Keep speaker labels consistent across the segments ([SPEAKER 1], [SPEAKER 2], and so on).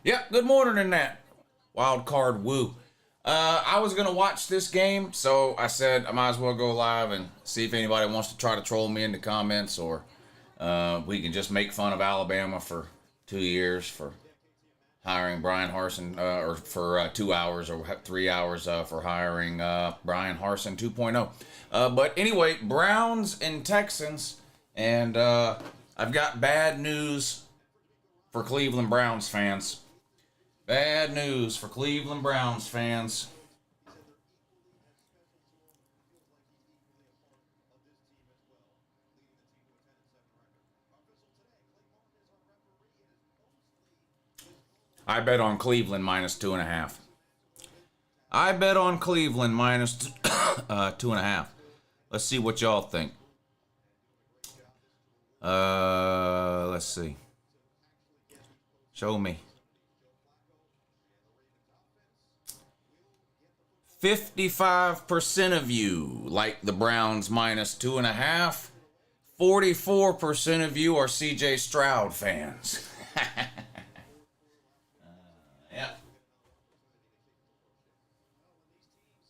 [SPEAKER 1] Yep, good morning in that. Wild card woo. I was gonna watch this game, so I said I might as well go live and see if anybody wants to try to troll me in the comments, or we can just make fun of Alabama for 2 years for hiring Brian Harsin, or for 2 hours or 3 hours for hiring Brian Harsin 2.0. But anyway, Browns and Texans, and I've got bad news for Cleveland Browns fans. Bad news for Cleveland Browns fans. I bet on Cleveland minus 2.5. I bet on Cleveland minus 2.5. Let's see what y'all think. Let's see. Show me. 55% of you like the Browns minus 2.5. 44% of you are CJ Stroud fans. Yeah.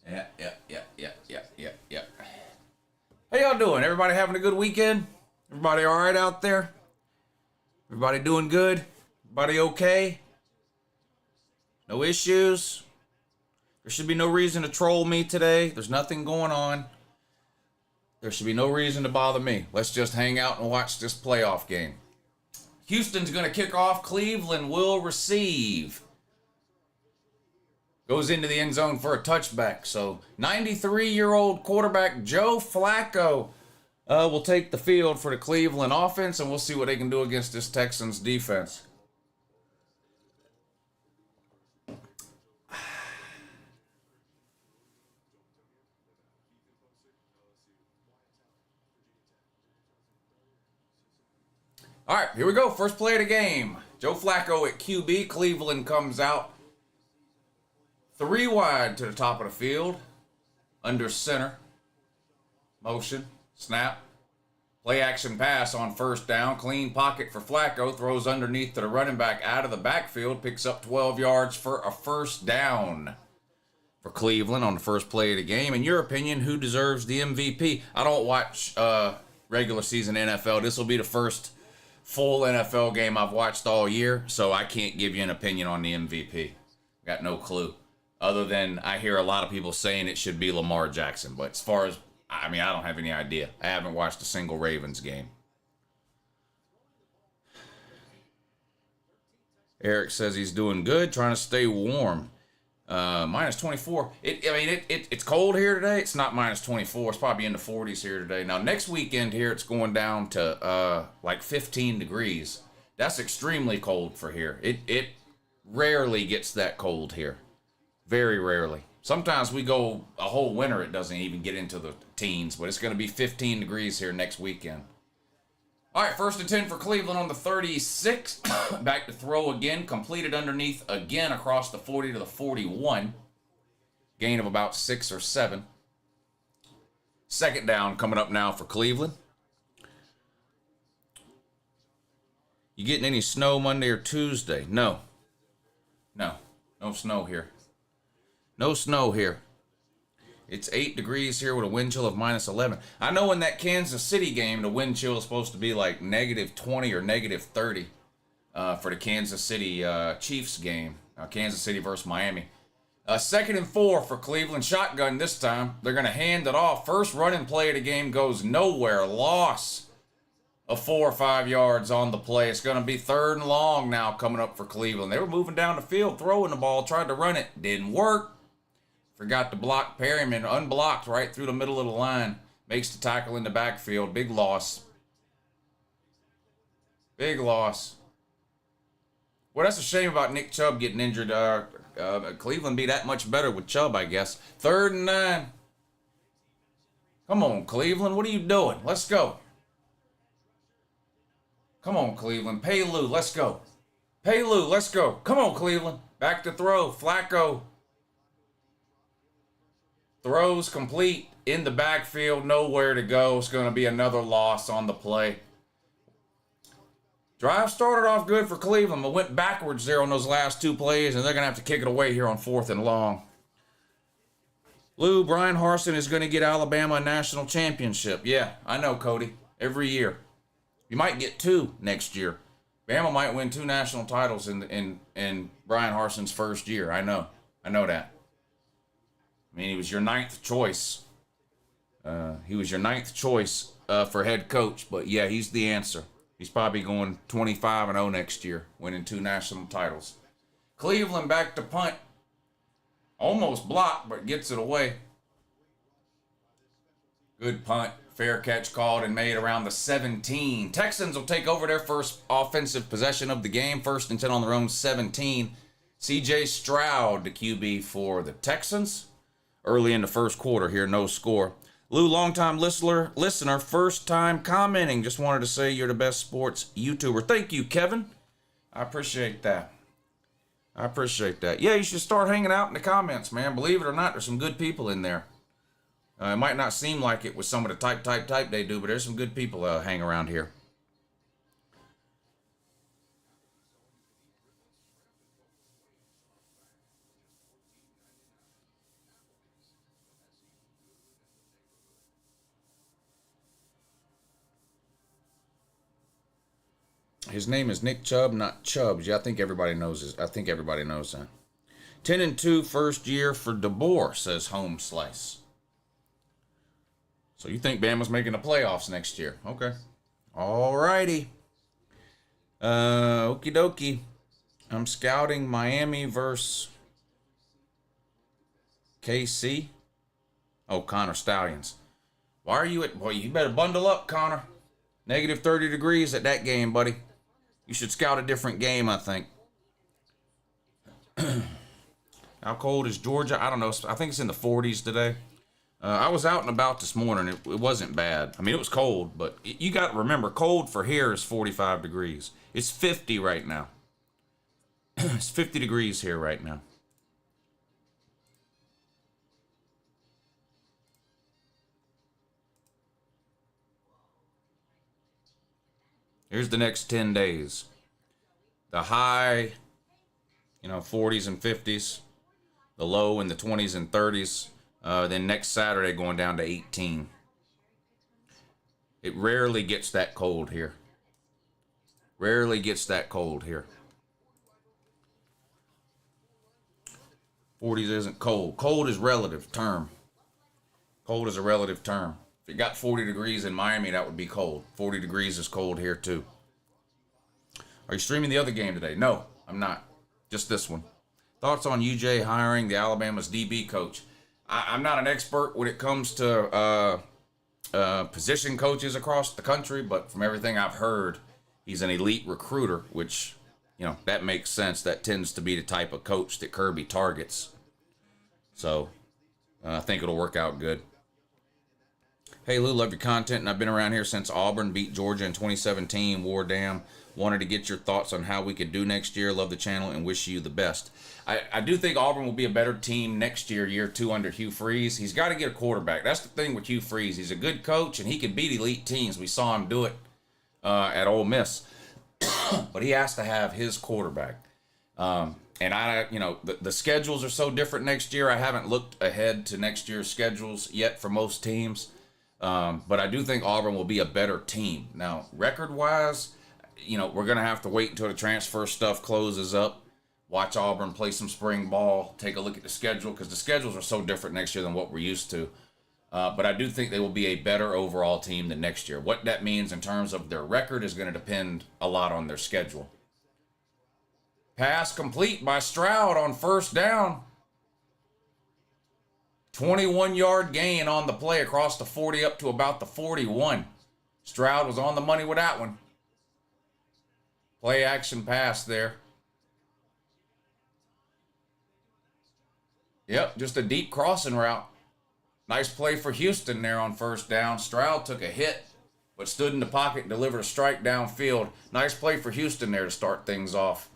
[SPEAKER 1] Yeah. How y'all doing? Everybody having a good weekend? Everybody all right out there? Everybody doing good? Everybody okay? No issues? There should be no reason to troll me today. There's nothing going on. There should be no reason to bother me. Let's just hang out and watch this playoff game. Houston's going to kick off. Cleveland will receive. Goes into the end zone for a touchback. So 93-year-old quarterback Joe Flacco will take the field for the Cleveland offense, and we'll see what they can do against this Texans defense. All right, here we go. First play of the game. Joe Flacco at QB. Cleveland comes out 3 wide to the top of the field. Under center. Motion. Snap. Play action pass on first down. Clean pocket for Flacco. Throws underneath to the running back out of the backfield. Picks up 12 yards for a first down for Cleveland on the first play of the game. In your opinion, who deserves the MVP? I don't watch regular season NFL. This will be the first full NFL game I've watched all year, so I can't give you an opinion on the MVP. Got no clue. Other than I hear a lot of people saying it should be Lamar Jackson. But as far as, I don't have any idea. I haven't watched a single Ravens game. Eric says he's doing good, trying to stay warm. Minus 24. It's cold here today. It's not minus 24. It's probably in the 40s here today. Now, next weekend here, it's going down to like 15 degrees. That's extremely cold for here. It rarely gets that cold here. Very rarely. Sometimes we go a whole winter, it doesn't even get into the teens, but it's going to be 15 degrees here next weekend. All right, 1st and 10 for Cleveland on the 36. Back to throw again. Completed underneath again across the 40 to the 41. Gain of about 6 or 7. Second down coming up now for Cleveland. You getting any snow Monday or Tuesday? No. No snow here. No snow here. It's 8 degrees here with a wind chill of minus 11. I know in that Kansas City game, the wind chill is supposed to be like negative 20 or negative 30 for the Kansas City Chiefs game. Kansas City versus Miami. 2nd and 4 for Cleveland. Shotgun this time. They're going to hand it off. First running play of the game goes nowhere. Loss of 4 or 5 yards on the play. It's going to be 3rd and long now coming up for Cleveland. They were moving down the field, throwing the ball, tried to run it. Didn't work. Forgot to block Perryman. Unblocked right through the middle of the line. Makes the tackle in the backfield. Big loss. Big loss. Well, that's a shame about Nick Chubb getting injured. Cleveland be that much better with Chubb, I guess. 3rd and 9. Come on, Cleveland. What are you doing? Let's go. Come on, Cleveland. Pay Lou. Let's go. Pay Lou. Let's go. Come on, Cleveland. Back to throw. Flacco. Throws complete in the backfield. Nowhere to go. It's going to be another loss on the play. Drive started off good for Cleveland, but went backwards there on those last 2 plays, and they're going to have to kick it away here on 4th and long. Lou, Brian Harsin is going to get Alabama a national championship. Yeah, I know, Cody. Every year. You might get 2 next year. Bama might win 2 national titles in Brian Harsin's first year. I know. I know that. I mean, he was your 9th choice. He was your 9th choice for head coach. But, yeah, he's the answer. He's probably going 25-0 next year, winning 2 national titles. Cleveland back to punt. Almost blocked, but gets it away. Good punt. Fair catch called and made around the 17. Texans will take over their first offensive possession of the game. 1st and 10 on their own 17. C.J. Stroud, the QB for the Texans. Early in the first quarter here, no score. Lou, longtime listener, first time commenting. Just wanted to say you're the best sports YouTuber. Thank you, Kevin. I appreciate that. I appreciate that. Yeah, you should start hanging out in the comments, man. Believe it or not, there's some good people in there. It might not seem like it with some of the type they do, but there's some good people hang around here. His name is Nick Chubb, not Chubbs. Yeah, I think everybody knows this. I think everybody knows that. 10-2 first year for DeBoer, says Home Slice. So you think Bama's making the playoffs next year? Okay. All righty. Okie dokie. I'm scouting Miami versus KC. Oh, Connor Stallions. Why are you at... Boy, you better bundle up, Connor. Negative 30 degrees at that game, buddy. You should scout a different game, I think. How cold is Georgia? I don't know. I think it's in the 40s today. I was out and about this morning. It wasn't bad. I mean, it was cold, but you got to remember, cold for here is 45 degrees. It's 50 right now. It's 50 degrees here right now. Here's the next 10 days. The high, 40s and 50s. The low in the 20s and 30s. Then next Saturday going down to 18. It rarely gets that cold here. Rarely gets that cold here. 40s isn't cold. Cold is relative term. Cold is a relative term. If it got 40 degrees in Miami, that would be cold. 40 degrees is cold here too. Are you streaming the other game today? No, I'm not. Just this one. Thoughts on UJ hiring the Alabama's DB coach? I'm not an expert when it comes to position coaches across the country, but from everything I've heard, he's an elite recruiter, which, that makes sense. That tends to be the type of coach that Kirby targets. So I think it'll work out good. Hey, Lou, love your content, and I've been around here since Auburn beat Georgia in 2017. War damn. Wanted to get your thoughts on how we could do next year. Love the channel and wish you the best. I do think Auburn will be a better team next year, year 2 under Hugh Freeze. He's got to get a quarterback. That's the thing with Hugh Freeze. He's a good coach, and he can beat elite teams. We saw him do it at Ole Miss. But he has to have his quarterback. And the schedules are so different next year. I haven't looked ahead to next year's schedules yet for most teams. But I do think Auburn will be a better team. Now, record-wise, we're going to have to wait until the transfer stuff closes up. Watch Auburn play some spring ball. Take a look at the schedule, because the schedules are so different next year than what we're used to. But I do think they will be a better overall team than next year. What that means in terms of their record is going to depend a lot on their schedule. Pass complete by Stroud on first down. 21-yard gain on the play across the 40 up to about the 41. Stroud was on the money with that one. Play action pass there. Yep, just a deep crossing route. Nice play for Houston there on first down. Stroud took a hit, but stood in the pocket and delivered a strike downfield. Nice play for Houston there to start things off.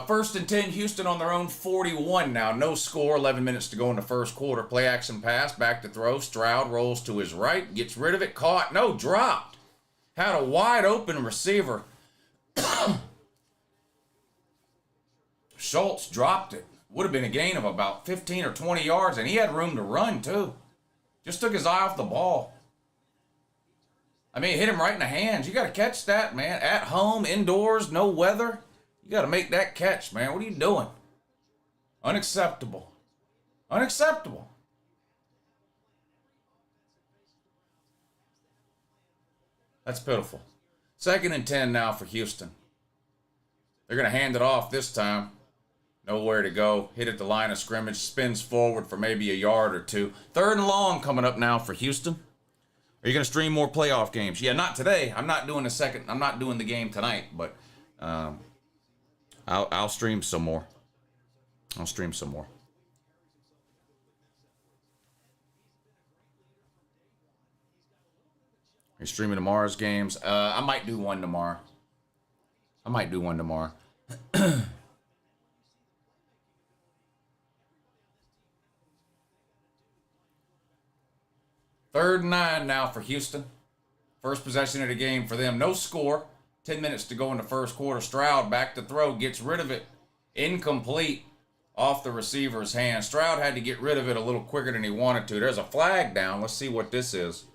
[SPEAKER 1] First and 10, Houston on their own 41 now. No score, 11 minutes to go in the first quarter. Play action pass, back to throw. Stroud rolls to his right, gets rid of it, caught, no, dropped. Had a wide open receiver. Schultz dropped it. Would have been a gain of about 15 or 20 yards, and he had room to run too. Just took his eye off the ball. I mean, it hit him right in the hands. You got to catch that, man. At home, indoors, no weather. You got to make that catch, man. What are you doing? Unacceptable. Unacceptable. That's pitiful. Second and 10 now for Houston. They're going to hand it off this time. Nowhere to go. Hit at the line of scrimmage. Spins forward for maybe a yard or two. Third and long coming up now for Houston. Are you going to stream more playoff games? Yeah, not today. I'm not doing the game tonight, but I'll stream some more. I'll stream some more. Are you streaming tomorrow's games? I might do one tomorrow. Third and 9 now for Houston. First possession of the game for them. No score. 10 minutes to go in the first quarter. Stroud back to throw. Gets rid of it. Incomplete. Off the receiver's hand. Stroud had to get rid of it a little quicker than he wanted to. There's a flag down. Let's see what this is.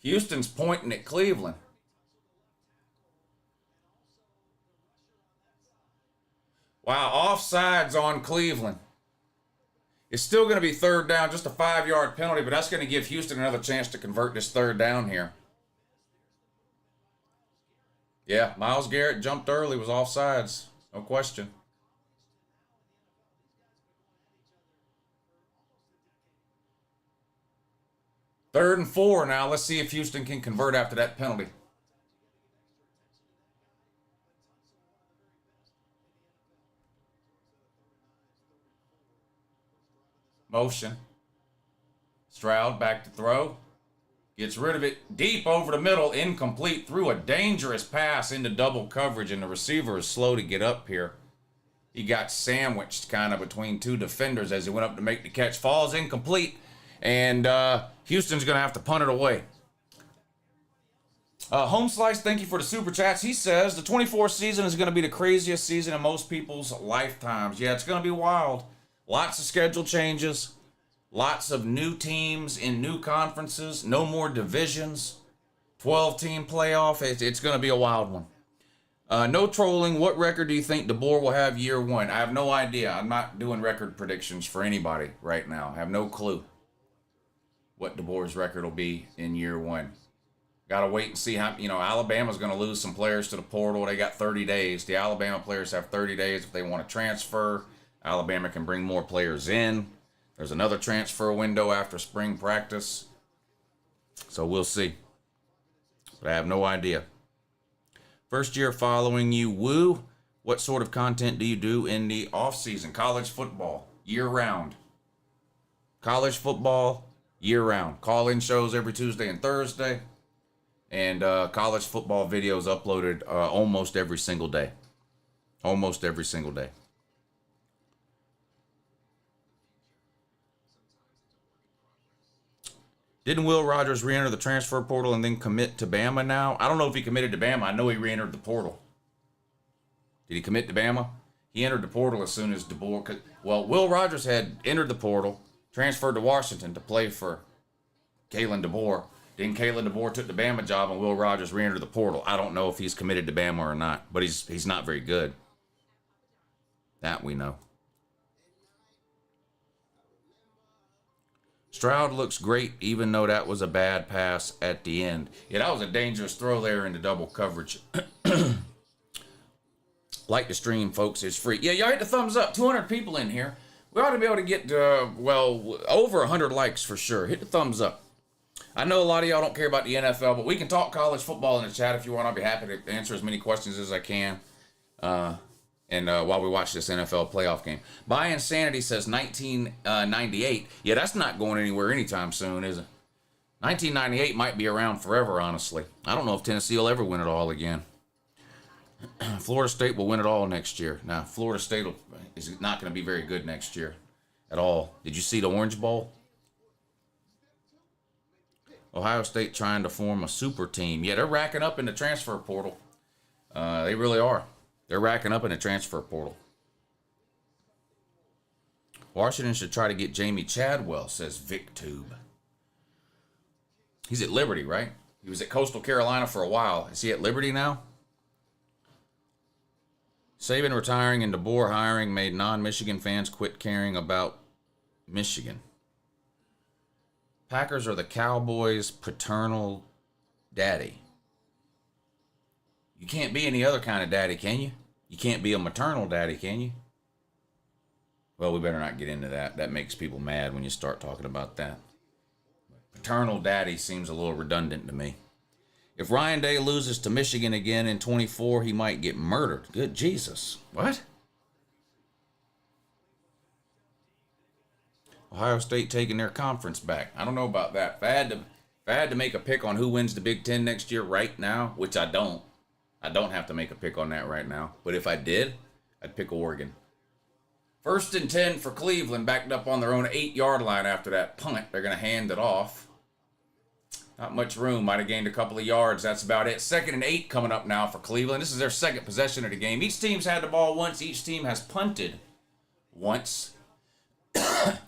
[SPEAKER 1] Houston's pointing at Cleveland. Wow, offsides on Cleveland. It's still going to be third down, just a 5-yard penalty, but that's going to give Houston another chance to convert this third down here. Yeah, Myles Garrett jumped early, was offsides. No question. Third and 4 now. Let's see if Houston can convert after that penalty. Motion. Stroud back to throw. Gets rid of it deep over the middle. Incomplete. Threw a dangerous pass into double coverage, and the receiver is slow to get up here. He got sandwiched kind of between two defenders as he went up to make the catch. Falls incomplete, and Houston's going to have to punt it away. Home Slice, thank you for the super chats. He says the 24th season is going to be the craziest season in most people's lifetimes. Yeah, it's going to be wild. Lots of schedule changes. Lots of new teams in new conferences. No more divisions. 12-team playoff. It's going to be a wild one. No trolling. What record do you think DeBoer will have year one? I have no idea. I'm not doing record predictions for anybody right now. I have no clue what DeBoer's record will be in year one. Got to wait and see how, Alabama's going to lose some players to the portal. They got 30 days. The Alabama players have 30 days if they want to transfer. Alabama can bring more players in. There's another transfer window after spring practice. So we'll see. But I have no idea. First year following you, woo. What sort of content do you do in the off-season? College football, year-round. College football, year-round. Call-in shows every Tuesday and Thursday. And college football videos uploaded almost every single day. Almost every single day. Didn't Will Rogers re-enter the transfer portal and then commit to Bama now? I don't know if he committed to Bama. I know he re-entered the portal. Did he commit to Bama? He entered the portal as soon as DeBoer... Well, Will Rogers had entered the portal, transferred to Washington to play for Kalen DeBoer. Then Kalen DeBoer took the Bama job and Will Rogers re-entered the portal. I don't know if he's committed to Bama or not, but he's not very good. That we know. Stroud looks great, even though that was a bad pass at the end. Yeah, that was a dangerous throw there into double coverage. Like the stream, folks. It's free. Yeah, y'all hit the thumbs up. 200 people in here. We ought to be able to get, over 100 likes for sure. Hit the thumbs up. I know a lot of y'all don't care about the NFL, but we can talk college football in the chat if you want. I'll be happy to answer as many questions as I can. While we watch this NFL playoff game. By Insanity says 1998. Yeah, that's not going anywhere anytime soon, is it? 1998 might be around forever, honestly. I don't know if Tennessee will ever win it all again. Florida State will win it all next year. Now, Florida State is not going to be very good next year at all. Did you see the Orange Bowl? Ohio State trying to form a super team. Yeah, they're racking up in the transfer portal. They really are. They're racking up in the transfer portal. Washington should try to get Jamie Chadwell, says VicTube. He's at Liberty, right? He was at Coastal Carolina for a while. Is he at Liberty now? Saban retiring and DeBoer hiring made non-Michigan fans quit caring about Michigan. Packers are the Cowboys' paternal daddy. You can't be any other kind of daddy, can you? You can't be a maternal daddy, can you? Well, we better not get into that. That makes people mad when you start talking about that. Paternal daddy seems a little redundant to me. If Ryan Day loses to Michigan again in 24, he might get murdered. Good Jesus. What? Ohio State taking their conference back. I don't know about that. If I had to make a pick on who wins the Big Ten next year right now, which I don't have to make a pick on that right now. But if I did, I'd pick Oregon. 1st and 10 for Cleveland, backed up on their own 8-yard line after that punt. They're going to hand it off. Not much room. Might have gained a couple of yards. That's about it. 2nd and 8 coming up now for Cleveland. This is their second possession of the game. Each team's had the ball once. Each team has punted once.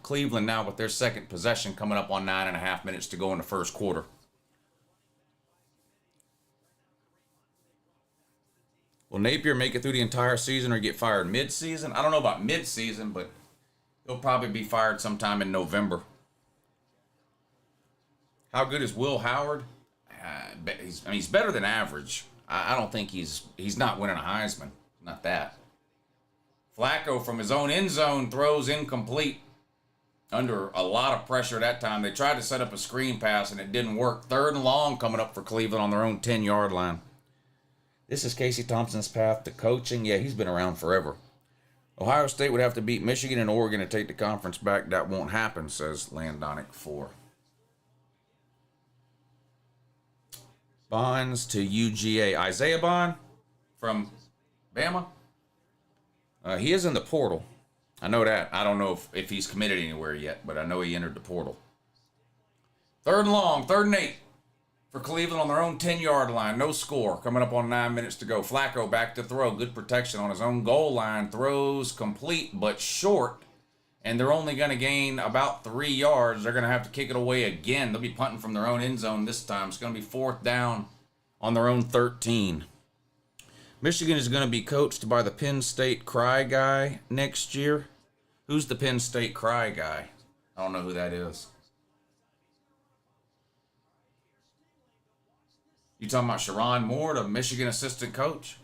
[SPEAKER 1] Cleveland now with their second possession coming up on 9.5 minutes to go in the first quarter. Will Napier make it through the entire season or get fired mid-season? I don't know about mid-season, but he'll probably be fired sometime in November. How good is Will Howard? He's better than average. I don't think he's not winning a Heisman. Not that. Flacco from his own end zone throws incomplete. Under a lot of pressure that time. They tried to set up a screen pass and it didn't work. 3rd and long coming up for Cleveland on their own 10-yard line. This is Casey Thompson's path to coaching. Yeah, he's been around forever. Ohio State would have to beat Michigan and Oregon to take the conference back. That won't happen, says Landonic 4. Bonds to UGA. Isaiah Bond from Bama. He is in the portal. I know that. I don't know if he's committed anywhere yet, but I know he entered the portal. 3rd and long, 3rd and 8 for Cleveland on their own 10-yard line. No score. Coming up on 9 minutes to go. Flacco back to throw. Good protection on his own goal line. Throws complete but short. And they're only going to gain about 3 yards. They're going to have to kick it away again. They'll be punting from their own end zone this time. It's going to be 4th down on their own 13. Michigan is going to be coached by the Penn State Cry guy next year. Who's the Penn State Cry guy? I don't know who that is. You talking about Sharon Moore, the Michigan assistant coach?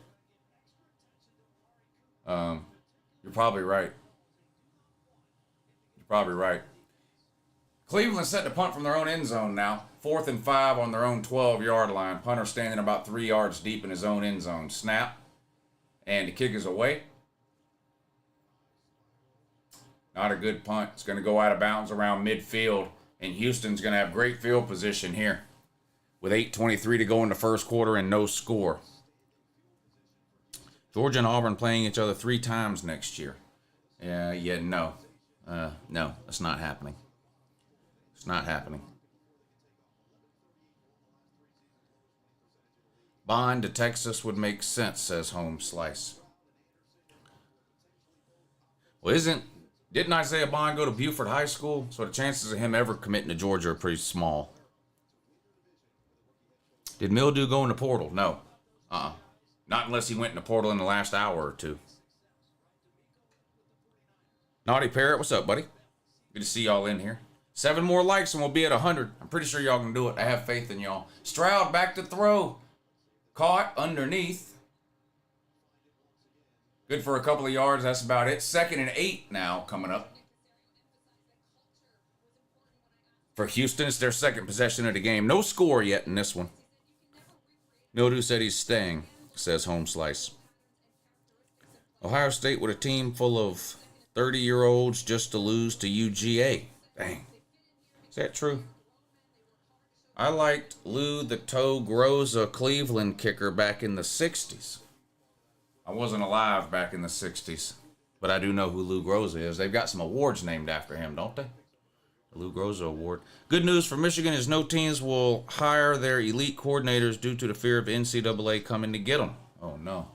[SPEAKER 1] You're probably right. Probably right. Cleveland set to punt from their own end zone now. 4th and 5 on their own 12-yard line. Punter standing about 3 yards deep in his own end zone. Snap. And the kick is away. Not a good punt. It's going to go out of bounds around midfield. And Houston's going to have great field position here. With 8:23 to go in the first quarter and no score. Georgia and Auburn playing each other 3 times next year. No. No, it's not happening. It's not happening. Bond to Texas would make sense, says Home Slice. Well, didn't Isaiah Bond go to Buford High School? So the chances of him ever committing to Georgia are pretty small. Did Mildew go in the portal? No. Not unless he went in the portal in the last hour or two. Naughty Parrot, what's up, buddy? Good to see y'all in here. 7 more likes and we'll be at 100. I'm pretty sure y'all can do it. I have faith in y'all. Stroud back to throw. Caught underneath. Good for a couple of yards. That's about it. 2nd and 8 now coming up. For Houston, it's their 2nd possession of the game. No score yet in this one. Mildew said he's staying, says Home Slice. Ohio State with a team full of 30-year-olds just to lose to UGA. Dang. Is that true? I liked Lou the Toe Groza Cleveland kicker back in the 60s. I wasn't alive back in the 60s, but I do know who Lou Groza is. They've got some awards named after him, don't they? The Lou Groza Award. Good news for Michigan is no teams will hire their elite coordinators due to the fear of NCAA coming to get them. Oh, no.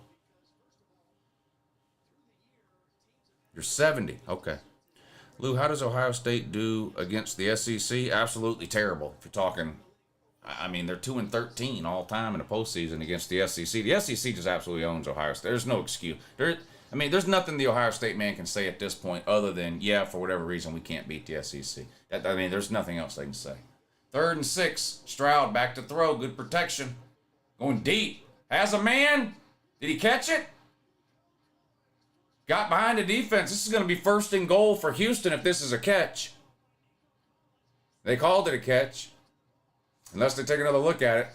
[SPEAKER 1] You're 70. Okay. Lou, how does Ohio State do against the SEC? Absolutely terrible. If you're talking, I mean, they're 2-13 all time in the postseason against the SEC. The SEC just absolutely owns Ohio State. There's no excuse. There's nothing the Ohio State man can say at this point other than, yeah, for whatever reason, we can't beat the SEC. There's nothing else they can say. 3rd and 6. Stroud back to throw. Good protection. Going deep. Has a man. Did he catch it? Got behind the defense. This is going to be 1st and goal for Houston if this is a catch. They called it a catch. Unless they take another look at it.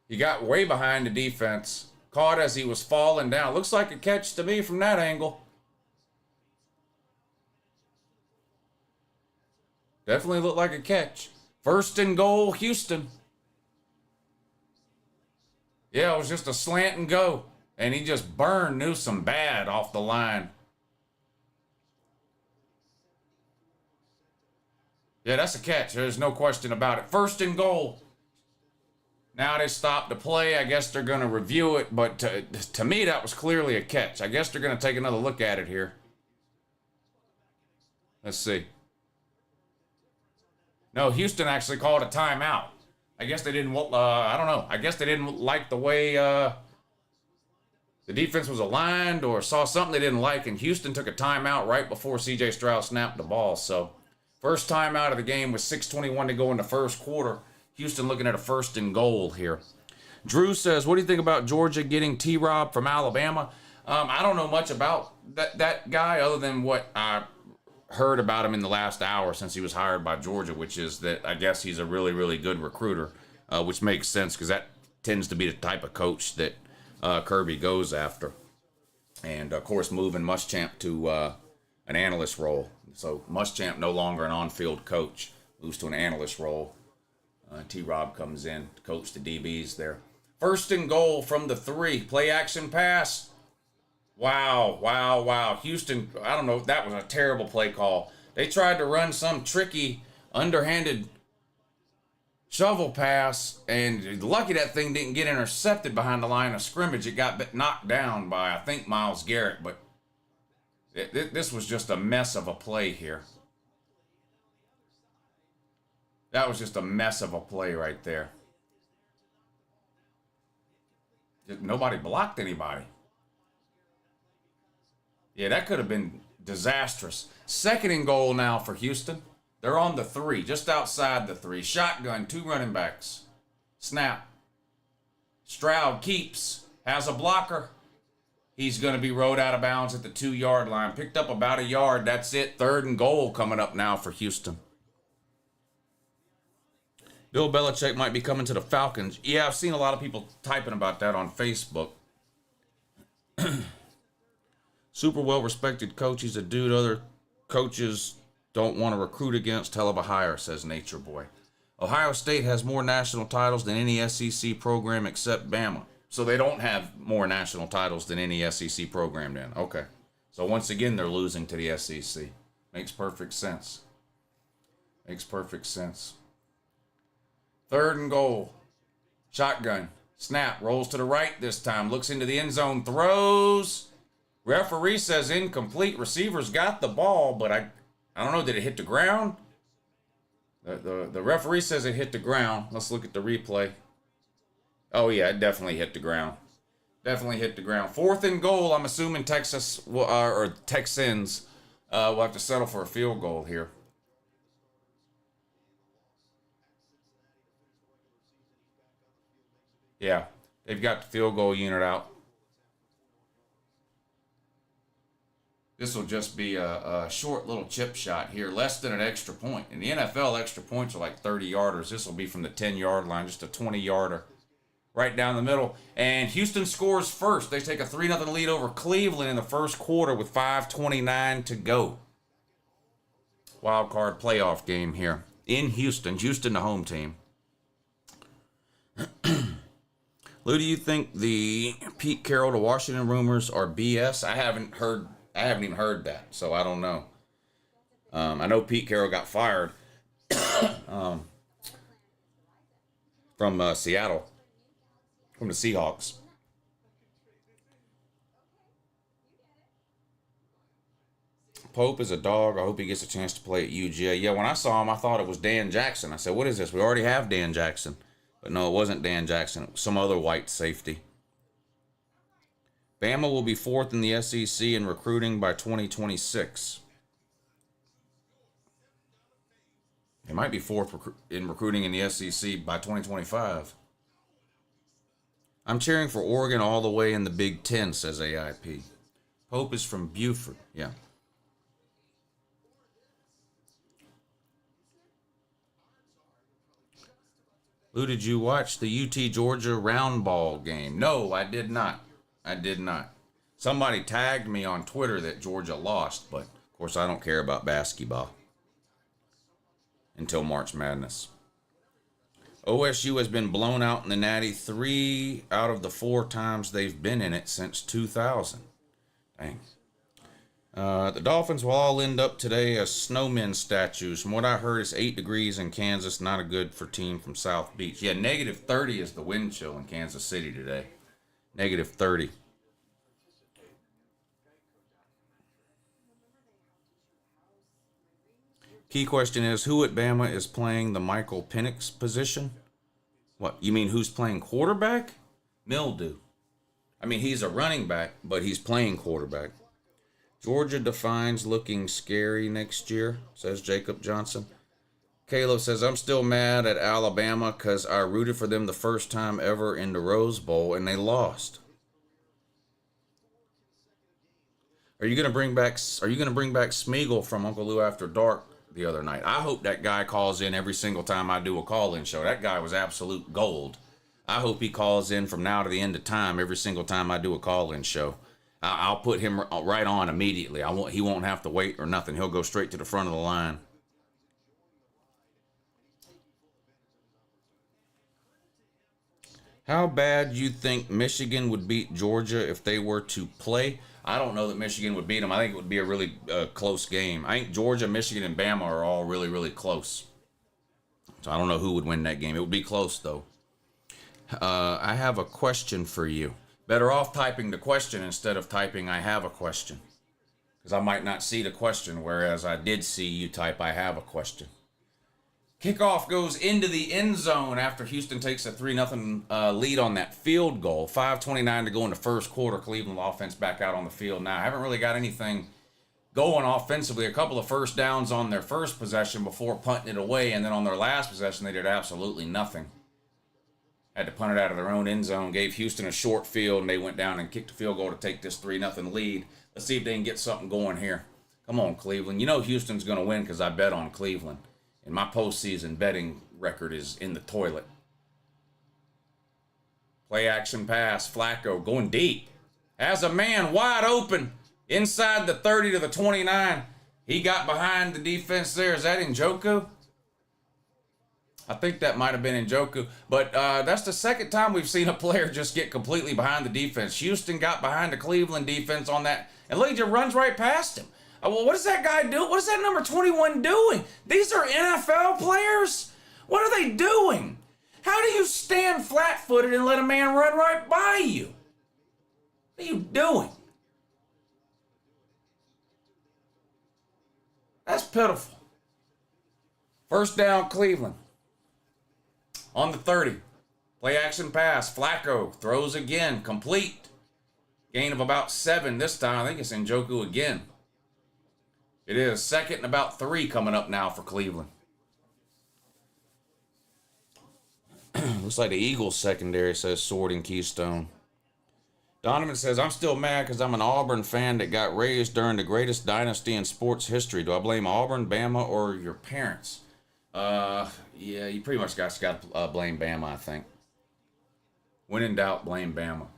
[SPEAKER 1] He got way behind the defense. Caught as he was falling down. Looks like a catch to me from that angle. Definitely looked like a catch. 1st and goal, Houston. Yeah, it was just a slant and go. And he just burned Newsome bad off the line. Yeah, that's a catch. There's no question about it. 1st and goal. Now they stopped the play. I guess they're going to review it. But to me, that was clearly a catch. I guess they're going to take another look at it here. Let's see. No, Houston actually called a timeout. I guess they didn't, I don't know. I guess they didn't like the way the defense was aligned or saw something they didn't like, and Houston took a timeout right before C.J. Stroud snapped the ball. So, first timeout of the game with 6:21 to go in the 1st quarter. Houston looking at a 1st and goal here. Drew says, what do you think about Georgia getting T-Rob from Alabama? I don't know much about that guy other than what I heard about him in the last hour since he was hired by Georgia, which is that I guess he's a really, really good recruiter, which makes sense because that tends to be the type of coach that Kirby goes after. And, of course, moving Muschamp to an analyst role. So Muschamp no longer an on-field coach, moves to an analyst role. T-Rob comes in to coach the DBs there. 1st and goal from the 3. Play action pass. Wow. Houston, I don't know. That was a terrible play call. They tried to run some tricky, underhanded shovel pass, and lucky that thing didn't get intercepted behind the line of scrimmage. It got knocked down by, I think, Myles Garrett, but this was just a mess of a play here. That was just a mess of a play right there. Nobody blocked anybody. Yeah, that could have been disastrous. 2nd and goal now for Houston. They're on the 3, just outside the 3. Shotgun, 2 running backs. Snap. Stroud keeps. Has a blocker. He's going to be rode out of bounds at the 2-yard line. Picked up about a yard. That's it. 3rd and goal coming up now for Houston. Bill Belichick might be coming to the Falcons. Yeah, I've seen a lot of people typing about that on Facebook. Super well-respected coach. He's a dude other coaches don't want to recruit against. Hell of a hire, says Nature Boy. Ohio State has more national titles than any SEC program except Bama. So they don't have more national titles than any SEC program then. Okay. So once again, they're losing to the SEC. Makes perfect sense. Makes perfect sense. 3rd and goal. Shotgun. Snap. Rolls to the right this time. Looks into the end zone. Throws. Referee says incomplete. Receivers got the ball, but I don't know. Did it hit the ground? The referee says it hit the ground. Let's look at the replay. Oh, yeah, it definitely hit the ground. Definitely hit the ground. 4th and goal. I'm assuming Texas or Texans will have to settle for a field goal here. Yeah, They've got the field goal unit out. This will just be a short little chip shot here, less than an extra point. In the NFL, extra points are like 30-yarders. This will be from the 10-yard line, just a 20-yarder right down the middle. And Houston scores first. They take a 3-0 lead over Cleveland in the first quarter with 5:29 to go. Wild card playoff game here in Houston. Houston, the home team. Lou, do you think the Pete Carroll to Washington rumors are BS? I haven't even heard that, so I don't know. I know Pete Carroll got fired from Seattle, from the Seahawks. Pope is a dog. I hope he gets a chance to play at UGA. Yeah, when I saw him, I thought it was Dan Jackson. I said, what is this? We already have Dan Jackson. But no, it wasn't Dan Jackson. It was some other white safety. Bama will be 4th in the SEC in recruiting by 2026. They might be 4th in recruiting in the SEC by 2025. I'm cheering for Oregon all the way in the Big Ten, says AIP. Pope is from Buford. Yeah. Lou, did you watch the UT Georgia round ball game? No, I did not. I did not. Somebody tagged me on Twitter that Georgia lost, but of course I don't care about basketball until March Madness. OSU has been blown out in the Natty 3 out of the 4 times they've been in it since 2000. Dang. The Dolphins will all end up today as snowmen statues. From what I heard, it's 8 degrees in Kansas. Not a good for team from South Beach. Yeah, negative 30 is the wind chill in Kansas City today. Negative 30. Key question is, who at Bama is playing the Michael Penix position? What, you mean who's playing quarterback? Mildew. I mean, he's a running back, but he's playing quarterback. Georgia defines looking scary next year, says Jacob Johnson. Caleb says, I'm still mad at Alabama because I rooted for them the first time ever in the Rose Bowl and they lost. Are you gonna bring back Smeagol from Uncle Lou After Dark the other night? I hope that guy calls in every single time I do a call-in show. That guy was absolute gold. I hope he calls in from now to the end of time every single time I do a call-in show. I'll put him right on immediately. He won't have to wait or nothing. He'll go straight to the front of the line. How bad you think Michigan would beat Georgia if they were to play? I don't know that Michigan would beat them. I think it would be a really close game. I think Georgia, Michigan, and Bama are all really, really close. So I don't know who would win that game. It would be close, though. I have a question for you. Better off typing the question instead of typing I have a question. Because I might not see the question, whereas I did see you type I have a question. Kickoff goes into the end zone after Houston takes a 3-0 lead on that field goal. 5:29 to go in the first quarter. Cleveland offense back out on the field now. I haven't really got anything going offensively. A couple of first downs on their first possession before punting it away, and then on their last possession they did absolutely nothing. Had to punt it out of their own end zone, gave Houston a short field, and they went down and kicked a field goal to take this 3-0 lead. Let's see if they can get something going here. Come on, Cleveland. You know Houston's going to win because I bet on Cleveland. And my postseason betting record is in the toilet. Play action pass. Flacco going deep. Has a man wide open inside the 30 to the 29. He got behind the defense there. Is that Njoku? I think that might have been Njoku. But that's the second time we've seen a player just get completely behind the defense. Houston got behind the Cleveland defense on that. And look, he just runs right past him. Well, what does that guy do? What is that number 21 doing? These are NFL players? What are they doing? How do you stand flat-footed and let a man run right by you? What are you doing? That's pitiful. First down, Cleveland. On the 30. Play action pass. Flacco throws again. Complete. Gain of about 7 this time. I think it's Njoku again. It is 2nd and about 3 coming up now for Cleveland. Looks like the Eagles secondary says Sword and Keystone. Donovan says, I'm still mad because I'm an Auburn fan that got raised during the greatest dynasty in sports history. Do I blame Auburn, Bama, or your parents? Yeah, you pretty much got to blame Bama, I think. When in doubt, blame Bama.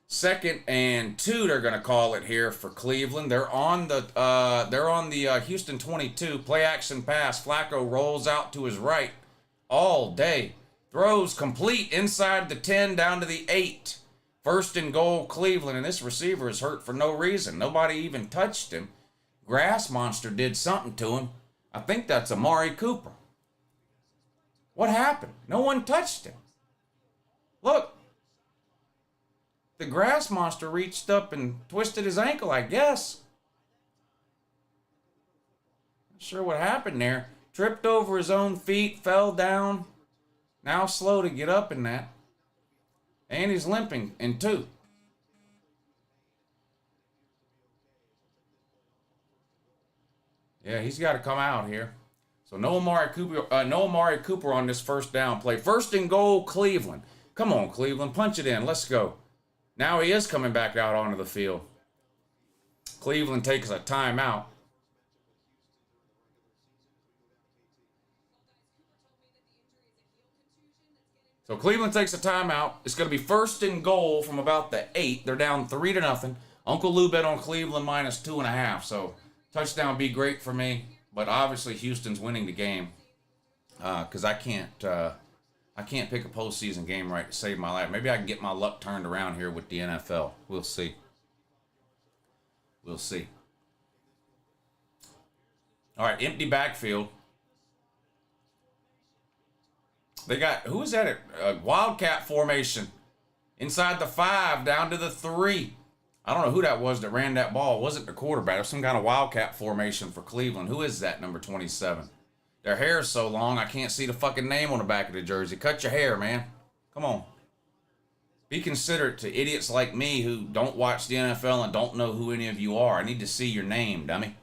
[SPEAKER 1] 2nd and 2, they're gonna call it here for Cleveland. They're on the Houston 22. Play action pass. Flacco rolls out to his right all day. Throws complete inside the 10 down to the 8. 1st and goal, Cleveland, and this receiver is hurt for no reason. Nobody even touched him. Grass Monster did something to him. I think that's Amari Cooper. What happened? No one touched him. Look. The Grass Monster reached up and twisted his ankle, I guess. Not sure what happened there. Tripped over his own feet, fell down. Now slow to get up in that. And he's limping in 2. Yeah, he's got to come out here. So no Amari Cooper on this 1st down play. 1st and goal, Cleveland. Come on, Cleveland, punch it in. Let's go. Now he is coming back out onto the field. Cleveland takes a timeout. So Cleveland takes a timeout. It's going to be 1st and goal from about the 8. They're down 3-0. Uncle Lou bet on Cleveland minus 2.5. So touchdown be great for me. But obviously Houston's winning the game because I can't pick a postseason game right to save my life. Maybe I can get my luck turned around here with the NFL. We'll see. We'll see. All right, empty backfield. They got, who is that? Wildcat formation. Inside the 5, down to the 3. I don't know who that was that ran that ball. It wasn't the quarterback. It was some kind of Wildcat formation for Cleveland. Who is that, number 27? Their hair is so long, I can't see the fucking name on the back of the jersey. Cut your hair, man. Come on. Be considerate to idiots like me who don't watch the NFL and don't know who any of you are. I need to see your name, dummy.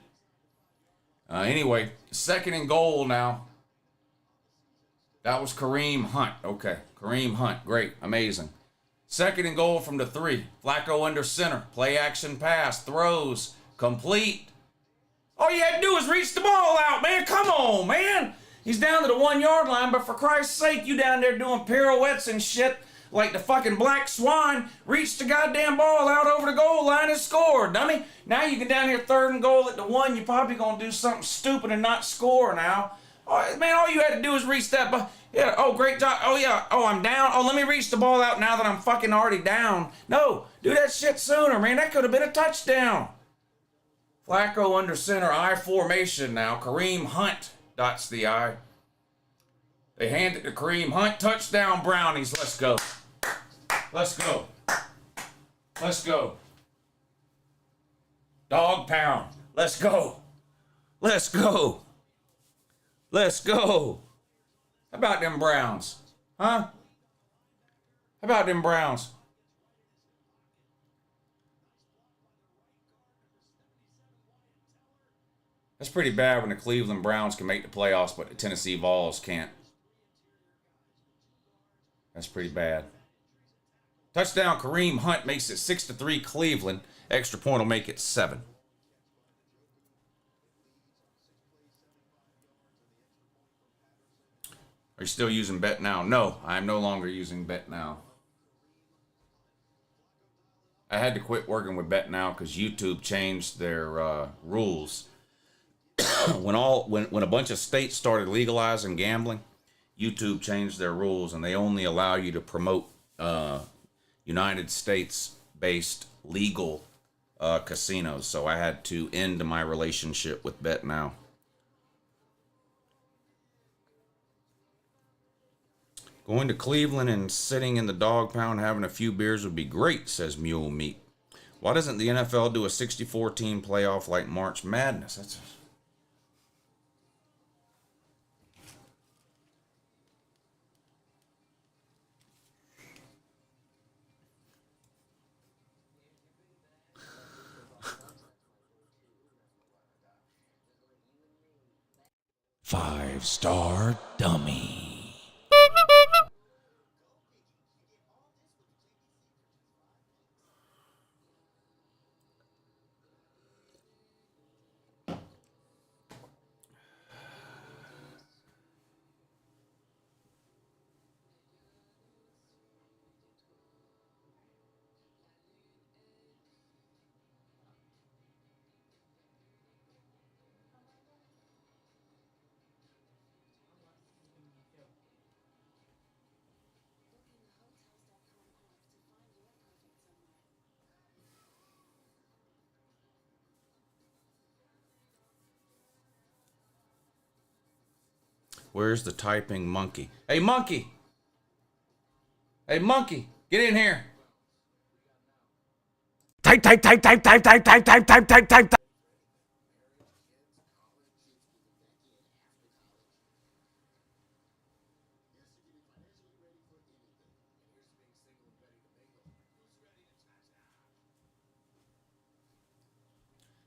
[SPEAKER 1] Anyway, 2nd and goal now. That was Kareem Hunt. Okay, Kareem Hunt. Great, amazing. 2nd and goal from the 3. Flacco under center. Play action pass. Throws. Complete. All you had to do was reach the ball out, man. Come on, man. He's down to the 1-yard line, but for Christ's sake, you down there doing pirouettes and shit like the fucking Black Swan. Reach the goddamn ball out over the goal line and score, dummy. Now you get down here 3rd and goal at the 1. You're probably going to do something stupid and not score now. Oh, man, all you had to do is reach that ball. Yeah, oh, great job. Oh, yeah. Oh, I'm down. Oh, let me reach the ball out now that I'm fucking already down. No, do that shit sooner, man. That could have been a touchdown. Flacco under center, I formation now. Kareem Hunt dots the I. They hand it to Kareem Hunt. Touchdown, Brownies. Let's go. Let's go. Let's go. Dog pound. Let's go. Let's go. Let's go. How about them Browns? Huh? How about them Browns? That's pretty bad when the Cleveland Browns can make the playoffs, but the Tennessee Vols can't. That's pretty bad. Touchdown, Kareem Hunt makes it 6-3 Cleveland. Extra point will make it 7. Are you still using Bet Now? No, I'm no longer using Bet Now. I had to quit working with Bet Now because YouTube changed their rules. when a bunch of states started legalizing gambling, YouTube changed their rules and they only allow you to promote United States-based legal casinos. So I had to end my relationship with Bet Now. Going to Cleveland and sitting in the dog pound having a few beers would be great, says Mule Meat. Why doesn't the NFL do a 64-team playoff like March Madness? That's... Five-star dummy. Where's the typing monkey? Hey, monkey! Hey, monkey! Get in here! Type, type, type, type, type, type, type, type, type, type, type.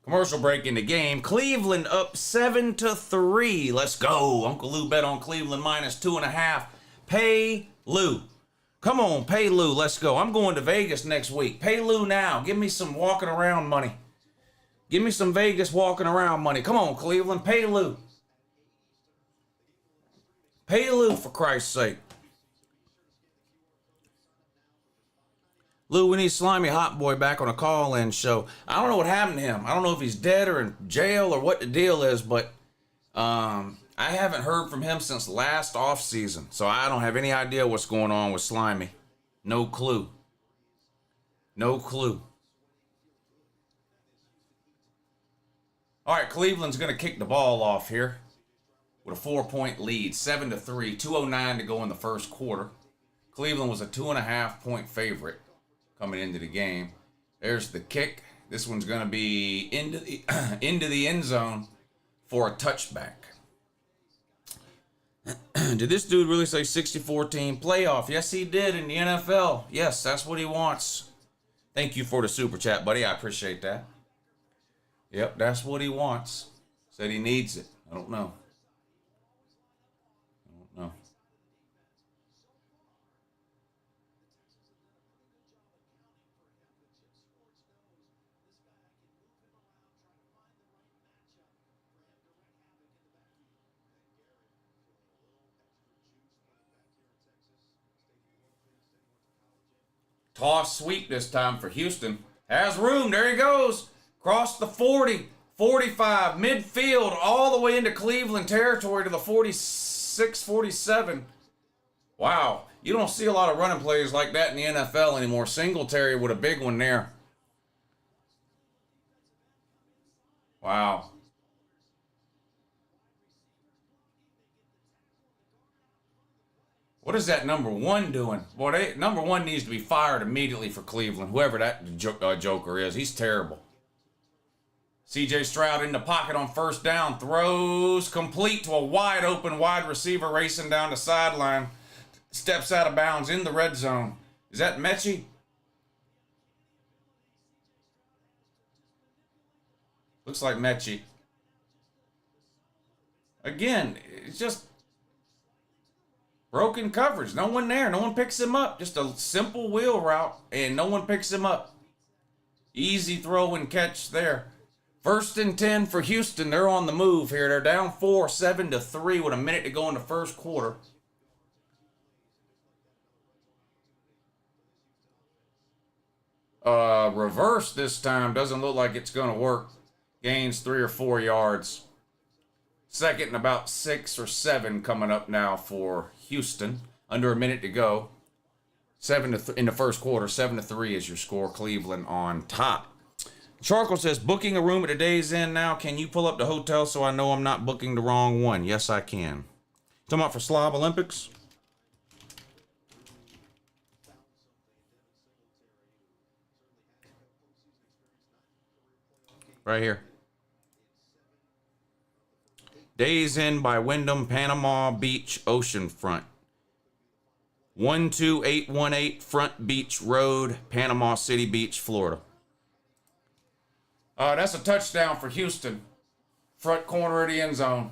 [SPEAKER 1] Commercial break in the game. Cleveland up 7-3. Let's go. Uncle Lou bet on Cleveland -2.5. Pay Lou. Come on, pay Lou. Let's go. I'm going to Vegas next week. Pay Lou now. Give me some walking around money. Give me some Vegas walking around money. Come on, Cleveland. Pay Lou. Pay Lou, for Christ's sake. Lou, we need Slimy Hot Boy back on a call-in show. I don't know what happened to him. I don't know if he's dead or in jail or what the deal is, but I haven't heard from him since last off-season, so I don't have any idea what's going on with Slimy. No clue. No clue. All right, Cleveland's going to kick the ball off here with a 4-point lead, 7-3, 2:09 to go in the first quarter. Cleveland was a 2.5-point favorite coming into the game. There's the kick. This one's going to be into the end zone for a touchback. Did this dude really say 64-team playoff? Yes, he did in the NFL. Yes, that's what he wants. Thank you for the super chat, buddy. I appreciate that. Yep, that's what he wants. Said he needs it. I don't know. Toss sweep this time for Houston. Has room. There he goes. Cross the 40, 45, midfield, all the way into Cleveland territory to the 46, 47. Wow. You don't see a lot of running plays like that in the NFL anymore. Singletary with a big one there. Wow. What is that number one doing? Boy, number one needs to be fired immediately for Cleveland, whoever that joker is. He's terrible. C.J. Stroud in the pocket on first down. Throws complete to a wide open wide receiver racing down the sideline. Steps out of bounds in the red zone. Is that Mechie? Looks like Mechie. Again, it's just broken coverage. No one there. No one picks him up. Just a simple wheel route, and no one picks him up. Easy throw and catch there. 1st and 10 for Houston. They're on the move here. They're down 4, 7-3 with a minute to go in the first quarter. Reverse this time. Doesn't look like it's going to work. Gains 3 or 4 yards. 2nd and about 6 or 7 coming up now for Houston. Under a minute to go. 7-3 in the first quarter. 7-3 is your score. Cleveland on top. Charcoal says, booking a room at the Days Inn now. Can you pull up the hotel so I know I'm not booking the wrong one? Yes, I can. Talking about for Slob Olympics? Right here. Days Inn by Wyndham, Panama Beach, Oceanfront. 12818 Front Beach Road, Panama City Beach, Florida. That's a touchdown for Houston. Front corner of the end zone.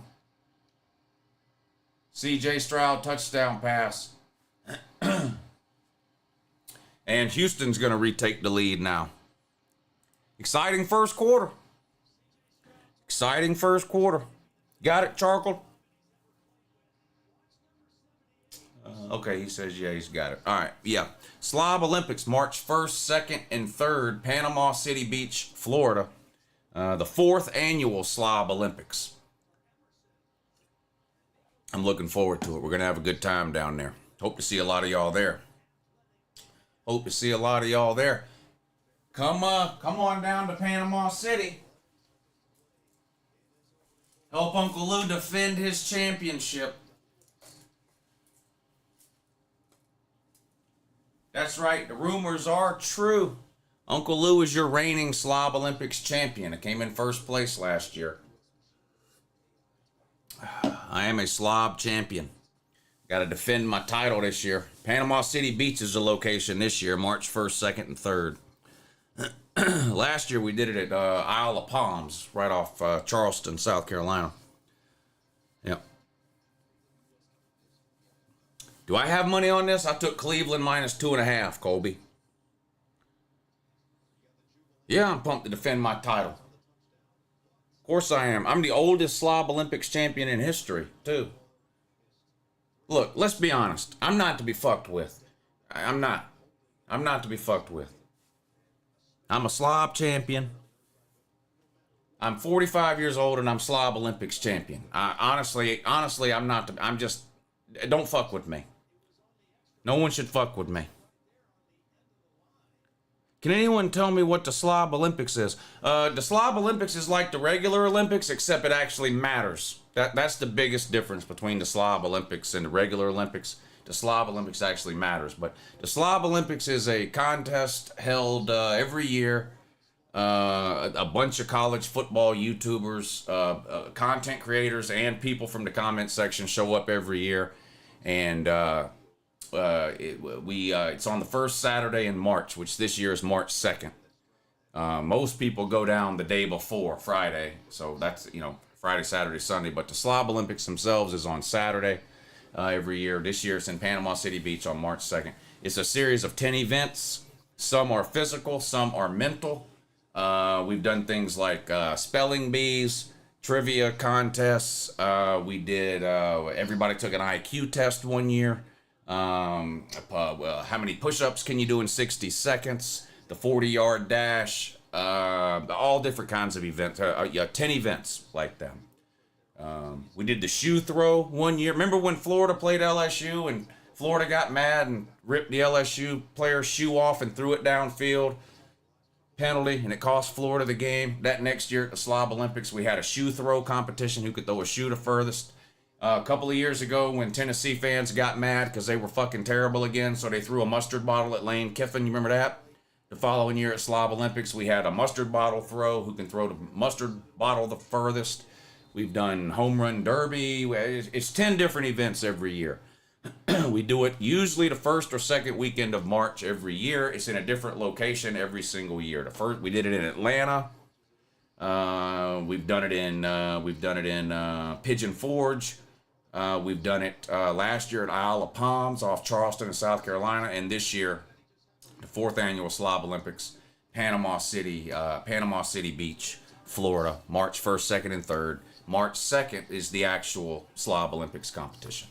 [SPEAKER 1] C.J. Stroud touchdown pass. And Houston's going to retake the lead now. Exciting first quarter. Exciting first quarter. Got it, Charcoal? Okay, he says, yeah, he's got it. All right, yeah. Slob Olympics, March 1st, 2nd, and 3rd, Panama City Beach, Florida. The 4th annual Slob Olympics. I'm looking forward to it. We're going to have a good time down there. Hope to see a lot of y'all there. Hope to see a lot of y'all there. Come on down to Panama City. Help Uncle Lou defend his championship. That's right. The rumors are true. Uncle Lou is your reigning Slob Olympics champion. It came in first place last year. I am a Slob champion. Got to defend my title this year. Panama City Beach is the location this year, March 1st, 2nd, and 3rd. Last year we did it at Isle of Palms, right off Charleston, South Carolina. Yep. Do I have money on this? I took Cleveland -2.5, Colby. Yeah, I'm pumped to defend my title. Of course I am. I'm the oldest Slob Olympics champion in history, too. Look, let's be honest. I'm not to be fucked with. I'm not. I'm not to be fucked with. I'm a Slob champion. I'm 45 years old and I'm Slob Olympics champion. Honestly, I'm not. I'm just. Don't fuck with me. No one should fuck with me. Can anyone tell me what the Slob Olympics is? The Slob Olympics is like the regular Olympics, except it actually matters. That's the biggest difference between the Slob Olympics and the regular Olympics. The Slob Olympics actually matters. But the Slob Olympics is a contest held every year. A bunch of college football YouTubers, content creators, and people from the comment section show up every year. And it's on the first Saturday in March, which this year is March 2nd. Most people go down the day before, Friday. So that's, Friday, Saturday, Sunday. But the Slob Olympics themselves is on Saturday every year. This year it's in Panama City Beach on March 2nd. It's a series of 10 events. Some are physical, some are mental. We've done things like spelling bees, trivia contests. We did, everybody took an IQ test one year. How many push-ups can you do in 60 seconds? The 40-yard dash. All different kinds of events. 10 events like that. We did the shoe throw one year. Remember when Florida played LSU and Florida got mad and ripped the LSU player's shoe off and threw it downfield? Penalty, and it cost Florida the game. That next year at the Slob Olympics, we had a shoe throw competition, who could throw a shoe the furthest. A couple of years ago, when Tennessee fans got mad because they were fucking terrible again, so they threw a mustard bottle at Lane Kiffin. You remember that? The following year at Slob Olympics, we had a mustard bottle throw, who can throw the mustard bottle the furthest. We've done home run derby. It's 10 different events every year. We do it usually the first or second weekend of March every year. It's in a different location every single year. We did it in Atlanta. We've done it in Pigeon Forge. We've done it last year at Isle of Palms off Charleston in South Carolina, and this year, the 4th annual Slob Olympics, Panama City Beach, Florida, March 1st, 2nd, and 3rd. March 2nd is the actual Slob Olympics competition.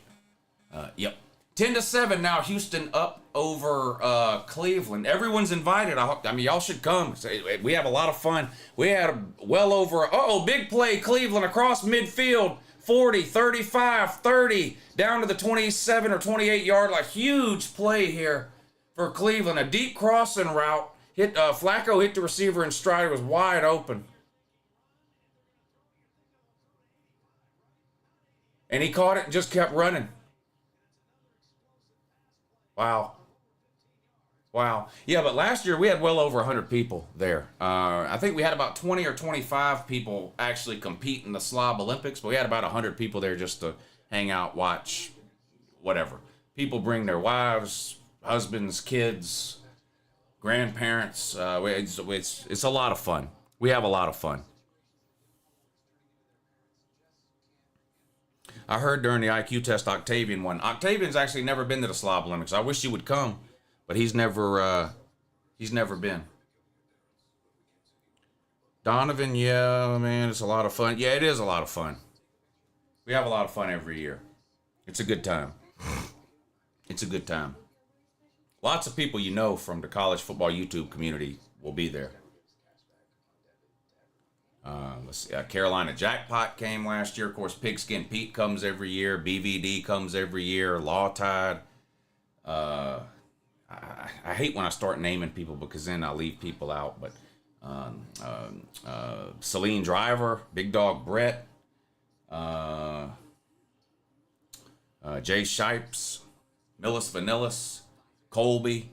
[SPEAKER 1] Yep. 10-7 now, Houston up over Cleveland. Everyone's invited. I mean, y'all should come. We have a lot of fun. We had well over, big play, Cleveland across midfield. 40, 35, 30, down to the 27 or 28 yard line. Huge play here for Cleveland. A deep crossing route. Flacco hit the receiver in stride. It was wide open. And he caught it and just kept running. Wow. Yeah, but last year we had well over 100 people there. I think we had about 20 or 25 people actually compete in the Slob Olympics, but we had about 100 people there just to hang out, watch, whatever. People bring their wives, husbands, kids, grandparents. It's a lot of fun. We have a lot of fun. I heard during the IQ test Octavian won. Octavian's actually never been to the Slob Olympics. I wish he would come, but he's never been. Donovan, yeah, man, it's a lot of fun. Yeah, it is a lot of fun. We have a lot of fun every year. It's a good time. It's a good time. Lots of people from the college football YouTube community will be there. Let's see. Carolina Jackpot came last year. Of course, Pigskin Pete comes every year. BVD comes every year. Law Tide. I hate when I start naming people because then I leave people out. But Celine Driver, Big Dog Brett, Jay Shipes, Millis Vanillis, Colby,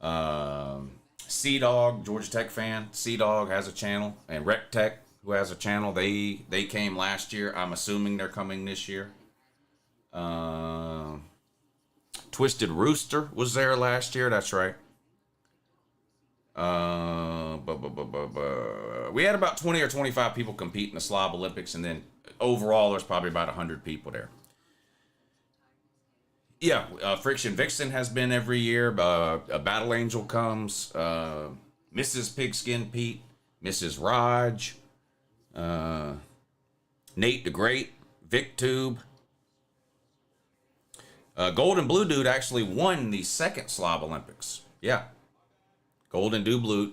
[SPEAKER 1] C-Dog, Georgia Tech fan. C-Dog has a channel. And Rec Tech, who has a channel, they came last year. I'm assuming they're coming this year. Twisted Rooster was there last year. That's right. We had about 20 or 25 people compete in the Slob Olympics, and then overall there's probably about 100 people there. Yeah, Friction Vixen has been every year. A Battle Angel comes. Mrs. Pigskin Pete, Mrs. Raj, Nate the Great, VicTube. Golden Blue Dude actually won the second Slob Olympics. Yeah. Golden Blue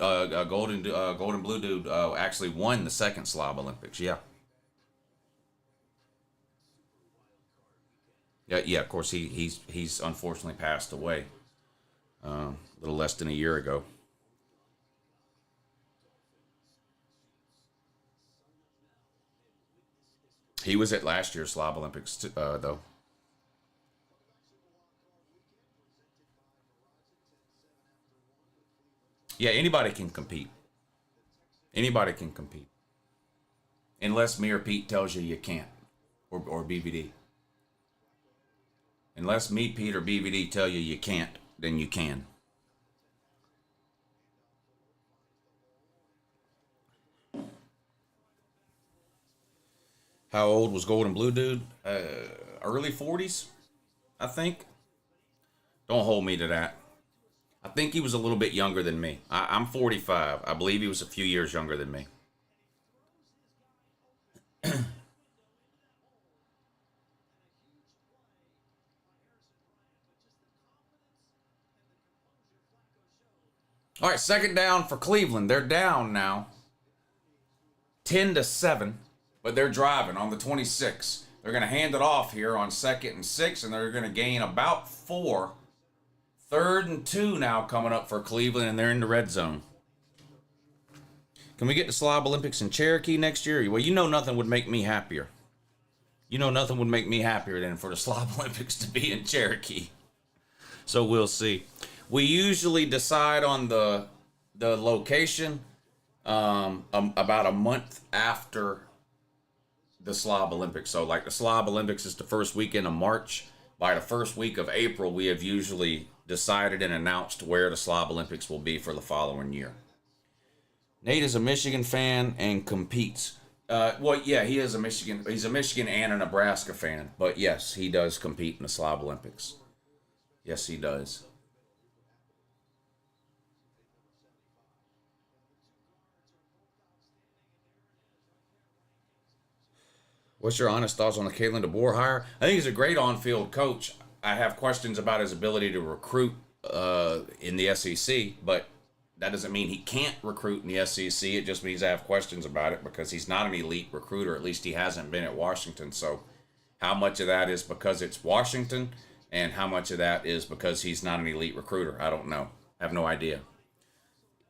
[SPEAKER 1] Dude actually won the second Slob Olympics. Yeah. Yeah. Of course, he's unfortunately passed away a little less than a year ago. He was at last year's Slob Olympics though. Yeah, anybody can compete. Anybody can compete. Unless me or Pete tells you you can't. Or BVD. Unless me, Pete, or BVD tell you you can't, then you can. How old was Golden Blue Dude? Early 40s, I think. Don't hold me to that. I think he was a little bit younger than me. I'm 45. I believe he was a few years younger than me. All right, second down for Cleveland. They're down now, 10-7, but they're driving on the 26. They're going to hand it off here on 2nd and 6, and they're going to gain about 4. 3rd and 2 now coming up for Cleveland, and they're in the red zone. Can we get the Slob Olympics in Cherokee next year? Well, you know nothing would make me happier. You know nothing would make me happier than for the Slob Olympics to be in Cherokee. So we'll see. We usually decide on the location about a month after the Slob Olympics. So like the Slob Olympics is the first weekend of March. By the first week of April, we have usually decided and announced where the Slob Olympics will be for the following year. Nate is a Michigan fan and competes. Well, yeah, he is a Michigan. He's a Michigan and a Nebraska fan. But yes, he does compete in the Slob Olympics. Yes, he does. What's your honest thoughts on the Kalen DeBoer hire? I think he's a great on-field coach. I have questions about his ability to recruit in the SEC, but that doesn't mean he can't recruit in the SEC. It just means I have questions about it because he's not an elite recruiter. At least he hasn't been at Washington. So how much of that is because it's Washington and how much of that is because he's not an elite recruiter? I don't know. I have no idea.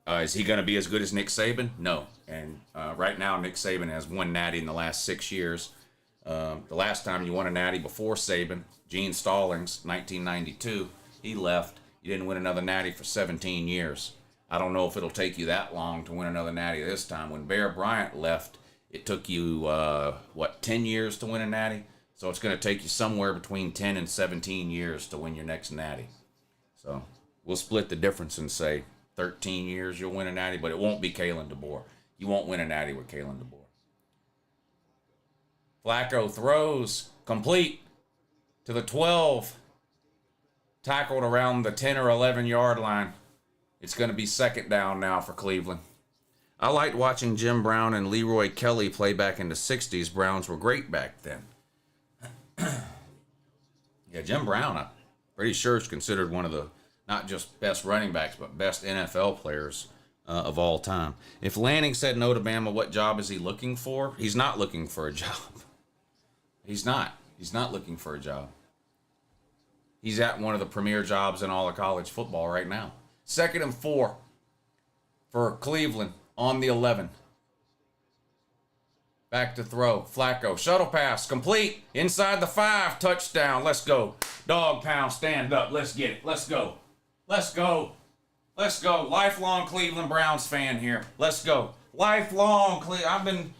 [SPEAKER 1] Is he going to be as good as Nick Saban? No. And right now, Nick Saban has won natty in the last 6 years. The last time you won a natty before Saban, Gene Stallings, 1992, he left. You didn't win another natty for 17 years. I don't know if it'll take you that long to win another natty this time. When Bear Bryant left, it took you, 10 years to win a natty? So it's going to take you somewhere between 10 and 17 years to win your next natty. So we'll split the difference and say 13 years you'll win a natty, but it won't be Kalen DeBoer. You won't win a natty with Kalen DeBoer. Flacco throws complete to the 12. Tackled around the 10 or 11 yard line. It's going to be second down now for Cleveland. I liked watching Jim Brown and Leroy Kelly play back in the 60s. Browns were great back then. Yeah, Jim Brown, I'm pretty sure is considered one of the not just best running backs, but best NFL players of all time. If Lanning said no to Bama, what job is he looking for? He's not looking for a job. He's not. He's not looking for a job. He's at one of the premier jobs in all of college football right now. 2nd and 4 for Cleveland on the 11. Back to throw. Flacco. Shuttle pass. Complete. Inside the 5. Touchdown. Let's go. Dog pound. Stand up. Let's get it. Let's go. Let's go. Let's go. Lifelong Cleveland Browns fan here. Let's go. Lifelong Cleveland.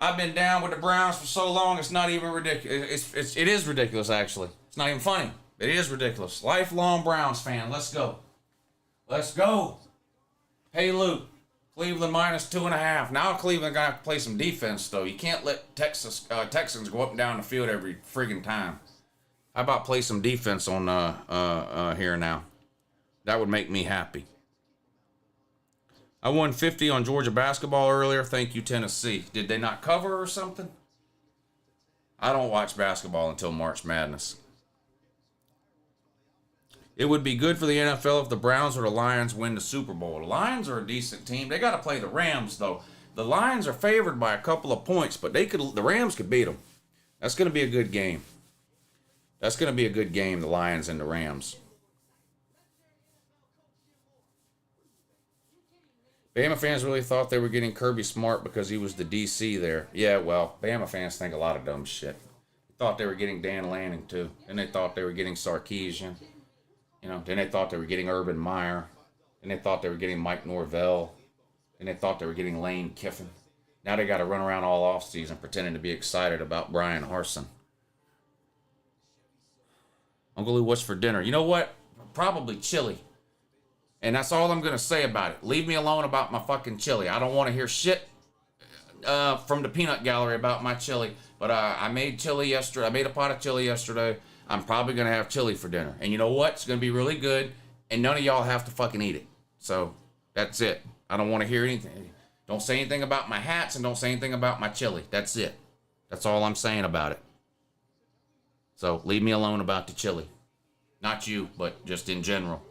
[SPEAKER 1] I've been down with the Browns for so long, it's not even ridiculous. It is ridiculous, actually. It's not even funny. It is ridiculous. Lifelong Browns fan. Let's go. Let's go. Hey, Luke. Cleveland -2.5. Now Cleveland got to play some defense, though. You can't let Texans go up and down the field every friggin' time. How about play some defense on here now? That would make me happy. I won 50 on Georgia basketball earlier. Thank you, Tennessee. Did they not cover or something? I don't watch basketball until March Madness. It would be good for the NFL if the Browns or the Lions win the Super Bowl. The Lions are a decent team. They got to play the Rams, though. The Lions are favored by a couple of points, but the Rams could beat them. That's going to be a good game. That's going to be a good game, the Lions and the Rams. Bama fans really thought they were getting Kirby Smart because he was the DC there. Yeah, well, Bama fans think a lot of dumb shit. They thought they were getting Dan Lanning, too. Then they thought they were getting Sarkisian. Then they thought they were getting Urban Meyer. Then they thought they were getting Mike Norvell. Then they thought they were getting Lane Kiffin. Now they got to run around all offseason pretending to be excited about Brian Harsin. Uncle Lou, what's for dinner? You know what? Probably chili. And that's all I'm going to say about it. Leave me alone about my fucking chili. I don't want to hear shit from the peanut gallery about my chili. But I made chili yesterday. I made a pot of chili yesterday. I'm probably going to have chili for dinner. And you know what? It's going to be really good. And none of y'all have to fucking eat it. So that's it. I don't want to hear anything. Don't say anything about my hats and don't say anything about my chili. That's it. That's all I'm saying about it. So leave me alone about the chili. Not you, but just in general.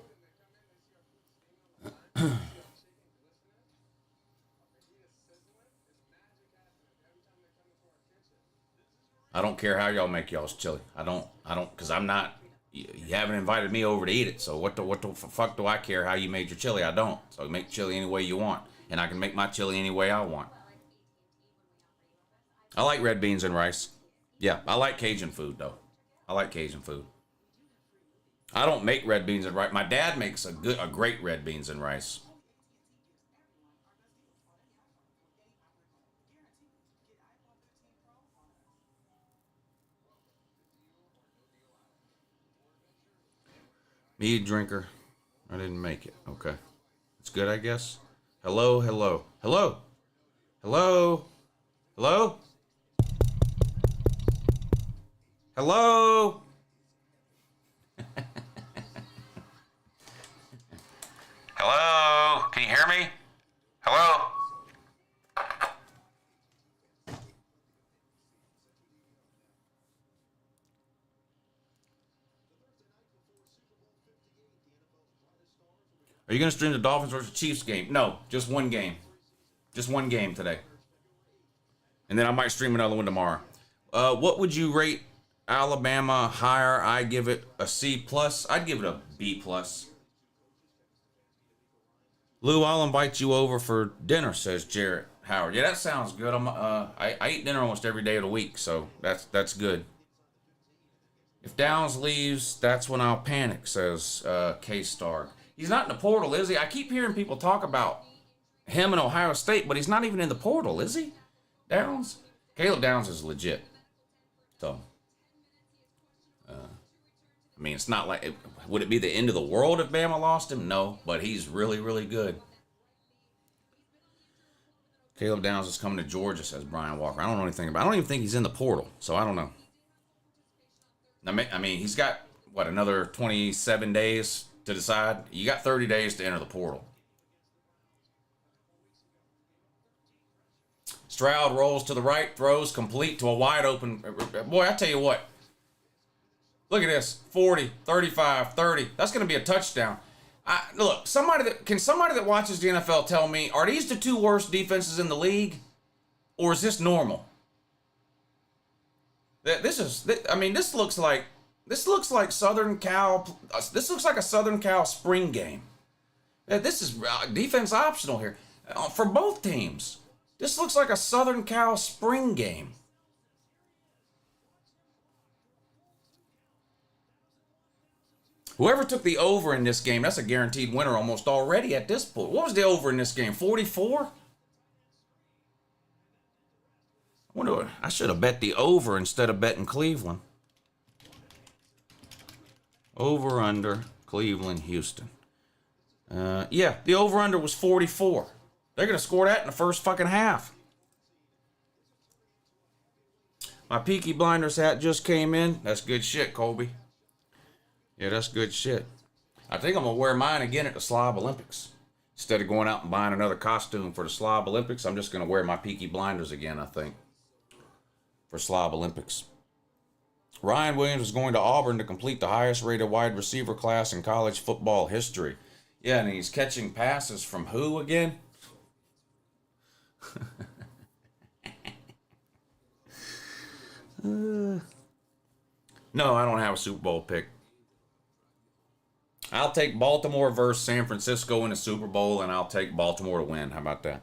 [SPEAKER 1] I don't care how y'all make y'all's chili. I don't, because I'm not, you haven't invited me over to eat it. So what the fuck do I care how you made your chili? I don't. So make chili any way you want. And I can make my chili any way I want. I like red beans and rice. Yeah, I like Cajun food, though. I like Cajun food. I don't make red beans and rice. My dad makes a great red beans and rice. Me a drinker. I didn't make it. Okay. It's good, I guess. Hello, hello. Hello. Hello. Hello. Hello. Hello. Can you hear me? Hello. Are you going to stream the Dolphins versus Chiefs game? No, just one game. Just one game today. And then I might stream another one tomorrow. What would you rate Alabama higher? I give it a C+. I'd give it a B+. Lou, I'll invite you over for dinner, says Jarrett Howard. Yeah, that sounds good. I eat dinner almost every day of the week, so that's good. If Downs leaves, that's when I'll panic, says K-Star. He's not in the portal, is he? I keep hearing people talk about him in Ohio State, but he's not even in the portal, is he? Downs? Caleb Downs is legit. So, I mean, it's not like, would it be the end of the world if Bama lost him? No, but he's really, really good. Caleb Downs is coming to Georgia, says Brian Walker. I don't know anything about it. I don't even think he's in the portal, so I don't know. I mean, he's got, another 27 days to decide? You got 30 days to enter the portal. Stroud rolls to the right, throws complete to a wide open. Boy, I tell you what. Look at this. 40, 35, 30. That's going to be a touchdown. Look, somebody that watches the NFL tell me, are these the two worst defenses in the league? Or is this normal? This looks like Southern Cal. This looks like a Southern Cal spring game. This is defense optional here for both teams. This looks like a Southern Cal spring game. Whoever took the over in this game, that's a guaranteed winner almost already at this point. What was the over in this game? 44? I wonder, I should have bet the over instead of betting Cleveland. Over under Cleveland, Houston. Yeah, the over under was 44. They're going to score that in the first fucking half. My Peaky Blinders hat just came in. That's good shit, Colby. Yeah, that's good shit. I think I'm going to wear mine again at the Slob Olympics. Instead of going out and buying another costume for the Slob Olympics, I'm just going to wear my Peaky Blinders again, I think, for Slob Olympics. Ryan Williams is going to Auburn to complete the highest rated wide receiver class in college football history. Yeah, and he's catching passes from who again? No, I don't have a Super Bowl pick. I'll take Baltimore versus San Francisco in the Super Bowl, and I'll take Baltimore to win. How about that?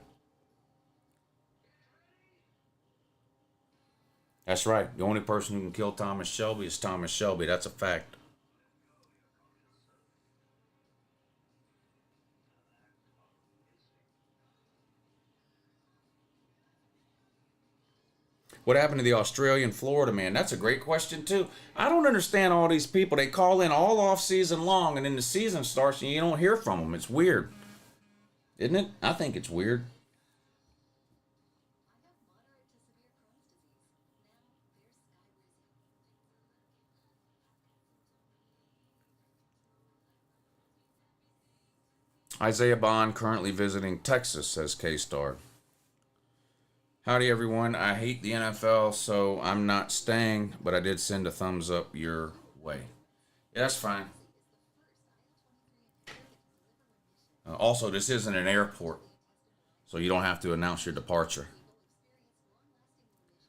[SPEAKER 1] That's right. The only person who can kill Thomas Shelby is Thomas Shelby. That's a fact. What happened to the Australian Florida man? That's a great question, too. I don't understand all these people. They call in all off season long, and then the season starts and you don't hear from them. It's weird. Isn't it? I think it's weird. Isaiah Bond currently visiting Texas, says K-Star. Howdy, everyone. I hate the NFL, so I'm not staying, but I did send a thumbs up your way. Yeah, that's fine. Also, this isn't an airport, so you don't have to announce your departure.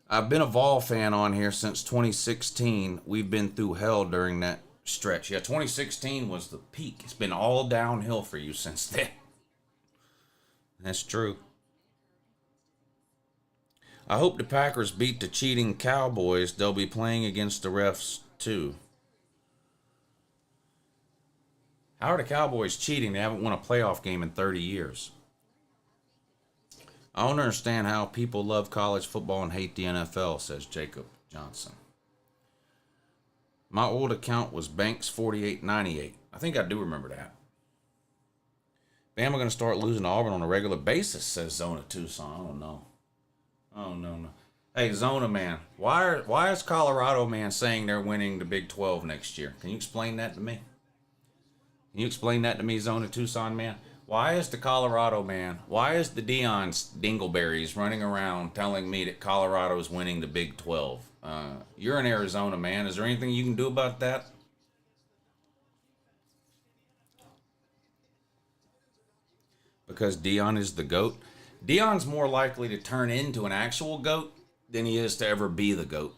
[SPEAKER 1] I've been a Vol fan on here since 2016. We've been through hell during that stretch. Yeah, 2016 was the peak. It's been all downhill for you since then. That's true. I hope the Packers beat the cheating Cowboys. They'll be playing against the refs, too. How are the Cowboys cheating? They haven't won a playoff game in 30 years. I don't understand how people love college football and hate the NFL, says Jacob Johnson. My old account was Banks4898. I think I do remember that. Bama going to start losing to Auburn on a regular basis, says Zona Tucson. I don't know. Oh, no. Hey, Zona man, why is Colorado man saying they're winning the Big 12 next year? Can you explain that to me? Can you explain that to me, Zona Tucson man? Why is the Colorado man, why is the Deion Dingleberries running around telling me that Colorado is winning the Big 12? You're in Arizona, man. Is there anything you can do about that? Because Deion is the GOAT? Deion's more likely to turn into an actual GOAT than he is to ever be the GOAT.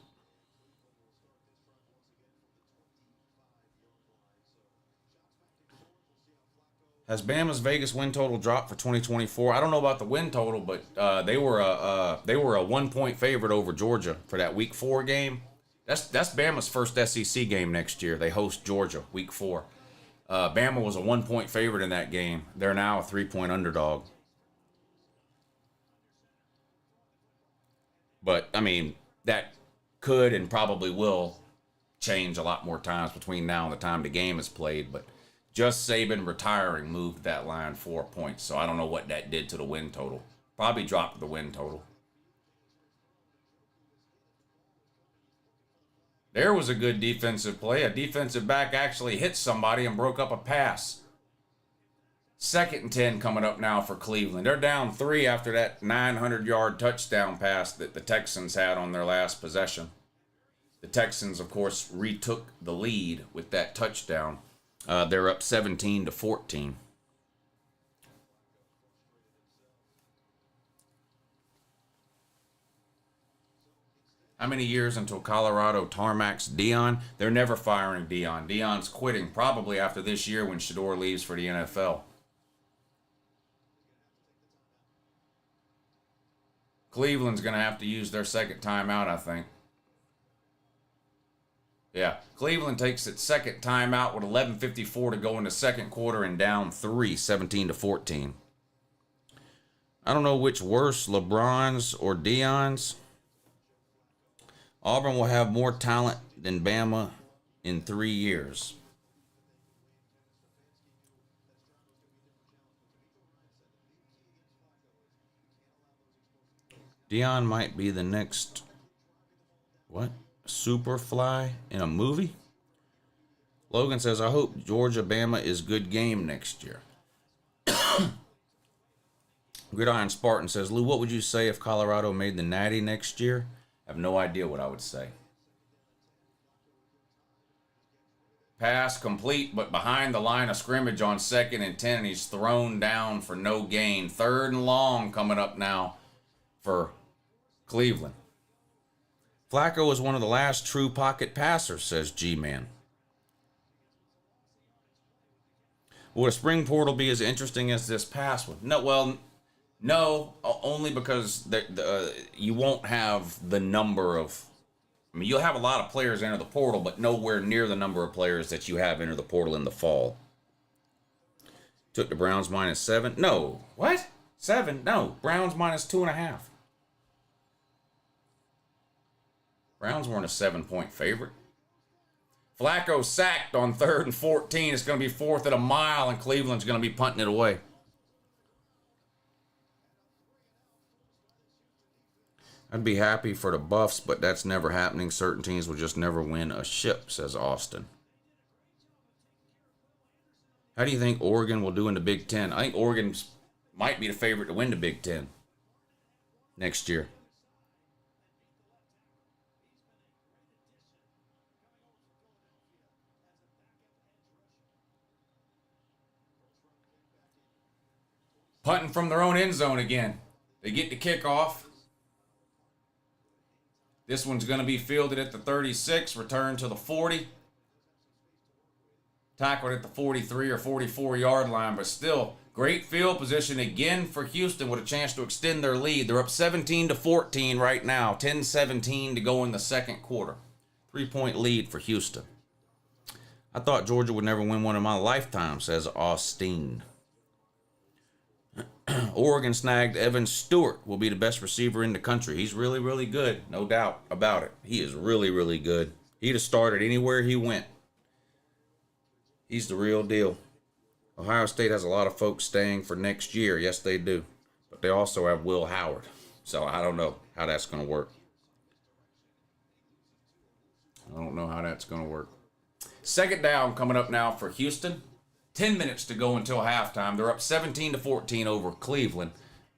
[SPEAKER 1] Has Bama's Vegas win total dropped for 2024? I don't know about the win total, but they were a 1-point favorite over Georgia for that Week 4 game. That's Bama's first SEC game next year. They host Georgia Week 4. Bama was a 1-point favorite in that game. They're now a 3-point underdog. But, I mean, that could and probably will change a lot more times between now and the time the game is played. But just Saban retiring moved that line 4 points. So I don't know what that did to the win total. Probably dropped the win total. There was a good defensive play. A defensive back actually hit somebody and broke up a pass. 2nd and 10 coming up now for Cleveland. They're down 3 after that 900-yard touchdown pass that the Texans had on their last possession. The Texans, of course, retook the lead with that touchdown. They're up 17-14. How many years until Colorado tarmacs Deion? They're never firing Deion. Deion's quitting probably after this year when Shador leaves for the NFL. Cleveland's going to have to use their second timeout, I think. Yeah, Cleveland takes its second timeout with 11:54 to go in the second quarter and down 3, 17-14. I don't know which worse, LeBron's or Deion's. Auburn will have more talent than Bama in 3 years. Deion might be the next, what? Superfly in a movie? Logan says, I hope Georgia-Bama is good game next year. Gridiron Spartan says, Lou, what would you say if Colorado made the Natty next year? I have no idea what I would say. Pass complete, but behind the line of scrimmage on 2nd and 10, and he's thrown down for no gain. 3rd and long coming up now for Cleveland. Flacco was one of the last true pocket passers, says G-Man. Will a spring portal be as interesting as this past one? No, only because you won't have the number of... I mean, you'll have a lot of players enter the portal, but nowhere near the number of players that you have enter the portal in the fall. Took the Browns -7. No. What? 7? No. Browns -2.5. Browns weren't a 7-point favorite. Flacco sacked on 3rd and 14. It's going to be 4th at a mile, and Cleveland's going to be punting it away. I'd be happy for the Buffs, but that's never happening. Certain teams will just never win a ship, says Austin. How do you think Oregon will do in the Big Ten? I think Oregon might be the favorite to win the Big Ten next year. Punting from their own end zone again. They get the kickoff. This one's going to be fielded at the 36, returned to the 40. Tackled at the 43 or 44-yard line, but still, great field position again for Houston with a chance to extend their lead. They're up 17-14 right now, 10-17 to go in the second quarter. 3-point lead for Houston. I thought Georgia would never win one in my lifetime, says Austin. Oregon snagged Evan Stewart, will be the best receiver in the country. He's really, really good. No doubt about it. He is really, really good. He'd have started anywhere he went. He's the real deal. Ohio State has a lot of folks staying for next year. Yes, they do. But they also have Will Howard. So I don't know how that's going to work. Second down coming up now for Houston. 10 minutes to go until halftime. They're up 17-14 over Cleveland.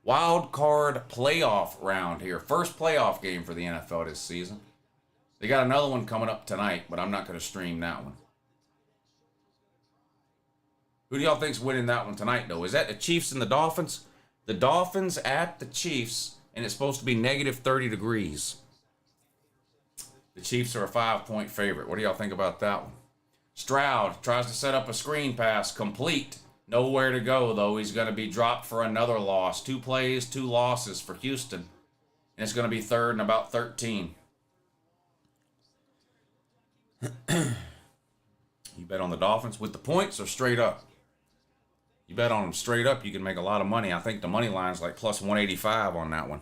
[SPEAKER 1] Wild card playoff round here. First playoff game for the NFL this season. They got another one coming up tonight, but I'm not going to stream that one. Who do y'all think's winning that one tonight, though? Is that the Chiefs and the Dolphins? The Dolphins at the Chiefs, and it's supposed to be -30 degrees. The Chiefs are a 5-point favorite. What do y'all think about that one? Stroud tries to set up a screen pass, complete. Nowhere to go, though. He's going to be dropped for another loss. 2 plays, 2 losses for Houston. And it's going to be 3rd and about 13. You bet on the Dolphins with the points or straight up? You bet on them straight up, you can make a lot of money. I think the money line's like plus 185 on that one.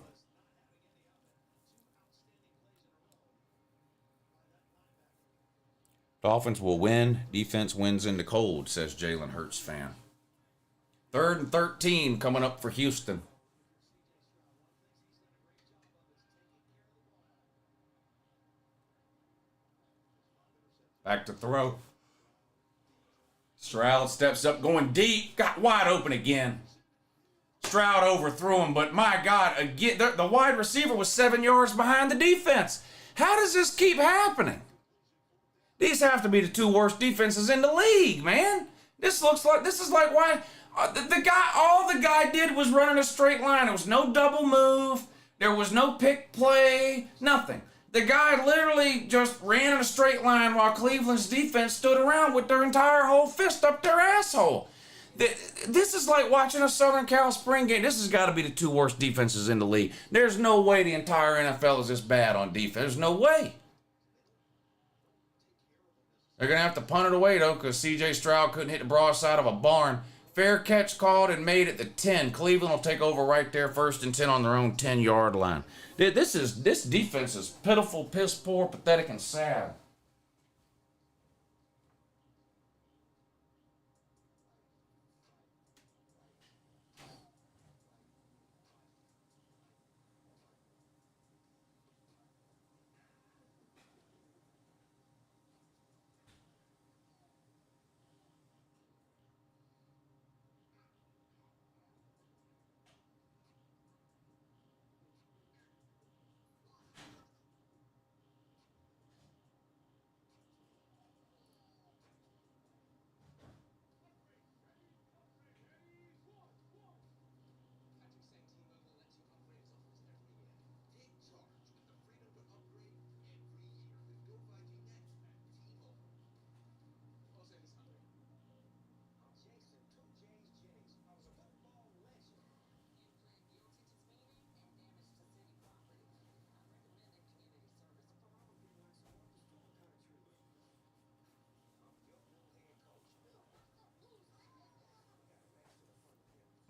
[SPEAKER 1] Dolphins will win. Defense wins in the cold, says Jalen Hurts fan. 3rd and 13 coming up for Houston. Back to throw. Stroud steps up, going deep. Got wide open again. Stroud overthrew him, but my God, again, the wide receiver was 7 yards behind the defense. How does this keep happening? These have to be the 2 worst defenses in the league, man. This is like why all the guy did was run in a straight line. There was no double move. There was no pick play, nothing. The guy literally just ran in a straight line while Cleveland's defense stood around with their entire whole fist up their asshole. This is like watching a Southern Cal spring game. This has got to be the 2 worst defenses in the league. There's no way the entire NFL is this bad on defense. There's no way. They're going to have to punt it away, though, because C.J. Stroud couldn't hit the broadside of a barn. Fair catch called and made at the 10. Cleveland will take over right there, 1st and 10 on their own 10-yard line. This defense is pitiful, piss poor, pathetic, and sad.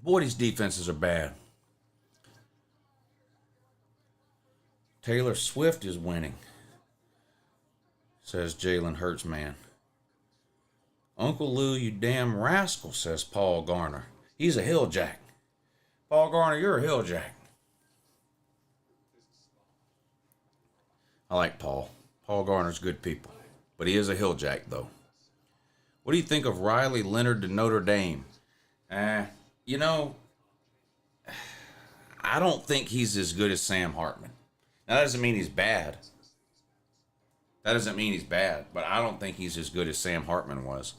[SPEAKER 1] Boy, these defenses are bad. Taylor Swift is winning, says Jalen Hurts man. Uncle Lou, you damn rascal, says Paul Garner. He's a hilljack. Paul Garner, you're a hilljack. I like Paul. Paul Garner's good people. But he is a hilljack, though. What do you think of Riley Leonard to Notre Dame? You know, I don't think he's as good as Sam Hartman. Now, that doesn't mean he's bad. That doesn't mean he's bad, but I don't think he's as good as Sam Hartman was.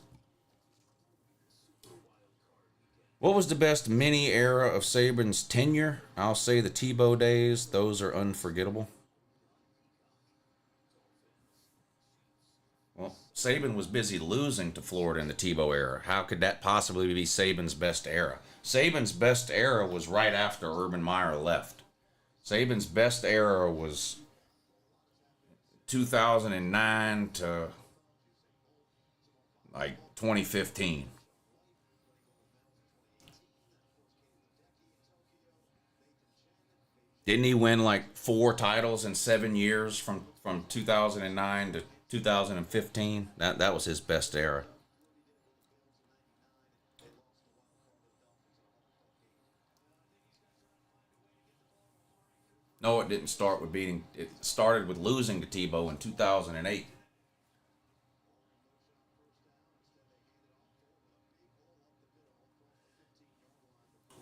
[SPEAKER 1] What was the best mini era of Saban's tenure? I'll say the Tebow days. Those are unforgettable. Well, Saban was busy losing to Florida in the Tebow era. How could that possibly be Saban's best era? Saban's best era was right after Urban Meyer left. Saban's best era was 2009 to like 2015. Didn't he win like 4 titles in 7 years from 2009 to 2015? That was his best era. No, it didn't start with beating. It started with losing to Tebow in 2008.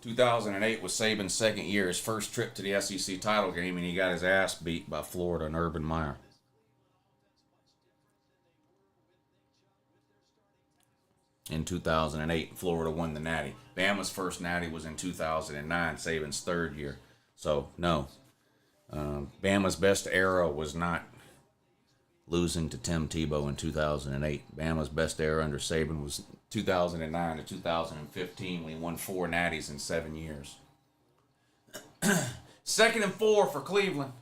[SPEAKER 1] 2008 was Saban's second year, his first trip to the SEC title game, and he got his ass beat by Florida and Urban Meyer. In 2008, Florida won the Natty. Bama's first Natty was in 2009, Saban's third year. So, no. Bama's best era was not losing to Tim Tebow in 2008. Bama's best era under Saban was 2009 to 2015 when he won 4 natties in 7 years. 2nd and 4 for Cleveland.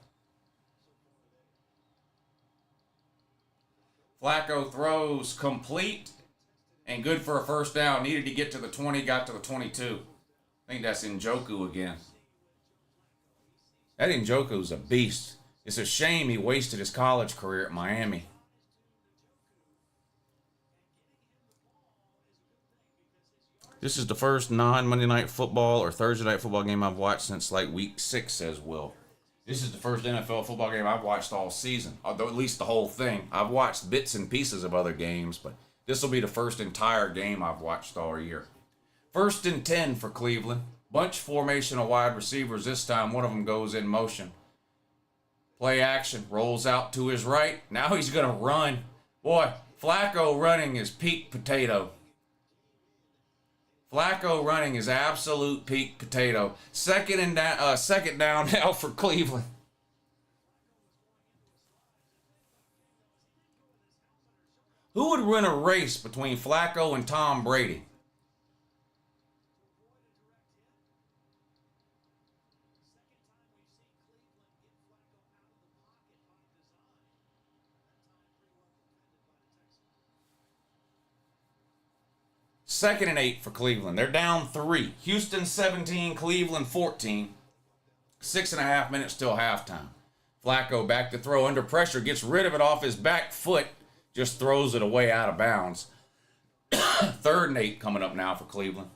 [SPEAKER 1] Flacco throws complete and good for a first down. Needed to get to the 20, got to the 22. I think that's Njoku again. That Njoku's a beast. It's a shame he wasted his college career at Miami. This is the first non-Monday Night Football or Thursday Night Football game I've watched since like week 6, says Will. This is the first NFL football game I've watched all season, although at least the whole thing. I've watched bits and pieces of other games, but this will be the first entire game I've watched all year. 1st and 10 for Cleveland. Bunch formation of wide receivers. This time one of them goes in motion. Play action. Rolls out to his right. Now he's going to run. Boy, Flacco running is peak potato. Flacco running is absolute peak potato. Second down now for Cleveland. Who would win a race between Flacco and Tom Brady? 2nd and 8 for Cleveland. They're down 3. Houston 17, Cleveland 14. 6.5 minutes till halftime. Flacco back to throw under pressure, gets rid of it off his back foot, just throws it away out of bounds. 3rd and 8 coming up now for Cleveland.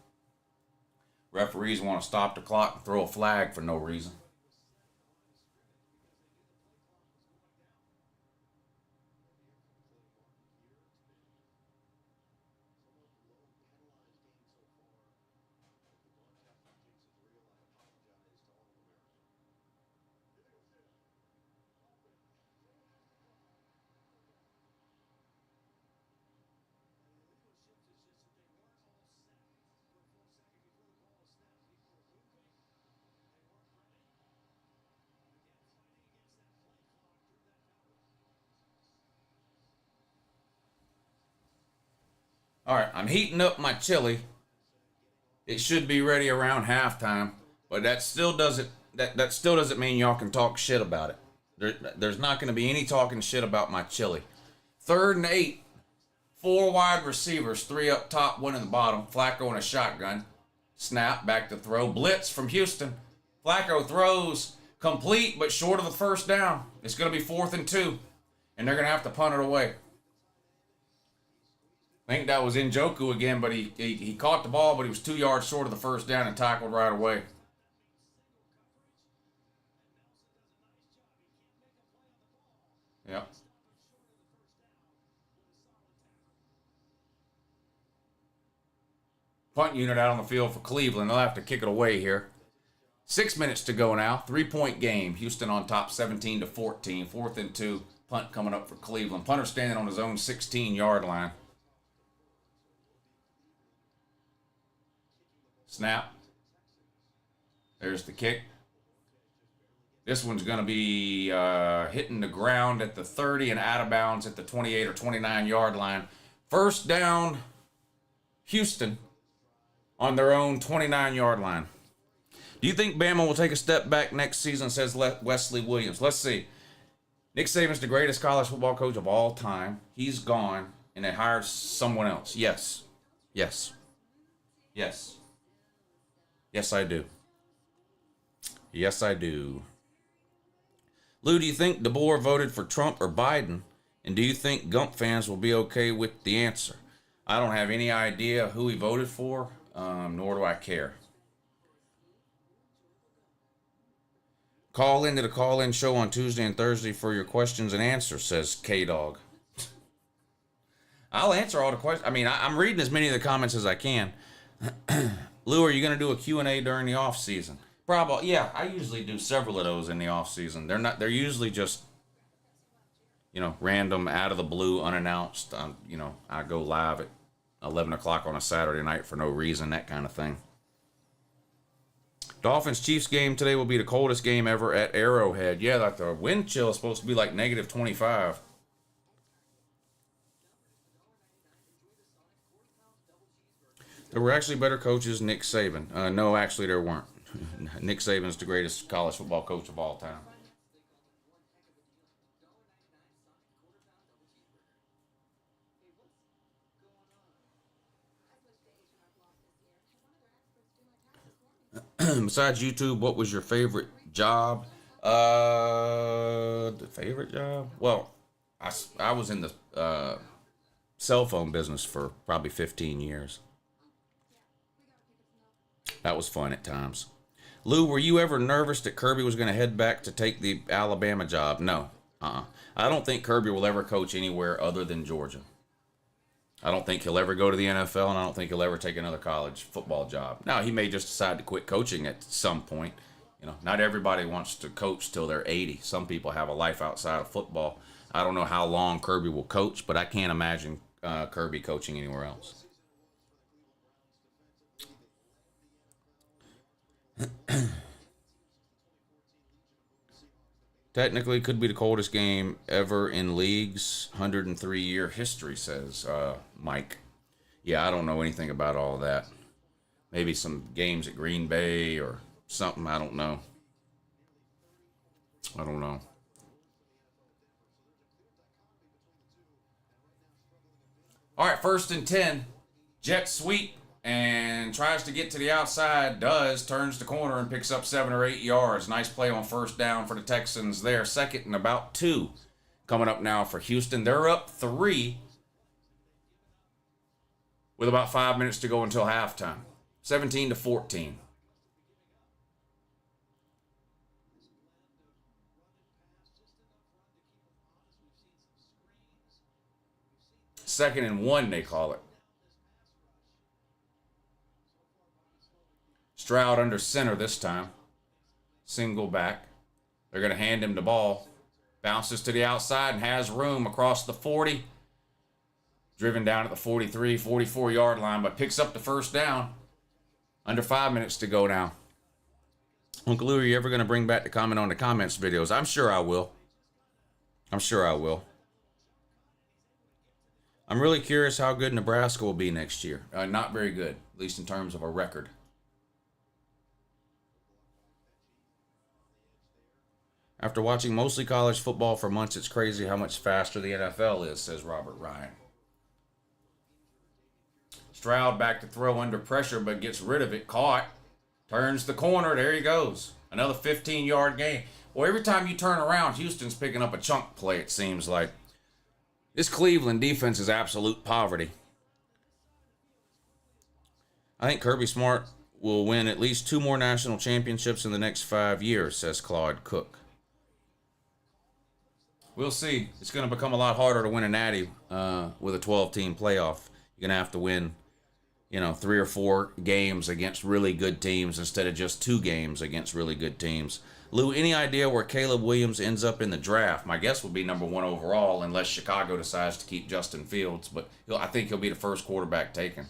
[SPEAKER 1] Referees want to stop the clock and throw a flag for no reason. All right, I'm heating up my chili. It should be ready around halftime, but that still doesn't mean y'all can talk shit about it. There's not going to be any talking shit about my chili. 3rd and 8, 4 wide receivers, 3 up top, 1 in the bottom. Flacco in a shotgun. Snap, back to throw. Blitz from Houston. Flacco throws complete, but short of the 1st down. It's going to be 4th and 2, and they're going to have to punt it away. I think that was Njoku again, but he caught the ball, but he was 2 yards short of the 1st down and tackled right away. Yep. Punt unit out on the field for Cleveland. They'll have to kick it away here. 6 minutes to go now. 3-point game. Houston on top 17-14. 4th and 2. Punt coming up for Cleveland. Punter standing on his own 16-yard line. Snap. There's the kick. This one's going to be hitting the ground at the 30 and out of bounds at the 28 or 29-yard line. 1st down, Houston on their own 29-yard line. Do you think Bama will take a step back next season, says Wesley Williams? Let's see. Nick Saban's the greatest college football coach of all time. He's gone, and they hired someone else. Yes. Yes. Yes. Yes, I do. Yes, I do. Lou, do you think DeBoer voted for Trump or Biden? And do you think Gump fans will be okay with the answer? I don't have any idea who he voted for, nor do I care. Call into the call-in show on Tuesday and Thursday for your questions and answers, says K-Dog. I'll answer all the questions. I mean, I'm reading as many of the comments as I can. Lou, are you going to do a Q&A during the off season? Probably, yeah. I usually do several of those in the off season. They're usually just, random, out of the blue, unannounced. I go live at 11 o'clock on a Saturday night for no reason, that kind of thing. Dolphins-Chiefs game today will be the coldest game ever at Arrowhead. Yeah, like the wind chill is supposed to be like negative 25. There were actually better coaches than Nick Saban. No, actually there weren't. Nick Saban's the greatest college football coach of all time. Besides YouTube, what was your favorite job? The favorite job? Well, I was in the cell phone business for probably 15 years. That was fun at times. Lou, were you ever nervous that Kirby was going to head back to take the Alabama job? No. I don't think Kirby will ever coach anywhere other than Georgia. I don't think he'll ever go to the NFL, and I don't think he'll ever take another college football job. Now, he may just decide to quit coaching at some point. Not everybody wants to coach till they're 80. Some people have a life outside of football. I don't know how long Kirby will coach, but I can't imagine Kirby coaching anywhere else. Technically, could be the coldest game ever in league's 103-year history, says Mike. Yeah, I don't know anything about all that. Maybe some games at Green Bay or something. I don't know. All right, 1st and 10. Jet sweep and tries to get to the outside, turns the corner and picks up 7 or 8 yards. Nice play on first down for the Texans there. 2nd and about 2 coming up now for Houston. They're up 3 with about 5 minutes to go until halftime. 17-14. Second and 1, they call it. Stroud under center this time. Single back. They're going to hand him the ball. Bounces to the outside and has room across the 40. Driven down at the 43, 44-yard line, but picks up the first down. Under 5 minutes to go now. Uncle Lou, are you ever going to bring back the comment on the comments videos? I'm sure I will. I'm sure I will. I'm really curious how good Nebraska will be next year. Not very good, at least in terms of a record. After watching mostly college football for months, it's crazy how much faster the NFL is, says Robert Ryan. Stroud back to throw under pressure, but gets rid of it. Caught. Turns the corner. There he goes. Another 15-yard gain. Well, every time you turn around, Houston's picking up a chunk play, it seems like. This Cleveland defense is absolute poverty. I think Kirby Smart will win at least 2 more national championships in the next 5 years, says Claude Cook. We'll see. It's going to become a lot harder to win a natty with a 12-team playoff. You're going to have to win, 3 or 4 games against really good teams instead of just 2 games against really good teams. Lou, any idea where Caleb Williams ends up in the draft? My guess would be number 1 overall unless Chicago decides to keep Justin Fields, but I think he'll be the first quarterback taken.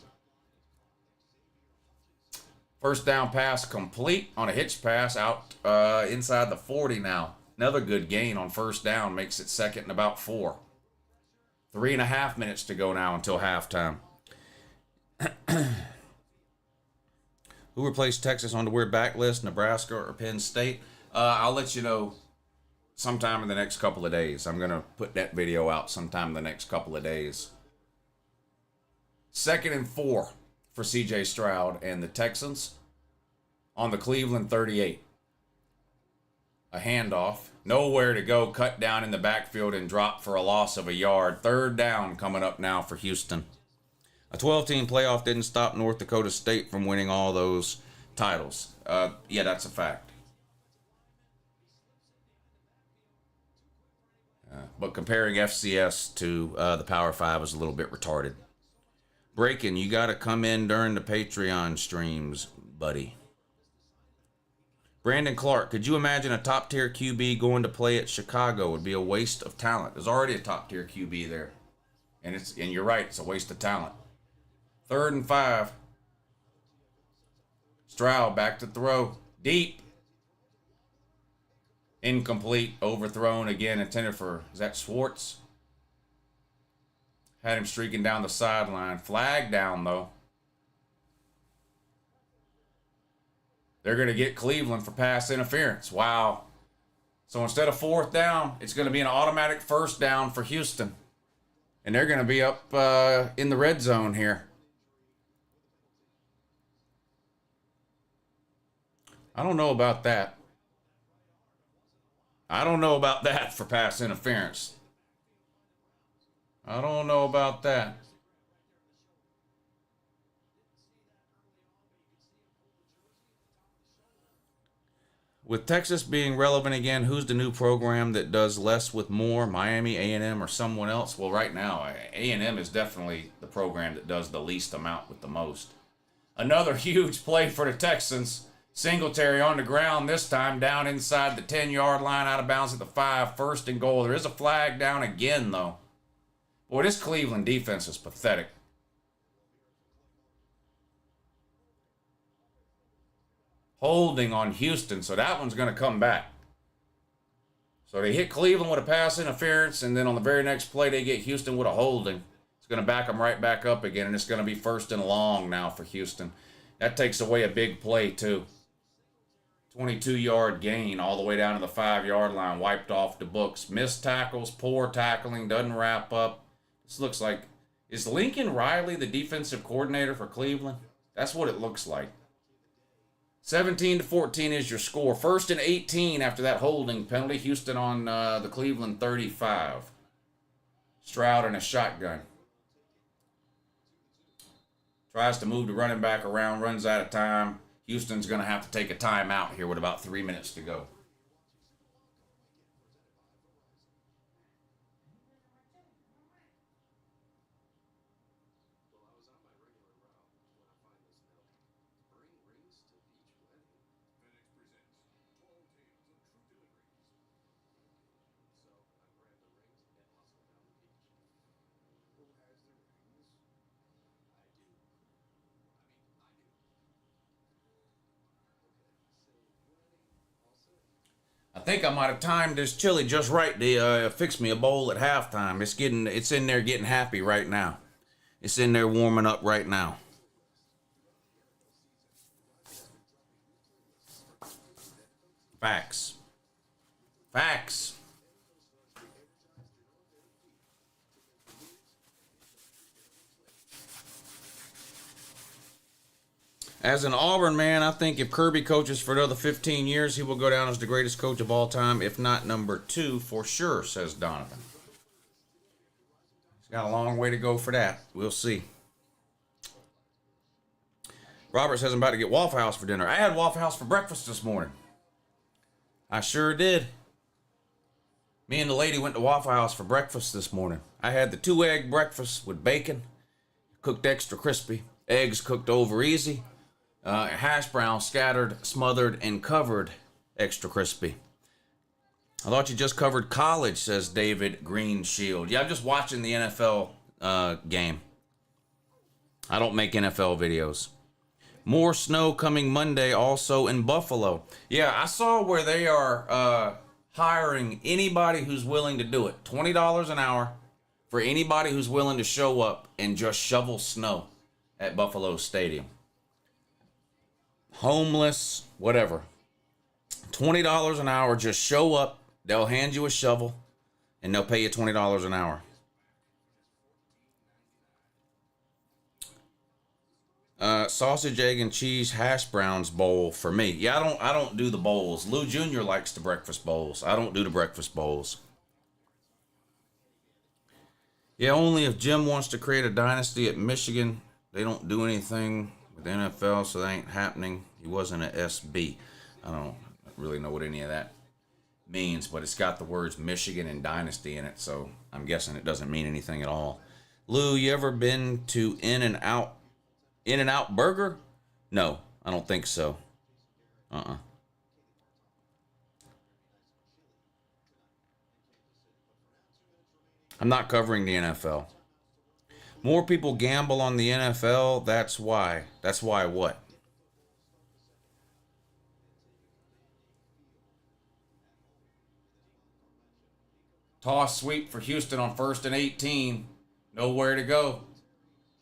[SPEAKER 1] First down pass complete on a hitch pass out inside the 40 now. Another good gain on first down makes it 2nd and about 4. 3.5 minutes to go now until halftime. Who replaced Texas on the weird back list, Nebraska or Penn State? I'll let you know sometime in the next couple of days. I'm going to put that video out sometime in the next couple of days. 2nd and 4 for C.J. Stroud and the Texans on the Cleveland 38. A handoff. Nowhere to go. Cut down in the backfield and drop for a loss of a yard. 3rd down coming up now for Houston. A 12-team playoff didn't stop North Dakota State from winning all those titles. Yeah, that's a fact. But comparing FCS to the Power 5 is a little bit retarded. Breaking, you got to come in during the Patreon streams, buddy. Brandon Clark, could you imagine a top-tier QB going to play at Chicago? It would be a waste of talent. There's already a top-tier QB there. And you're right, it's a waste of talent. 3rd and 5. Stroud back to throw. Deep. Incomplete. Overthrown again. Intended for, is that Schwartz? Had him streaking down the sideline. Flag down, though. They're going to get Cleveland for pass interference. Wow. So instead of 4th down, it's going to be an automatic 1st down for Houston. And they're going to be up in the red zone here. I don't know about that. I don't know about that for pass interference. I don't know about that. With Texas being relevant again, who's the new program that does less with more? Miami, A&M, or someone else? Well, right now, A&M is definitely the program that does the least amount with the most. Another huge play for the Texans. Singletary on the ground this time, down inside the 10-yard line, out of bounds at the 5, 1st and goal. There is a flag down again, though. Boy, this Cleveland defense is pathetic. Holding on Houston, so that one's going to come back. So they hit Cleveland with a pass interference, and then on the very next play, they get Houston with a holding. It's going to back them right back up again, and it's going to be 1st and long now for Houston. That takes away a big play, too. 22-yard gain all the way down to the 5-yard line, wiped off the books. Missed tackles, poor tackling, doesn't wrap up. This looks like Is Lincoln Riley the defensive coordinator for Cleveland? That's what it looks like. 17-14 is your score. 1st and 18 after that holding penalty. Houston on the Cleveland 35. Stroud in a shotgun. Tries to move the running back around, runs out of time. Houston's going to have to take a timeout here with about 3 minutes to go. I think I might have timed this chili just right to fix me a bowl at halftime. It's in there getting happy right now. It's in there warming up right now. Facts. Facts. As an Auburn man, I think if Kirby coaches for another 15 years, he will go down as the greatest coach of all time, if not number 2 for sure, says Donovan. He's got a long way to go for that. We'll see. Robert says I'm about to get Waffle House for dinner. I had Waffle House for breakfast this morning. I sure did. Me and the lady went to Waffle House for breakfast this morning. I had the 2-egg breakfast with bacon, cooked extra crispy, eggs cooked over easy, hash browns scattered, smothered, and covered extra crispy. I thought you just covered college, says David Greenshield. Yeah, I'm just watching the NFL game. I don't make NFL videos. More snow coming Monday also in Buffalo. Yeah, I saw where they are hiring anybody who's willing to do it. $20 an hour for anybody who's willing to show up and just shovel snow at Buffalo Stadium. Homeless, whatever. $20 an hour, just show up. They'll hand you a shovel and they'll pay you $20 an hour. Sausage, egg, and cheese hash browns bowl for me. Yeah, I don't do the bowls. Lou Jr. likes the breakfast bowls. I don't do the breakfast bowls. Yeah, only if Jim wants to create a dynasty at Michigan. They don't do anything with the NFL, so that ain't happening. He wasn't an SB. I don't really know what any of that means, but it's got the words Michigan and dynasty in it, so I'm guessing it doesn't mean anything at all. Lou, you ever been to In-N-Out Burger? No, I don't think so. I'm not covering the NFL. More people gamble on the NFL, that's why. That's why what? Toss sweep for Houston on 1st and 18. Nowhere to go.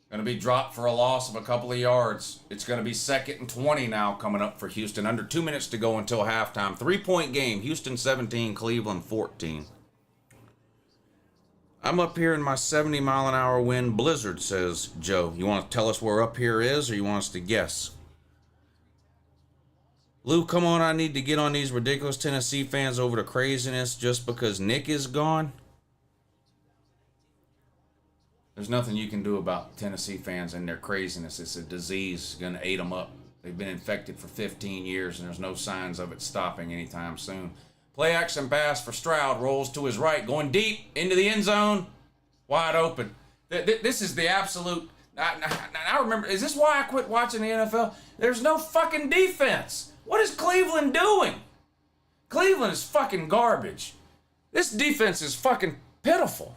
[SPEAKER 1] Going to be dropped for a loss of a couple of yards. It's going to be 2nd and 20 now coming up for Houston. Under 2 minutes to go until halftime. 3-point game. Houston 17, Cleveland 14. I'm up here in my 70-mile-an-hour wind blizzard, says Joe. You want to tell us where up here is, or you want us to guess? Lou, come on, I need to get on these ridiculous Tennessee fans over the craziness just because Nick is gone. There's nothing you can do about Tennessee fans and their craziness. It's a disease. It's going to eat them up. They've been infected for 15 years, and there's no signs of it stopping anytime soon. Play action pass for Stroud. Rolls to his right. Going deep into the end zone. Wide open. This is the absolute... I remember... Is this why I quit watching the NFL? There's no fucking defense. What is Cleveland doing? Cleveland is fucking garbage. This defense is fucking pitiful.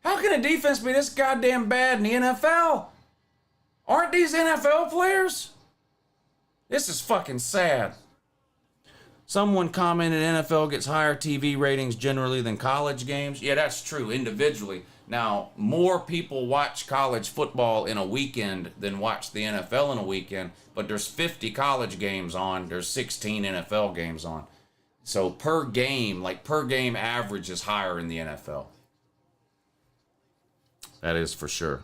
[SPEAKER 1] How can a defense be this goddamn bad in the NFL? Aren't these NFL players? This is fucking sad. Someone commented NFL gets higher TV ratings generally than college games. Yeah, that's true, individually. Now, more people watch college football in a weekend than watch the NFL in a weekend, but there's 50 college games on, there's 16 NFL games on. So per game average is higher in the NFL. That is for sure.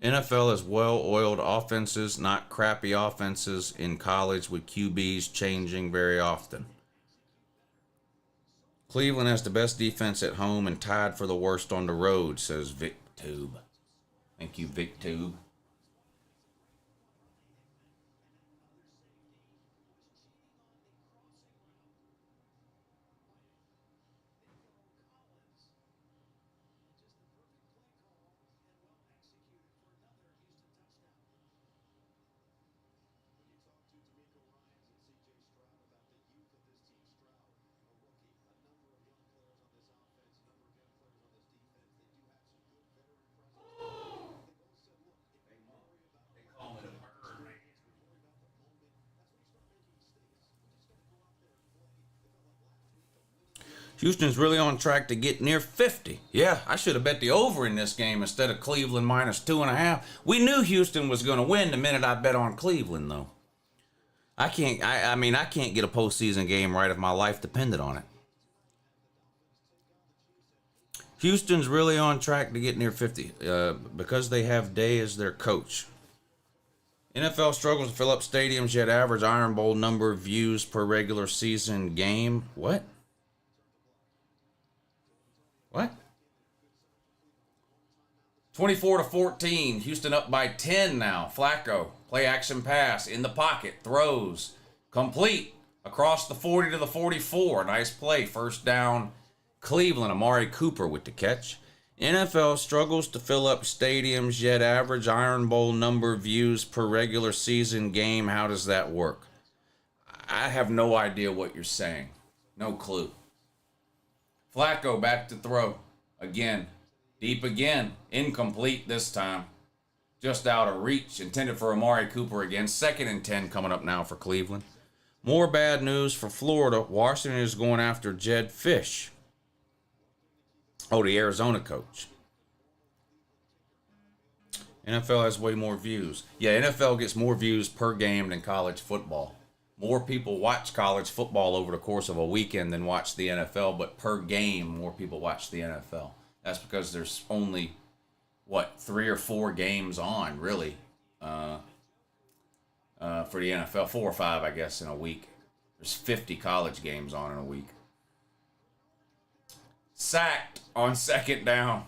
[SPEAKER 1] NFL is well-oiled offenses, not crappy offenses in college with QBs changing very often. Cleveland has the best defense at home and tied for the worst on the road, says Vic Tube. Thank you, Vic Tube. Houston's really on track to get near 50. Yeah, I should have bet the over in this game instead of Cleveland minus 2.5. We knew Houston was going to win the minute I bet on Cleveland, though. I can't get a postseason game right if my life depended on it. Houston's really on track to get near 50 because they have Day as their coach. NFL struggles to fill up stadiums, yet average Iron Bowl number of views per regular season game. What? 24-14. Houston up by 10 now. Flacco, play action pass in the pocket, throws, complete across the 40 to the 44. Nice play. First down, Cleveland. Amari Cooper with the catch. NFL struggles to fill up stadiums, yet average Iron Bowl number of views per regular season game. How does that work? I have no idea what you're saying. No clue. Flacco back to throw. Again. Deep again. Incomplete this time. Just out of reach. Intended for Amari Cooper again. 2nd and 10 coming up now for Cleveland. More bad news for Florida. Washington is going after Jedd Fisch. Oh, the Arizona coach. NFL has way more views. Yeah, NFL gets more views per game than college football. More people watch college football over the course of a weekend than watch the NFL, but per game, more people watch the NFL. That's because there's only, 3 or 4 games on, really, for the NFL. 4 or 5, I guess, in a week. There's 50 college games on in a week. Sacked on 2nd down.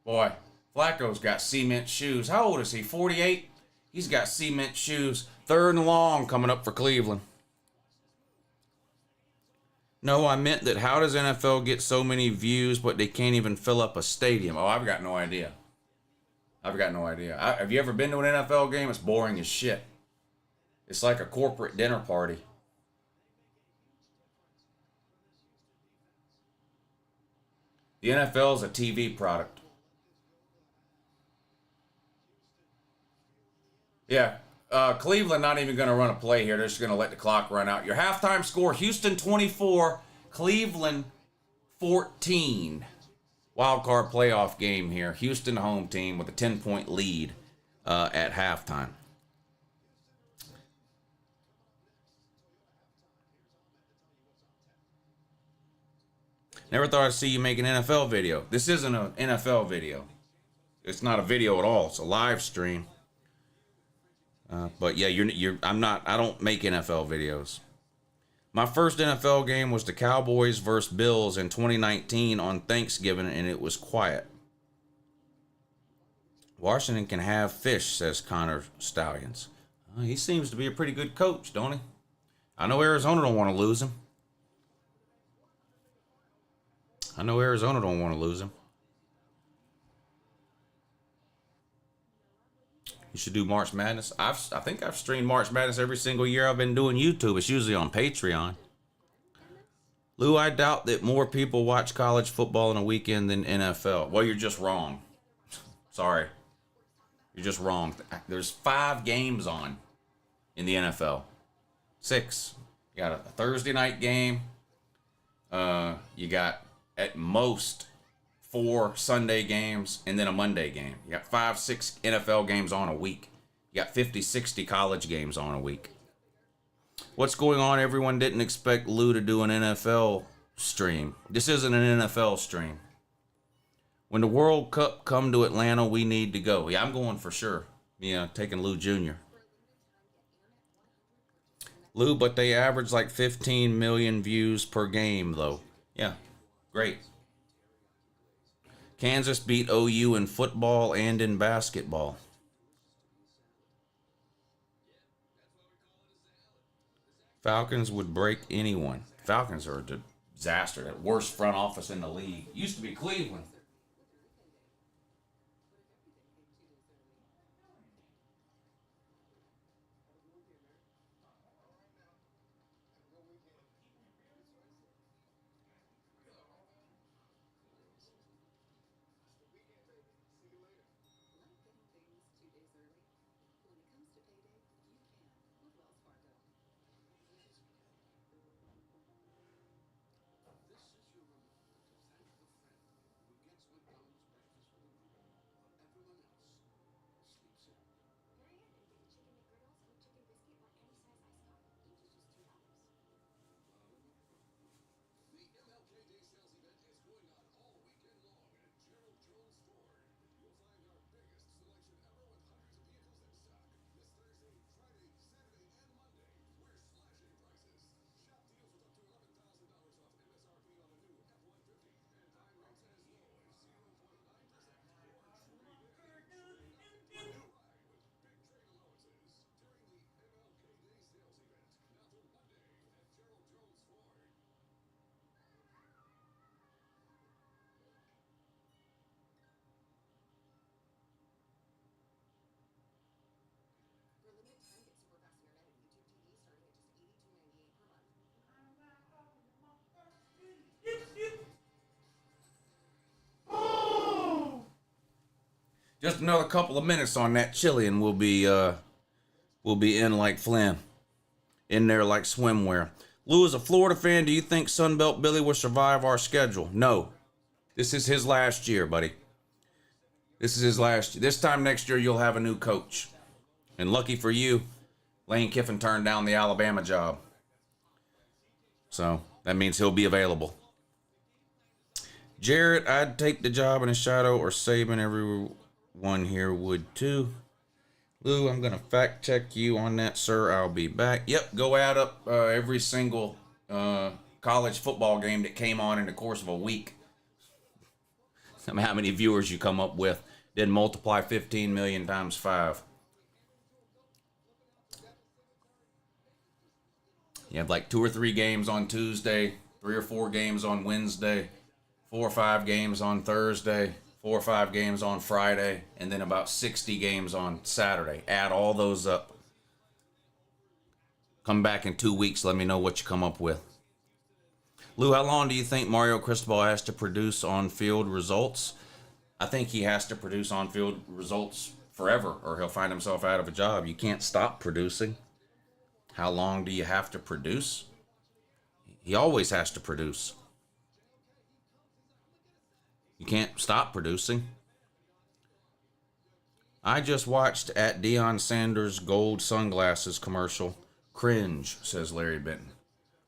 [SPEAKER 1] Boy, Flacco's got cement shoes. How old is he? 48? He's got cement shoes. 3rd and long coming up for Cleveland. No, I meant that how does NFL get so many views but they can't even fill up a stadium? Oh, I've got no idea. Have you ever been to an NFL game? It's boring as shit. It's like a corporate dinner party. The NFL is a TV product. Yeah. Cleveland not even going to run a play here. They're just going to let the clock run out. Your halftime score, Houston 24, Cleveland 14. Wild card playoff game here. Houston home team with a 10-point lead at halftime. Never thought I'd see you make an NFL video. This isn't an NFL video. It's not a video at all. It's a live stream. But yeah, I don't make NFL videos. My first NFL game was the Cowboys versus Bills in 2019 on Thanksgiving, and it was quiet. Washington can have Fish, says Connor Stallions. He seems to be a pretty good coach, don't he? I know Arizona don't want to lose him. You should do March Madness. I think I've streamed March Madness every single year I've been doing YouTube. It's usually on Patreon. Lou, I doubt that more people watch college football in a weekend than NFL. Well, you're just wrong. Sorry. You're just wrong. There's 5 games on in the NFL. 6. You got a Thursday night game. You got at most 4 Sunday games and then a Monday game. You got 5, 6 NFL games on a week. You got 50, 60 college games on a week. What's going on? Everyone didn't expect Lou to do an NFL stream. This isn't an NFL stream. When the World Cup come to Atlanta, we need to go. Yeah, I'm going for sure. Yeah, taking Lou Jr. Lou, but they average like 15 million views per game, though. Yeah, great. Kansas beat OU in football and in basketball. Falcons would break anyone. Falcons are a disaster. The worst front office in the league. Used to be Cleveland. Just another couple of minutes on that chili, and we'll be in like Flynn, in there like swimwear. Lou is a Florida fan. Do you think Sunbelt Billy will survive our schedule? No. This is his last year, buddy. This is his last year. This time next year, you'll have a new coach. And lucky for you, Lane Kiffin turned down the Alabama job. So that means he'll be available. Jarrett, I'd take the job in a shadow or Saban. Everyone here would too. Lou, I'm going to fact check you on that, sir. I'll be back. Yep, go add up every single college football game that came on in the course of a week. I mean, how many viewers you come up with. Then multiply 15 million times 5. You have like 2 or 3 games on Tuesday, 3 or 4 games on Wednesday, 4 or 5 games on Thursday, 4 or 5 games on Friday, and then about 60 games on Saturday. Add all those up. Come back in 2 weeks. Let me know what you come up with. Lou, how long do you think Mario Cristobal has to produce on-field results? I think he has to produce on-field results forever, or he'll find himself out of a job. You can't stop producing. How long do you have to produce? He always has to produce. You can't stop producing. I just watched at Deion Sanders' gold sunglasses commercial. Cringe, says Larry Benton.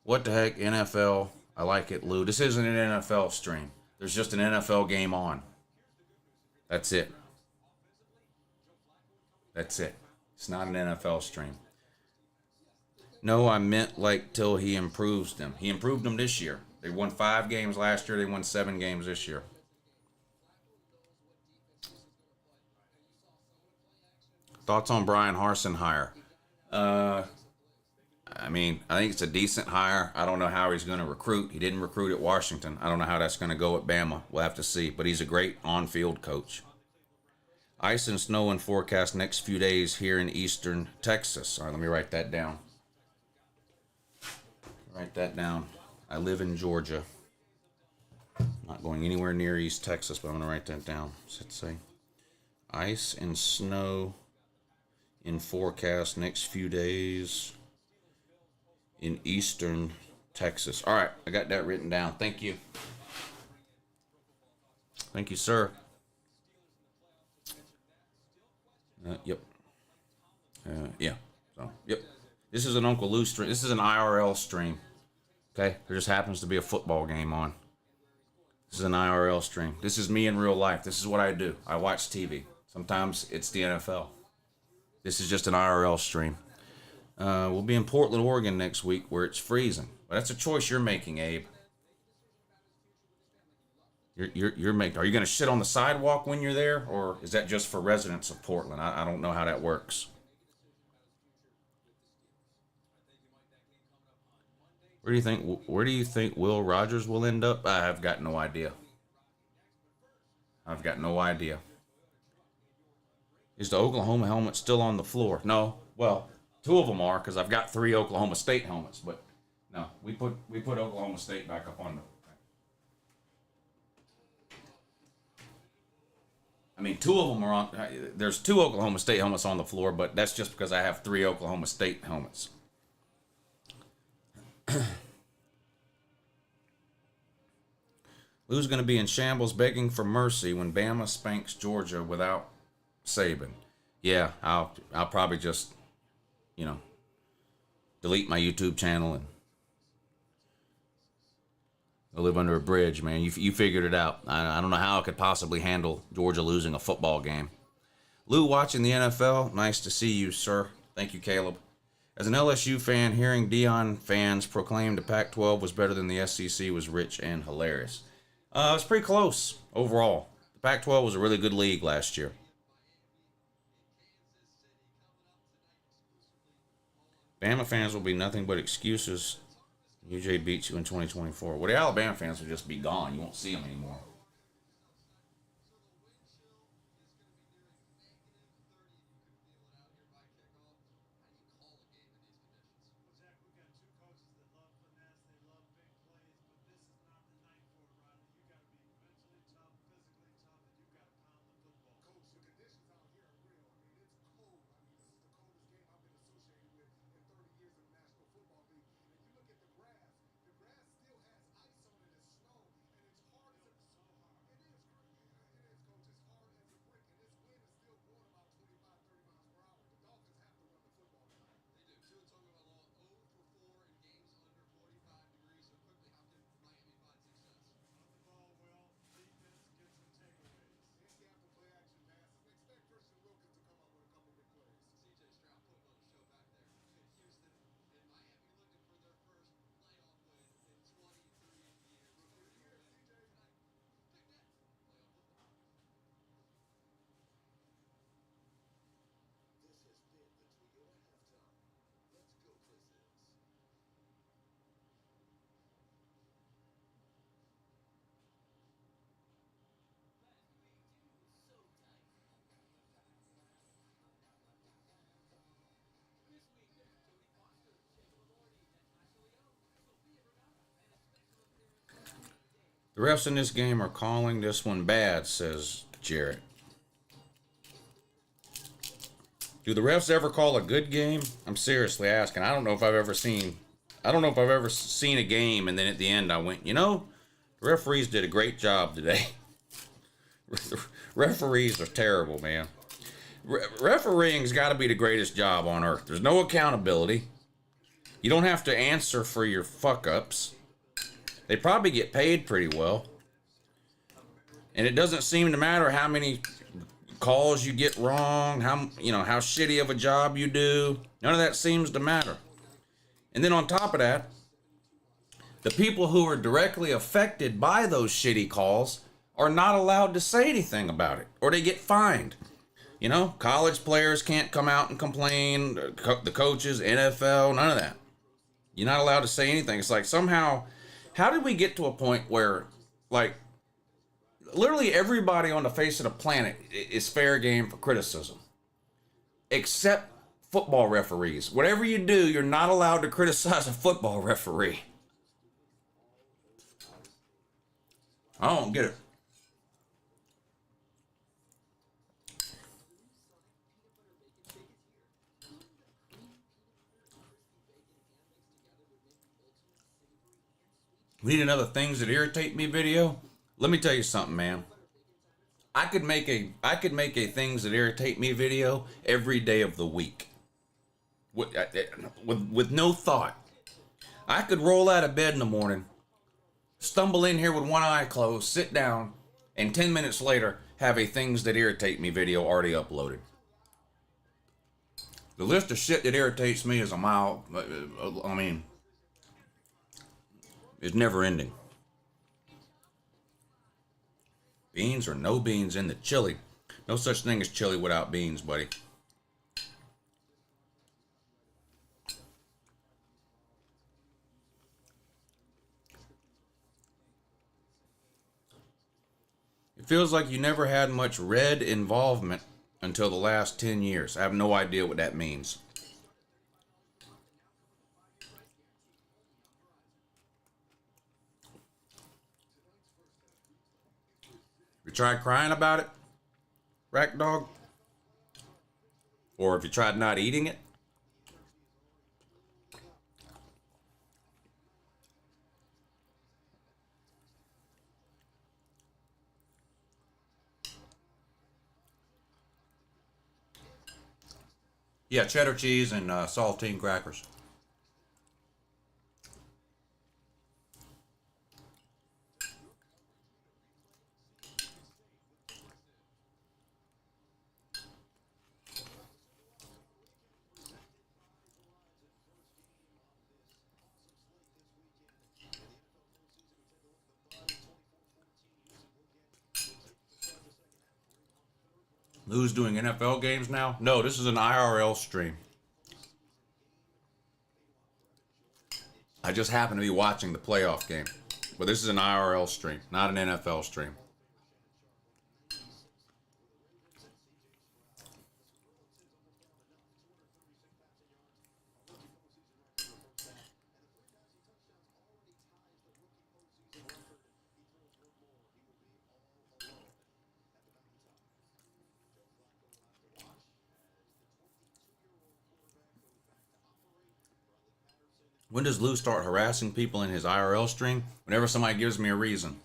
[SPEAKER 1] What the heck, NFL? I like it, Lou. This isn't an NFL stream. There's just an NFL game on. That's it. That's it. It's not an NFL stream. No, I meant like till he improves them. He improved them this year. They won 5 games last year. They won 7 games this year. Thoughts on Brian Harsin hire? I mean, I think it's a decent hire. I don't know how he's going to recruit. He didn't recruit at Washington. I don't know how that's going to go at Bama. We'll have to see. But he's a great on-field coach. Ice and snow in forecast next few days here in eastern Texas. All right, let me write that down. Write that down. I live in Georgia. Not going anywhere near East Texas, but I'm going to write that down. Let's say ice and snow in forecast next few days in eastern Texas. All right, I got that written down. Thank you. Thank you, sir. Yep. Yeah. So, yep. This is an Uncle Lou stream. This is an IRL stream. Okay? There just happens to be a football game on. This is an IRL stream. This is me in real life. This is what I do. I watch TV. Sometimes it's the NFL. This is just an IRL stream. We'll be in Portland, Oregon next week where it's freezing. But that's a choice you're making, Abe. You're making. Are you going to shit on the sidewalk when you're there, or is that just for residents of Portland? I don't know how that works. Where do you think Will Rogers will end up? I've got no idea. I've got no idea. Is the Oklahoma helmet still on the floor? No. Well, 2 of them are, because I've got 3 Oklahoma State helmets, but no, we put Oklahoma State back up on the. I mean, 2 of them are on. There's 2 Oklahoma State helmets on the floor, but that's just because I have 3 Oklahoma State helmets. Lou's going to be in shambles begging for mercy when Bama spanks Georgia without Saban. Yeah, I'll probably just, delete my YouTube channel and go live under a bridge, man. You figured it out. I don't know how I could possibly handle Georgia losing a football game. Lou watching the NFL. Nice to see you, sir. Thank you, Caleb. As an LSU fan, hearing Deion fans proclaim the Pac-12 was better than the SEC was rich and hilarious. It was pretty close overall. The Pac-12 was a really good league last year. Bama fans will be nothing but excuses. UJ beats you in 2024. Well, the Alabama fans will just be gone. You won't see them anymore. The refs in this game are calling this one bad, says Jarrett. Do the refs ever call a good game? I'm seriously asking. I don't know if I've ever seen a game and then at the end I went, the referees did a great job today. Referees are terrible, man. Refereeing's got to be the greatest job on earth. There's no accountability. You don't have to answer for your fuck-ups. They probably get paid pretty well. And it doesn't seem to matter how many calls you get wrong, how shitty of a job you do. None of that seems to matter. And then on top of that, the people who are directly affected by those shitty calls are not allowed to say anything about it, or they get fined. College players can't come out and complain, the coaches, NFL, none of that. You're not allowed to say anything. It's like somehow, how did we get to a point where, literally everybody on the face of the planet is fair game for criticism, except football referees. Whatever you do, you're not allowed to criticize a football referee. I don't get it. We need another things that irritate me video. Let me tell you something, man. I could make a things that irritate me video every day of the week. with no thought. I could roll out of bed in the morning, stumble in here with one eye closed, sit down, and 10 minutes later have a Things That Irritate Me video already uploaded. The list of shit that irritates me is a mile, I mean, it's never ending. Beans or no beans in the chili. No such thing as chili without beans, buddy. It feels like you never had much red involvement until the last 10 years. I have no idea what that means. You tried crying about it, Rack Dog? Or if you tried not eating it? Yeah, cheddar cheese and saltine crackers. Lou's doing NFL games now? No, this is an IRL stream. I just happen to be watching the playoff game. But this is an IRL stream, not an NFL stream. When does Lou start harassing people in his IRL stream? Whenever somebody gives me a reason.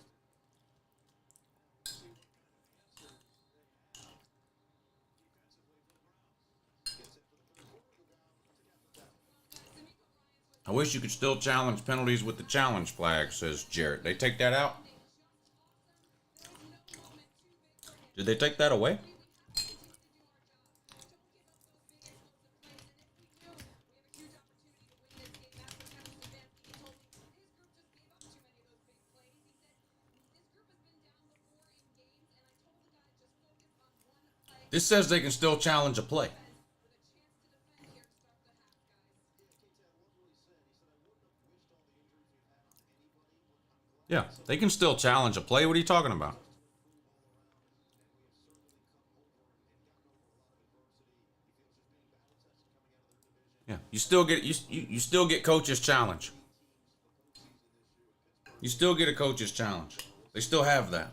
[SPEAKER 1] I wish you could still challenge penalties with the challenge flag, says Jarrett. They take that out? Did they take that away? This says they can still challenge a play. Yeah, they can still challenge a play. What are you talking about? Yeah, you still get coach's challenge. You still get a coach's challenge. They still have that.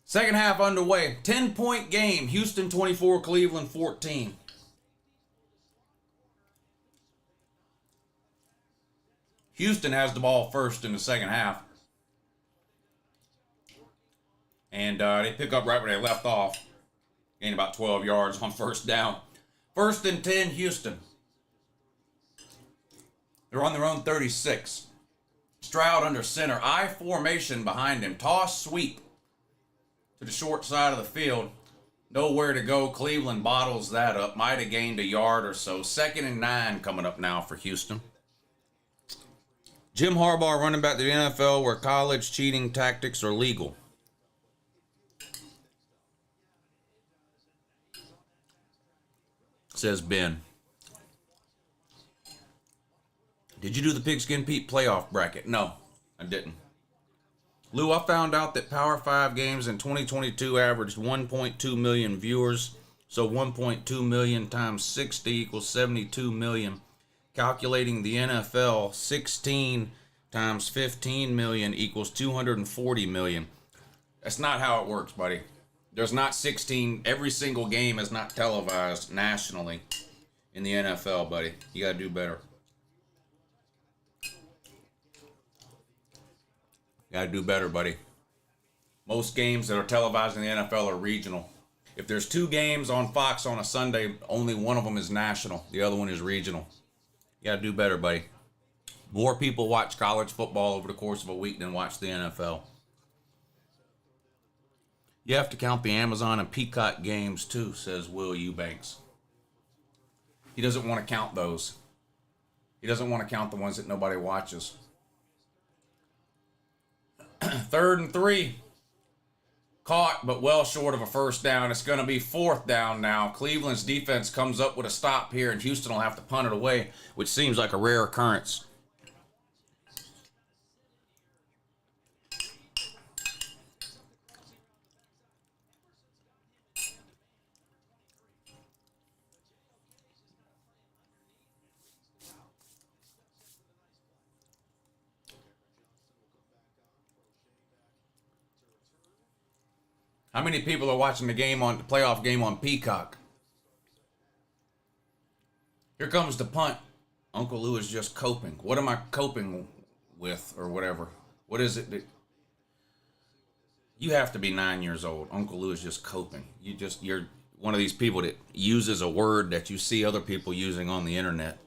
[SPEAKER 1] Second half underway. 10-point game. Houston 24, Cleveland 14. Houston has the ball first in the second half. And they pick up right where they left off. Gain about 12 yards on first down. First and 10, Houston. They're on their own 36. Stroud under center. I formation behind him. Toss sweep to the short side of the field. Nowhere to go. Cleveland bottles that up. Might have gained a yard or so. 2nd and 9 coming up now for Houston. Jim Harbaugh running back to the NFL where college cheating tactics are legal. Says Ben. Did you do the Pigskin Pete playoff bracket? No, I didn't. Lou, I found out that Power 5 games in 2022 averaged 1.2 million viewers. So 1.2 million times 60 equals 72 million. Calculating the NFL, 16 times 15 million equals 240 million. That's not how it works, buddy. There's not 16. Every single game is not televised nationally in the NFL, buddy. You got to do better. You got to do better, buddy. Most games that are televised in the NFL are regional. If there's 2 games on Fox on a Sunday, only one of them is national. The other one is regional. You got to do better, buddy. More people watch college football over the course of a week than watch the NFL. You have to count the Amazon and Peacock games too, says Will Eubanks. He doesn't want to count those. He doesn't want to count the ones that nobody watches. 3rd and 3. Caught, but well short of a first down. It's going to be 4th down now. Cleveland's defense comes up with a stop here, and Houston will have to punt it away, which seems like a rare occurrence. How many people are watching the playoff game on Peacock? Here comes the punt. Uncle Lou is just coping. What am I coping with or whatever? What is it that you have to be 9 years old? Uncle Lou is just coping. You're one of these people that uses a word that you see other people using on the internet.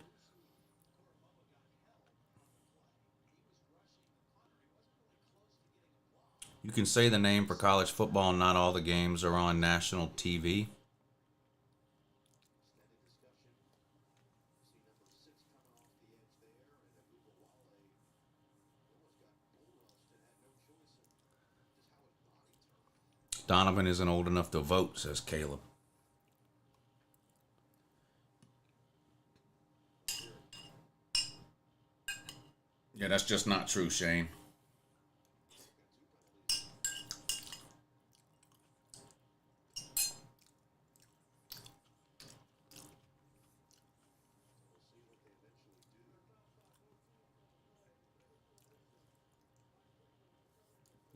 [SPEAKER 1] You can say the name for college football, and not all the games are on national TV. Donovan isn't old enough to vote, says Caleb. Yeah, that's just not true, Shane.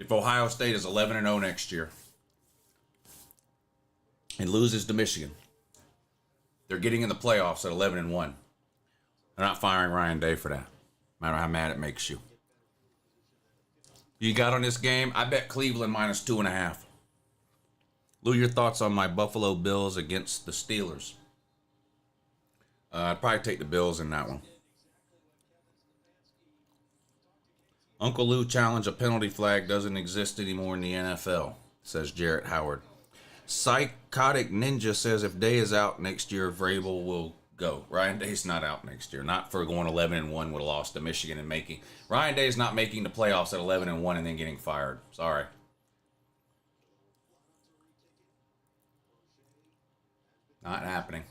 [SPEAKER 1] If Ohio State is 11-0 next year and loses to Michigan, they're getting in the playoffs at 11-1. They're not firing Ryan Day for that, no matter how mad it makes you. You got on this game? I bet Cleveland -2.5. Lou, your thoughts on my Buffalo Bills against the Steelers? I'd probably take the Bills in that one. Uncle Lou challenge a penalty flag doesn't exist anymore in the NFL, says Jarrett Howard. Psychotic Ninja says if Day is out next year, Vrabel will go. Ryan Day's not out next year. Not for going 11-1 with a loss to Michigan and making. Ryan Day's not making the playoffs at 11-1 and then getting fired. Sorry. Not happening.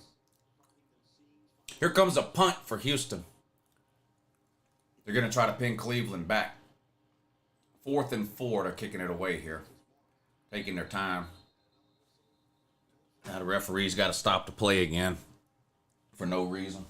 [SPEAKER 1] Here comes a punt for Houston. They're going to try to pin Cleveland back. 4th and 4. They're kicking it away here. Taking their time. Now the referee's got to stop the play again. For no reason.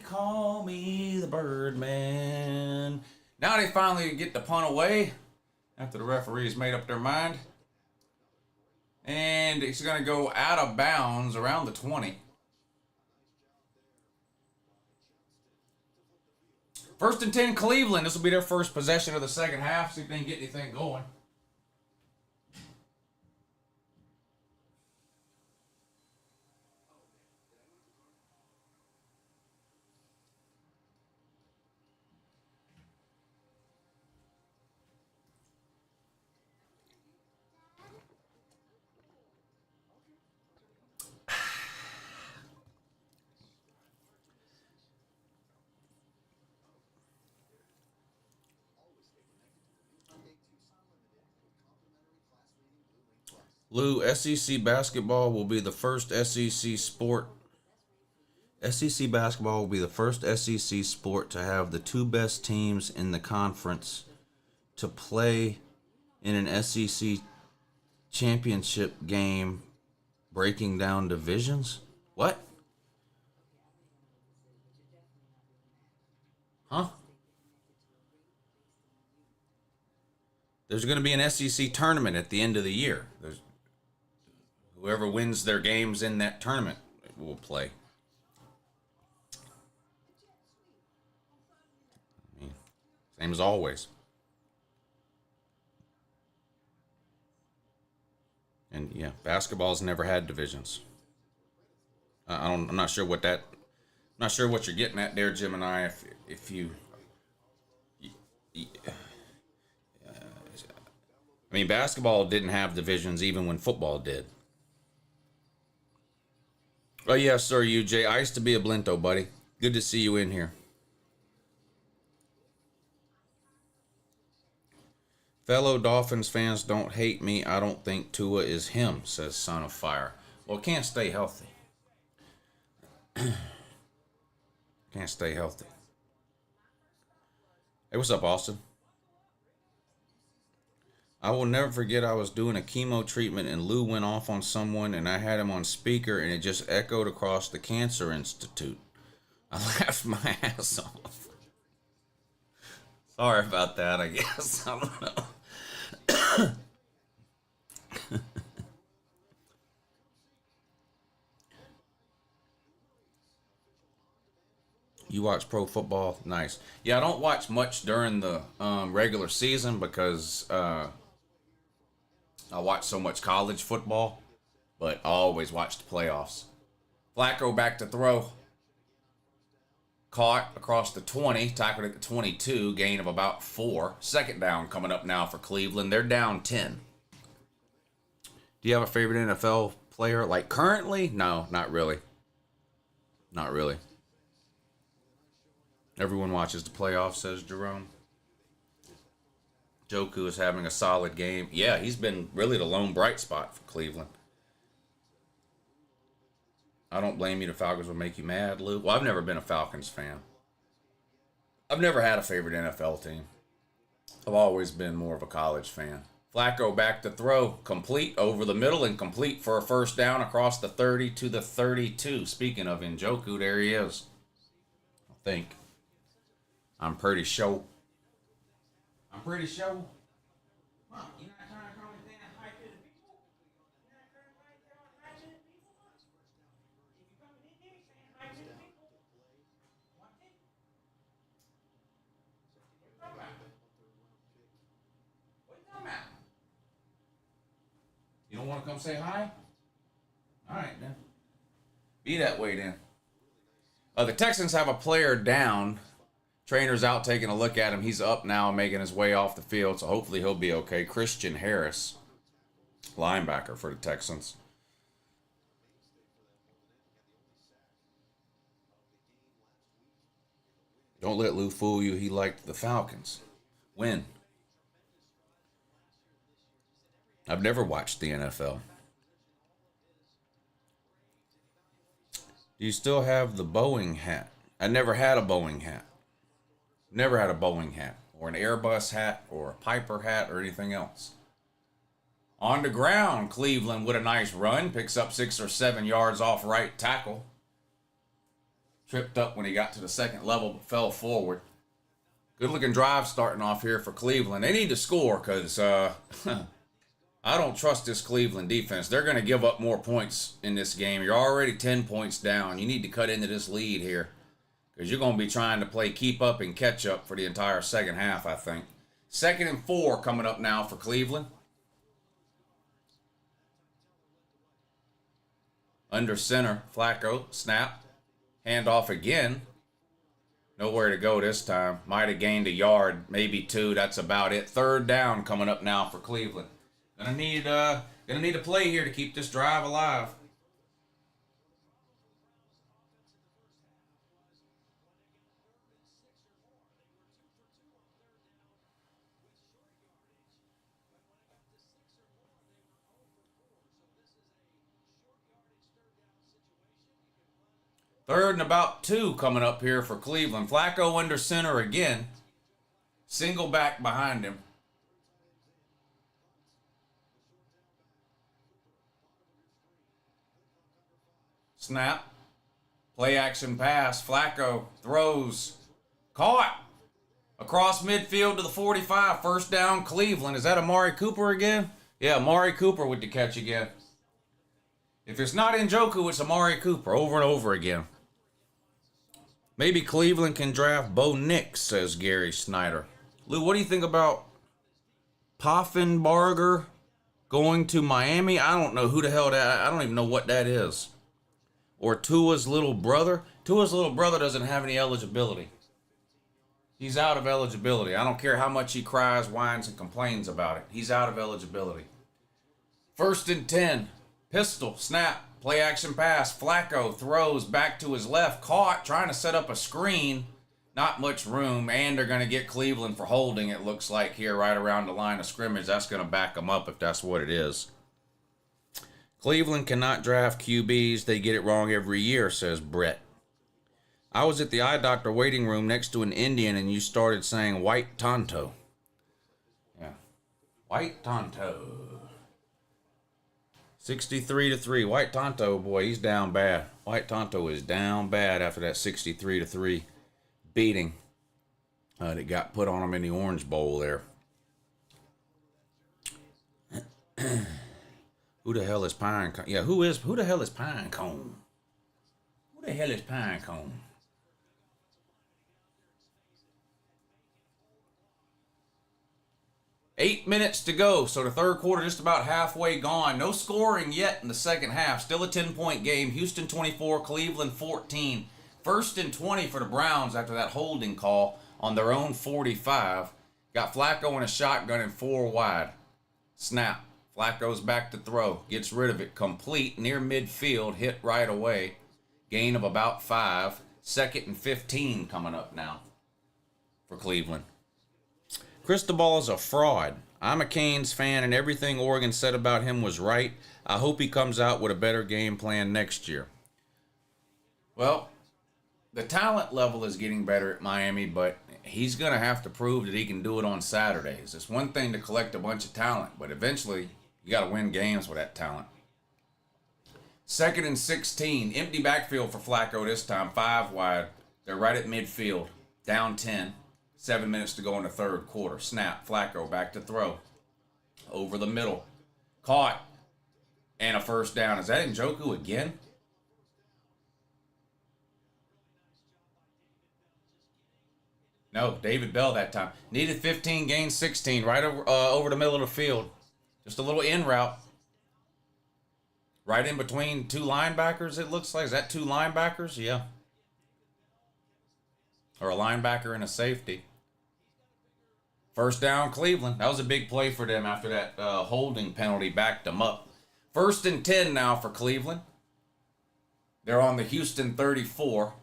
[SPEAKER 1] Call me the Birdman. Now they finally get the punt away after the referees made up their mind. And it's going to go out of bounds around the 20. 1st and 10 Cleveland. This will be their first possession of the second half. See if they can get anything going.
[SPEAKER 2] Lou, SEC basketball will be the first SEC sport. SEC basketball will be the first SEC sport to have the two best teams in the conference to play in an SEC championship game, breaking down divisions. What? Huh? There's going to be an SEC tournament at the end of the year. Whoever wins their games in that tournament will play. I mean, same as always. And yeah, basketball's never had divisions. I'm not sure what you're getting at there, Gemini. If you I mean, basketball didn't have divisions even when football did. Oh, yes, sir, UJ. I used to be a Blinto, buddy. Good to see you in here. Fellow Dolphins fans don't hate me. I don't think Tua is him, says Son of Fire. Well, can't stay healthy. Can't stay healthy. Hey, what's up, Austin? I will never forget I was doing a chemo treatment and Lou went off on someone and I had him on speaker and it just echoed across the Cancer Institute. I laughed my ass off. Sorry about that, I guess. I don't know. You watch pro football? Nice. Yeah, I don't watch much during the regular season because I watch so much college football, but I always watch the playoffs. Flacco back to throw. Caught across the 20, tackled at the 22, gain of about 4. Second down coming up now for Cleveland. They're down 10. Do you have a favorite NFL player? Like currently? No, not really. Not really. Everyone watches the playoffs, says Jerome. Joku is having a solid game. Yeah, he's been really the lone bright spot for Cleveland. I don't blame you. The Falcons will make you mad, Lou. Well, I've never been a Falcons fan. I've never had a favorite NFL team. I've always been more of a college fan. Flacco back to throw. Complete over the middle and complete for a first down across the 30 to the 32. Speaking of Njoku, there he is. I think. I'm pretty sure. I'm pretty sure. Mom, you're not trying to call me saying hi to the people? You're not trying to hi to the people? If you coming in there saying hi to the people, want it? What you talking about? What you talking about? You don't want to come say hi? All right, then. Be that way, then. The Texans have a player down. Trainer's out taking a look at him. He's up now, making his way off the field, so hopefully he'll be okay. Christian Harris, linebacker for the Texans. Don't let Lou fool you. He liked the Falcons. When? I've never watched the NFL. Do you still have the Boeing hat? I never had a Boeing hat. Never had a Boeing hat, or an Airbus hat, or a Piper hat, or anything else. On the ground, Cleveland with a nice run. Picks up 6 or 7 yards off right tackle. Tripped up when he got to the second level, but fell forward. Good looking drive starting off here for Cleveland. They need to score because I don't trust this Cleveland defense. They're going to give up more points in this game. You're already 10 points down. You need to cut into this lead here, because you're going to be trying to play keep up and catch up for the entire second half, I think. 2nd and 4 coming up now for Cleveland. Under center, Flacco, snap. Handoff again. Nowhere to go this time. Might have gained a yard, maybe 2. That's about it. 3rd down coming up now for Cleveland. Gonna need a play here to keep this drive alive.
[SPEAKER 1] 3rd and about 2 coming up here for Cleveland. Flacco under center again. Single back behind him. Snap. Play action pass. Flacco throws. Caught. Across midfield to the 45. 1st down, Cleveland. Is that Amari Cooper again? Yeah, Amari Cooper with the catch again. If it's not Njoku, it's Amari Cooper over and over again. Maybe Cleveland can draft Bo Nix, says Gary Snyder. Lou, what do you think about Poffenbarger going to Miami? I don't know who the hell that, I don't even know what that is. Or Tua's little brother. Tua's little brother doesn't have any eligibility. He's out of eligibility. I don't care how much he cries, whines, and complains about it. He's out of eligibility. 1st and 10. Pistol, snap, play action pass. Flacco throws back to his left. Caught, trying to set up a screen. Not much room, and they're going to get Cleveland for holding, it looks like, here right around the line of scrimmage. That's going to back them up if that's what it is. Cleveland cannot draft QBs. They get it wrong every year, says Brett. I was at the eye doctor waiting room next to an Indian, and you started saying white Tonto. Yeah. White Tonto. 63-3. White Tonto, boy, he's down bad. White Tonto is down bad after that 63-3 beating that got put on him in the Orange Bowl there. Who the hell is Pinecone? Yeah, who the hell is Pinecone? Who the hell is Pinecone? Eight minutes to go, so the 3rd quarter just about halfway gone. No scoring yet in the 2nd half. Still a 10-point game. Houston 24, Cleveland 14. 1st and 20 for the Browns after that holding call on their own 45. Got Flacco in a shotgun and 4 wide. Snap. Flacco's back to throw. Gets rid of it. Complete near midfield. Hit right away. Gain of about 5. 2nd and 15 coming up now for Cleveland. Cristobal is a fraud. I'm a Canes fan, and everything Oregon said about him was right. I hope he comes out with a better game plan next year. Well, the talent level is getting better at Miami, but he's going to have to prove that he can do it on Saturdays. It's one thing to collect a bunch of talent, but eventually you got to win games with that talent. 2nd and 16. Empty backfield for Flacco this time. 5 wide. They're right at midfield. Down 10. 7 minutes to go in the 3rd quarter. Snap. Flacco back to throw. Over the middle. Caught. And a 1st down. Is that Njoku again? No, David Bell that time. Needed 15, gained 16. Right over the middle of the field. Just a little in route. Right in between 2 linebackers, it looks like. Is that 2 linebackers? Yeah. Or a linebacker and a safety. 1st down, Cleveland. That was a big play for them after that holding penalty backed them up. 1st and 10 now for Cleveland. They're on the Houston 34.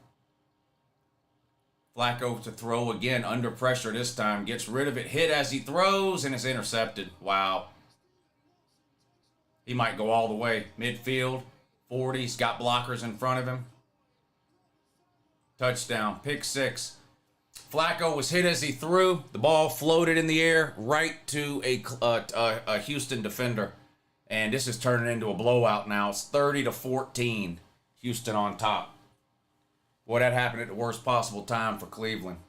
[SPEAKER 1] Flacco to throw again, under pressure this time. Gets rid of it, hit as he throws, and it's intercepted. Wow. He might go all the way. Midfield, 40. He's got blockers in front of him. Touchdown, pick 6. Flacco was hit as he threw. The ball floated in the air right to a Houston defender. And this is turning into a blowout now. It's 30-14. Houston on top. Boy, that happened at the worst possible time for Cleveland.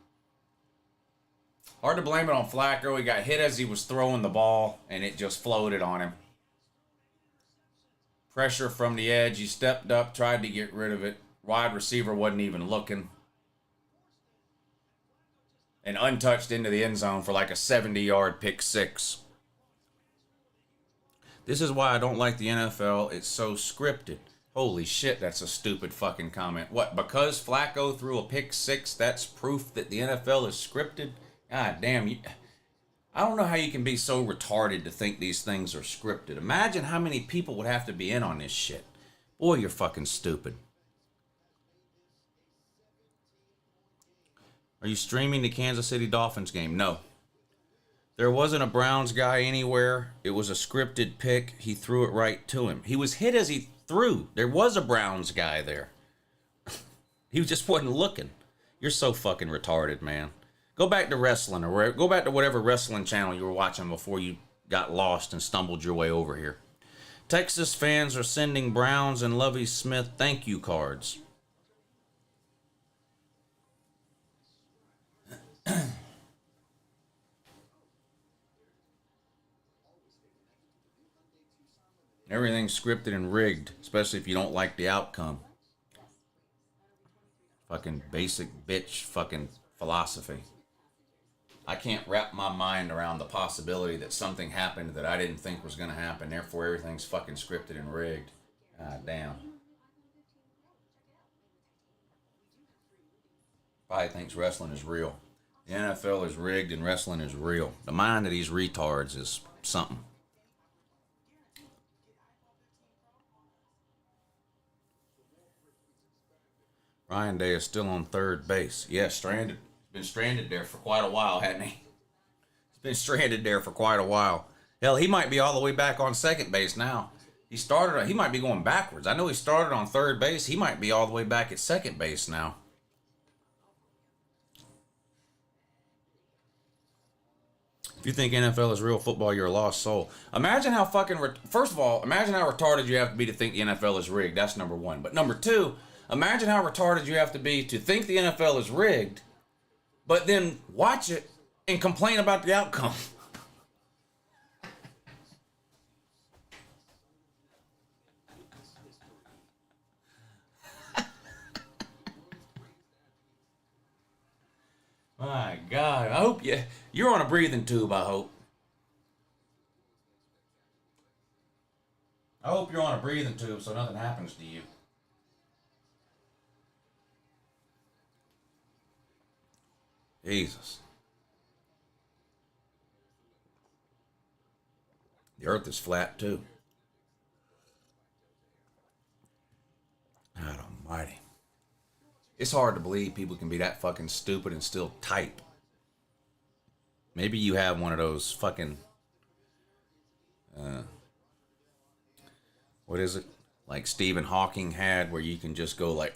[SPEAKER 1] Hard to blame it on Flacco. He got hit as he was throwing the ball, and it just floated on him. Pressure from the edge. He stepped up, tried to get rid of it. Wide receiver wasn't even looking. And untouched into the end zone for like a 70-yard pick 6. This is why I don't like the NFL. It's so scripted. Holy shit, that's a stupid fucking comment. What, because Flacco threw a pick 6, that's proof that the NFL is scripted? God damn, I don't know how you can be so retarded to think these things are scripted. Imagine how many people would have to be in on this shit. Boy, you're fucking stupid. Are you streaming the Kansas City Dolphins game? No. There wasn't a Browns guy anywhere. It was a scripted pick. He threw it right to him. He was hit as he threw. There was a Browns guy there.
[SPEAKER 2] He just wasn't looking. You're so fucking retarded, man. Go back to wrestling or go back to whatever wrestling channel you were watching before you got lost and stumbled your way over here. Texas fans are sending Browns and Lovie Smith thank you cards. Everything's scripted and rigged, especially if you don't like the outcome. Fucking basic bitch fucking philosophy. I can't wrap my mind around the possibility that something happened that I didn't think was going to happen. Therefore, everything's fucking scripted and rigged. God damn. Probably thinks wrestling is real. The NFL is rigged and wrestling is real. The mind of these retards is something. Ryan Day is still on third base. Yeah, stranded. He's been stranded there for quite a while, hasn't he? He's been stranded there for quite a while. Hell, he might be all the way back on second base now. He might be going backwards. I know he started on third base. He might be all the way back at second base now. If you think NFL is real football, you're a lost soul. Imagine how fucking... First of all, imagine how retarded you have to be to think the NFL is rigged. That's number one. But number two, imagine how retarded you have to be to think the NFL is rigged, but then watch it and complain about the outcome. My God, I hope you're on a breathing tube, I hope. I hope you're on a breathing tube so nothing happens to you. Jesus. The earth is flat too. God almighty. It's hard to believe people can be that fucking stupid and still type. Maybe you have one of those fucking... what is it? Like Stephen Hawking had, where you can just go like...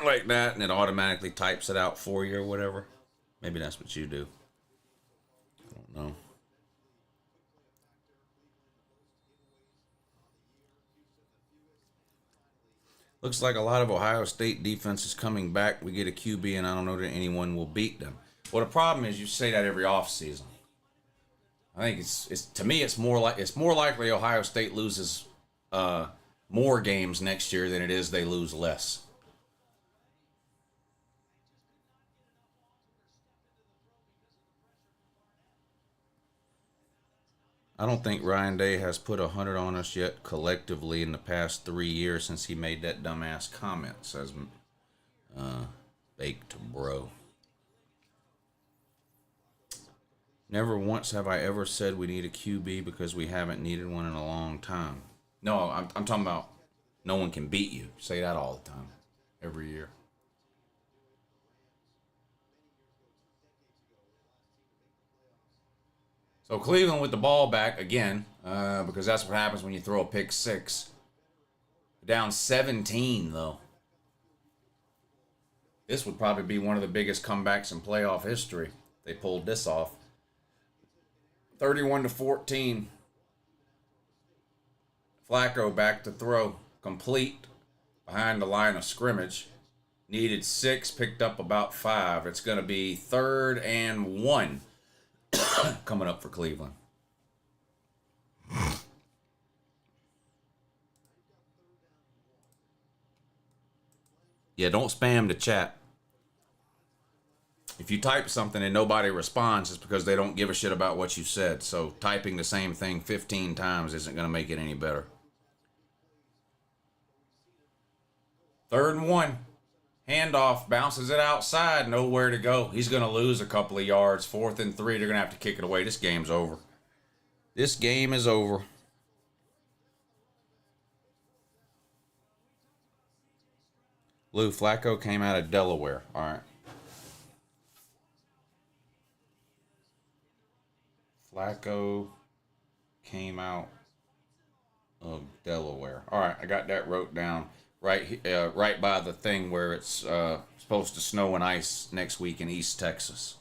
[SPEAKER 2] like that, and it automatically types it out for you or whatever. Maybe that's what you do. I don't know. Looks like a lot of Ohio State defense is coming back. We get a QB, and I don't know that anyone will beat them. Well, the problem is you say that every offseason. I think it's to me it's more likely Ohio State loses more games next year than it is they lose less. I don't think Ryan Day has put 100 on us yet collectively in the past 3 years since he made that dumbass comment, says Baked Bro. Never once have I ever said we need a QB because we haven't needed one in a long time. No, I'm talking about no one can beat you. Say that all the time, every year. So Cleveland with the ball back again, because that's what happens when you throw a pick six. Down 17, though. This would probably be one of the biggest comebacks in playoff history. They pulled this off. 31-14. Flacco back to throw. Complete behind the line of scrimmage. Needed 6, picked up about 5. It's going to be 3rd and 1 coming up for Cleveland. Yeah, don't spam the chat. If you type something and nobody responds, it's because they don't give a shit about what you said. So typing the same thing 15 times isn't going to make it any better. 3rd and 1. Handoff, bounces it outside, nowhere to go. He's going to lose a couple of yards. 4th and 3, they're going to have to kick it away. This game's over. This game is over. Lou, Flacco came out of Delaware. All right. Flacco came out of Delaware. All right, I got that wrote down. right by the thing where it's supposed to snow and ice next week in East Texas.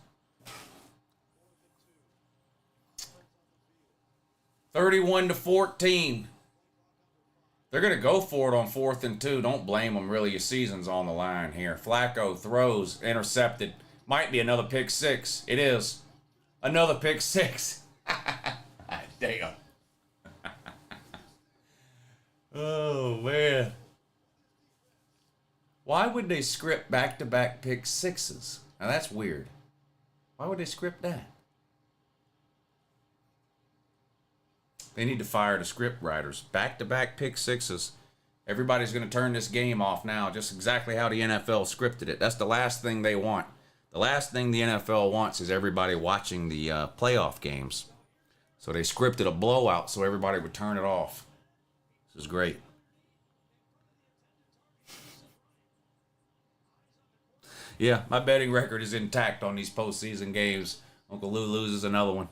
[SPEAKER 2] 31-14. They're going to go for it on 4th and 2. Don't blame them, really. Your season's on the line here. Flacco throws, intercepted. Might be another pick six. It is. Another pick six. Damn. Oh, man. Why would they script back-to-back pick sixes? Now, that's weird. Why would they script that? They need to fire the script writers. Back-to-back pick sixes. Everybody's going to turn this game off now, just exactly how the NFL scripted it. That's the last thing they want. The last thing the NFL wants is everybody watching the playoff games. So they scripted a blowout so everybody would turn it off. This is great. Yeah, my betting record is intact on these postseason games. Uncle Lou loses another one.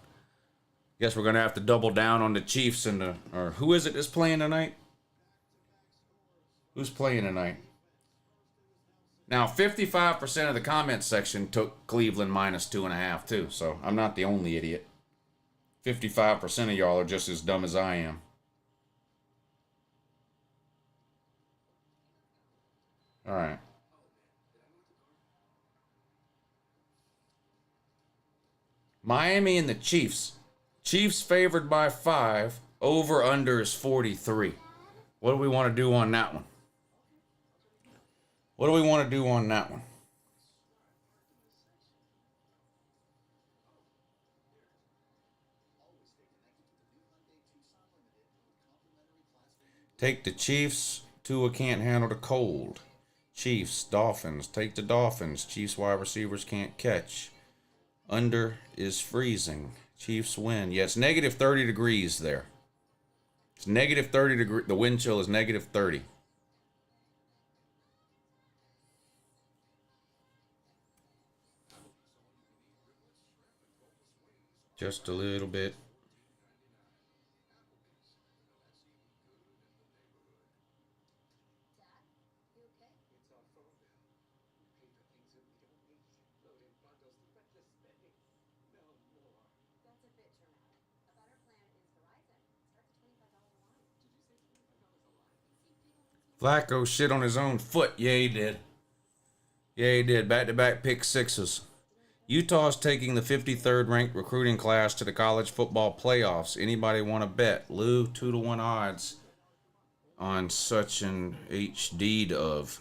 [SPEAKER 2] Guess we're going to have to double down on the Chiefs and the... Or who is it that's playing tonight? Who's playing tonight? Now, 55% of the comment section took Cleveland minus 2.5 too, so I'm not the only idiot. 55% of y'all are just as dumb as I am. All right. Miami and the Chiefs. Chiefs favored by 5. Over under is 43. What do we want to do on that one? What do we want to do on that one? Take the Chiefs. Tua can't handle the cold. Chiefs, Dolphins. Take the Dolphins. Chiefs wide receivers can't catch. Under is freezing. Chiefs win. Yeah, it's negative 30 degrees there. It's negative 30 degrees. The wind chill is negative 30. Just a little bit. Flacco shit on his own foot. Yeah, he did. Yeah, he did. Back-to-back pick sixes. Utah's taking the 53rd ranked recruiting class to the college football playoffs. Anybody want to bet? Lou, 2-1 odds on such an HD of.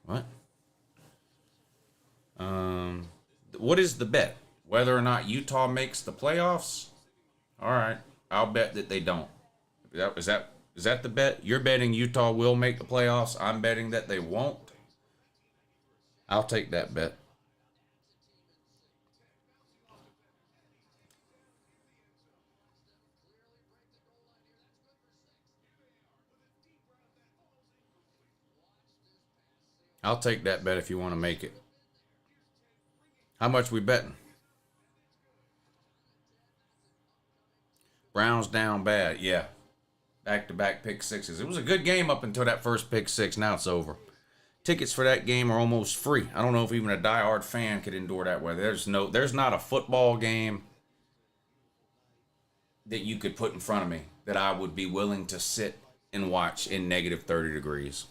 [SPEAKER 2] What? What is the bet? Whether or not Utah makes the playoffs? All right, I'll bet that they don't. Is that the bet? You're betting Utah will make the playoffs. I'm betting that they won't. I'll take that bet. I'll take that bet if you want to make it. How much we betting? Browns down bad. Yeah. Back-to-back pick sixes. It was a good game up until that first pick six. Now it's over. Tickets for that game are almost free. I don't know if even a diehard fan could endure that weather. There's not a football game that you could put in front of me that I would be willing to sit and watch in negative 30 degrees.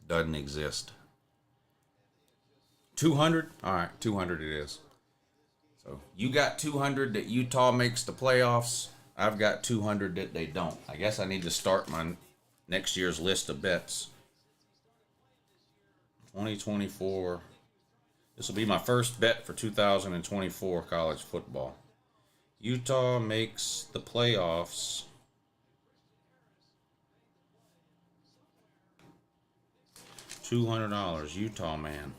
[SPEAKER 2] Doesn't exist. 200? All right, 200 it is. So you got 200 that Utah makes the playoffs. I've got 200 that they don't. I guess I need to start my next year's list of bets. 2024. This will be my first bet for 2024 college football. Utah makes the playoffs. $200, Utah man.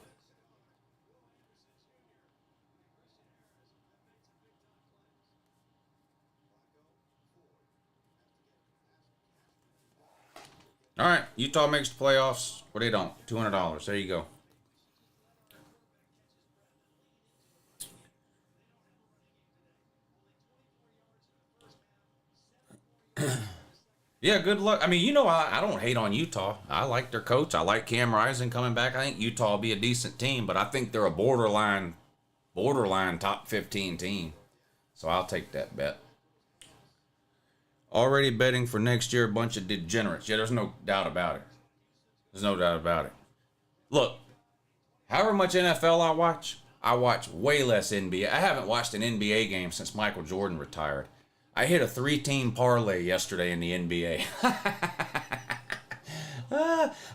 [SPEAKER 2] All right, Utah makes the playoffs, or they don't. $200. There you go. Yeah, good luck. I mean, I don't hate on Utah. I like their coach. I like Cam Rising coming back. I think Utah will be a decent team, but I think they're a borderline top 15 team. So I'll take that bet. Already betting for next year, a bunch of degenerates. Yeah, there's no doubt about it. There's no doubt about it. Look, however much NFL I watch way less NBA. I haven't watched an NBA game since Michael Jordan retired. I hit a 3-team parlay yesterday in the NBA.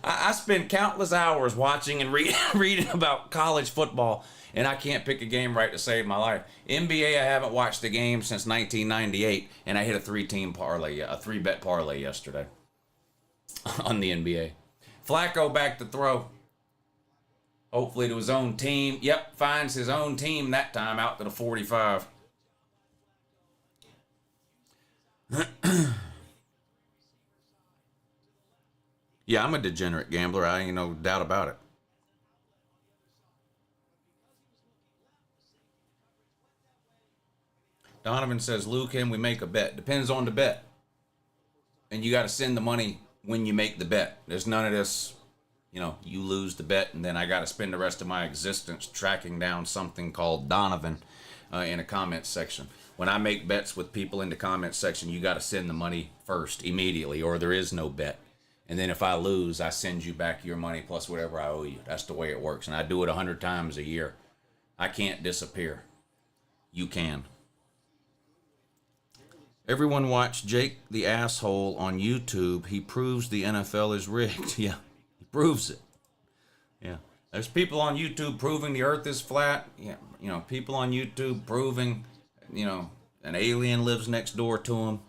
[SPEAKER 2] I spend countless hours watching and reading about college football, and I can't pick a game right to save my life. NBA, I haven't watched a game since 1998, and I hit a 3-team parlay, a 3-bet parlay yesterday on the NBA. Flacco back to throw. Hopefully to his own team. Yep, finds his own team that time out to the 45. Yeah, I'm a degenerate gambler. I ain't no doubt about it. Donovan says, Lou, can we make a bet? Depends on the bet. And you got to send the money when you make the bet. There's none of this, you lose the bet and then I got to spend the rest of my existence tracking down something called Donovan in a comment section. When I make bets with people in the comment section, you got to send the money first, immediately, or there is no bet. And then if I lose, I send you back your money plus whatever I owe you. That's the way it works. And I do it 100 times a year. I can't disappear. You can. Everyone watch Jake the Asshole on YouTube. He proves the NFL is rigged. Yeah, he proves it. Yeah. There's people on YouTube proving the earth is flat. Yeah, people on YouTube proving, an alien lives next door to them.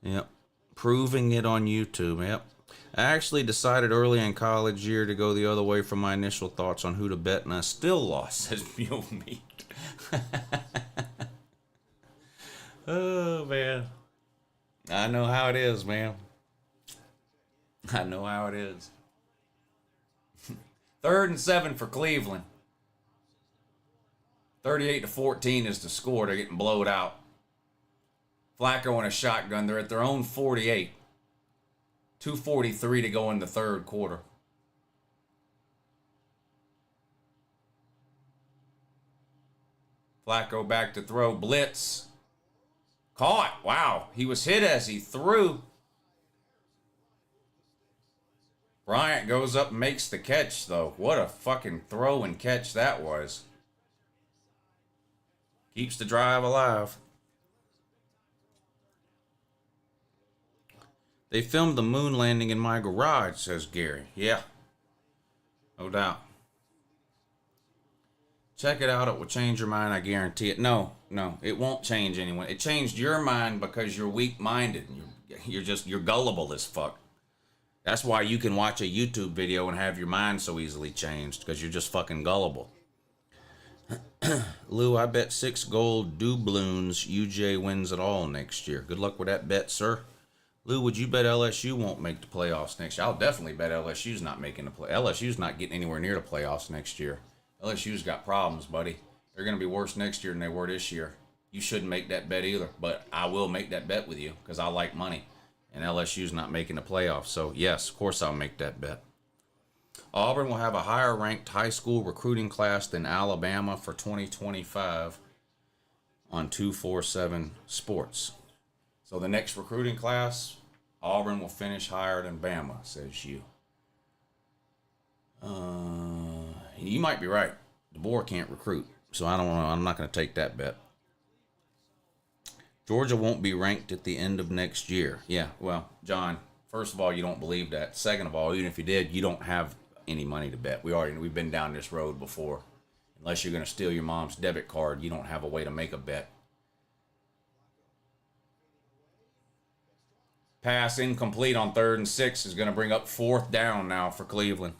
[SPEAKER 2] Yep. Proving it on YouTube. Yep. I actually decided early in college year to go the other way from my initial thoughts on who to bet, and I still lost, says Mule Meat. Oh, man. I know how it is, man. I know how it is. 3rd and 7 for Cleveland. 38-14 is the score. They're getting blowed out. Flacco in a shotgun. They're at their own 48. 2:43 to go in the third quarter. Flacco back to throw. Blitz. Caught. Wow. He was hit as he threw. Bryant goes up and makes the catch, though. What a fucking throw and catch that was. Keeps the drive alive. They filmed the moon landing in my garage, says Gary. Yeah. No doubt. Check it out. It will change your mind. I guarantee it. No, it won't change anyone. It changed your mind because you're weak-minded. You're gullible as fuck. That's why you can watch a YouTube video and have your mind so easily changed, because you're just fucking gullible. Lou, I bet 6 gold doubloons UJ wins it all next year. Good luck with that bet, sir. Lou, would you bet LSU won't make the playoffs next year? I'll definitely bet LSU's not making the play. LSU's not getting anywhere near the playoffs next year. LSU's got problems, buddy. They're going to be worse next year than they were this year. You shouldn't make that bet either, but I will make that bet with you because I like money. And LSU's not making the playoffs. So, yes, of course I'll make that bet. Auburn will have a higher-ranked high school recruiting class than Alabama for 2025 on 247 Sports. So the next recruiting class, Auburn will finish higher than Bama, says you. You might be right. DeBoer can't recruit, so I don't know. I'm not going to take that bet. Georgia won't be ranked at the end of next year. Yeah, well, John, first of all, you don't believe that. Second of all, even if you did, you don't have any money to bet. We've been down this road before. Unless you're going to steal your mom's debit card, you don't have a way to make a bet. Pass incomplete on 3rd and 6 is going to bring up 4th down now for Cleveland.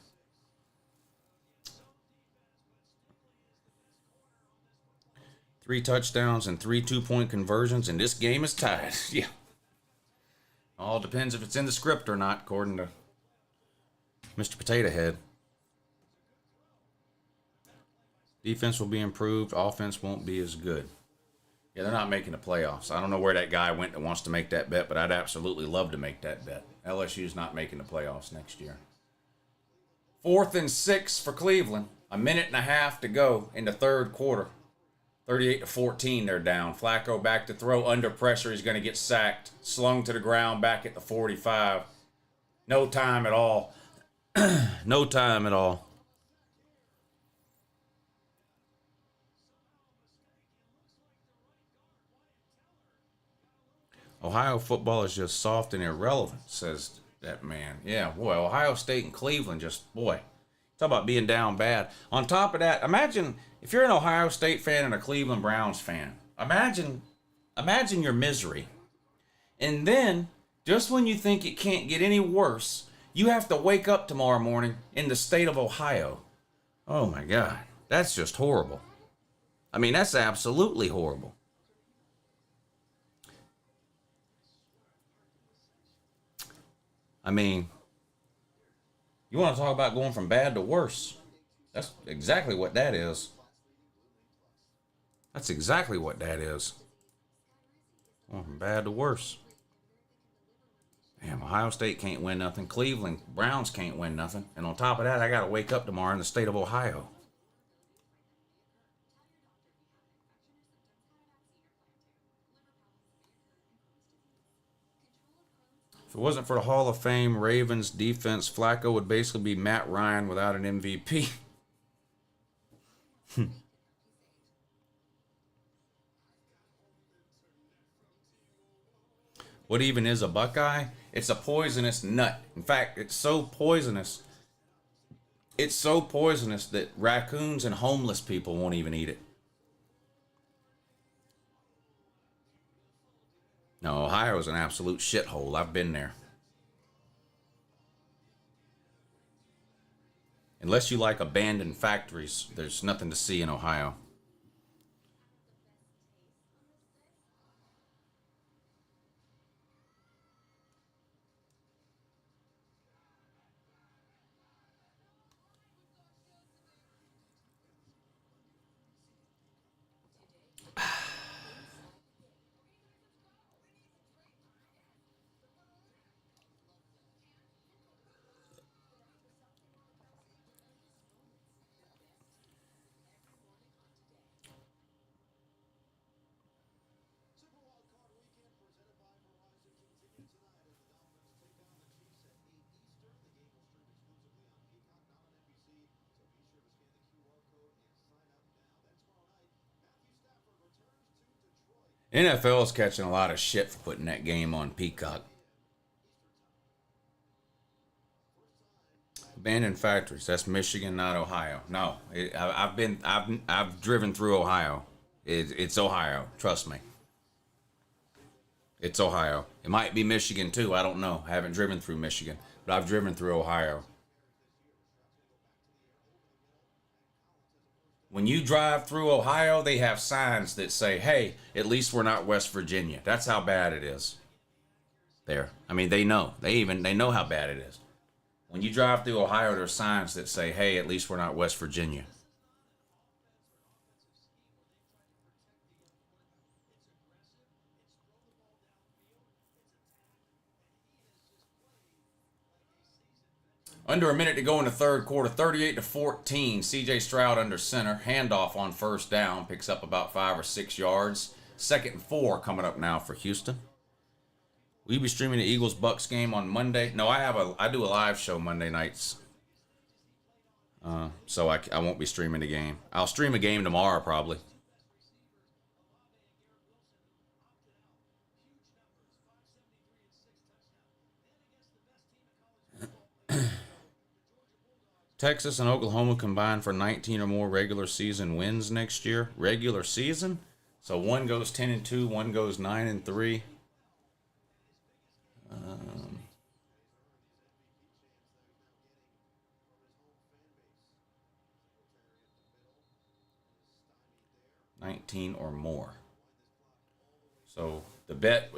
[SPEAKER 2] Three touchdowns and 3 2-point conversions, and this game is tied. Yeah. All depends if it's in the script or not, according to Mr. Potato Head. Defense will be improved. Offense won't be as good. Yeah, they're not making the playoffs. I don't know where that guy went that wants to make that bet, but I'd absolutely love to make that bet. LSU's not making the playoffs next year. 4th and 6 for Cleveland. A minute and a half to go in the third quarter. 38-14, they're down. Flacco back to throw under pressure. He's going to get sacked. Slung to the ground back at the 45. No time at all. No time at all. Ohio football is just soft and irrelevant, says that man. Yeah, boy, Ohio State and Cleveland just, boy, talk about being down bad. On top of that, imagine if you're an Ohio State fan and a Cleveland Browns fan. Imagine your misery. And then, just when you think it can't get any worse, you have to wake up tomorrow morning in the state of Ohio. Oh my God, that's just horrible. I mean, that's absolutely horrible. I mean, you want to talk about going from bad to worse? That's exactly what that is. That's exactly what that is. Going from bad to worse. Damn, Ohio State can't win nothing. Cleveland Browns can't win nothing. And on top of that, I got to wake up tomorrow in the state of Ohio. If it wasn't for the Hall of Fame Ravens defense, Flacco would basically be Matt Ryan without an MVP. What even is a Buckeye? It's a poisonous nut. In fact, it's so poisonous. It's so poisonous that raccoons and homeless people won't even eat it. No, Ohio is an absolute shithole. I've been there. Unless you like abandoned factories, there's nothing to see in Ohio. NFL is catching a lot of shit for putting that game on Peacock. Abandoned factories. That's Michigan, not Ohio. No, I've driven through Ohio. It's Ohio. Trust me. It's Ohio. It might be Michigan too. I don't know. I haven't driven through Michigan, but I've driven through Ohio. When you drive through Ohio, they have signs that say, hey, at least we're not West Virginia. That's how bad it is there. I mean, they know. They know how bad it is. When you drive through Ohio, there's signs that say, hey, at least we're not West Virginia. Under a minute to go in the third quarter, 38-14. C.J. Stroud under center. Handoff on first down. Picks up about 5 or 6 yards. 2nd and 4 coming up now for Houston. Will you be streaming the Eagles-Bucks game on Monday? No, I do a live show Monday nights. So I won't be streaming the game. I'll stream a game tomorrow probably. Texas and Oklahoma combined for 19 or more regular season wins next year. Regular season? So one goes 10-2, one goes 9-3. 19 or more. So the bet.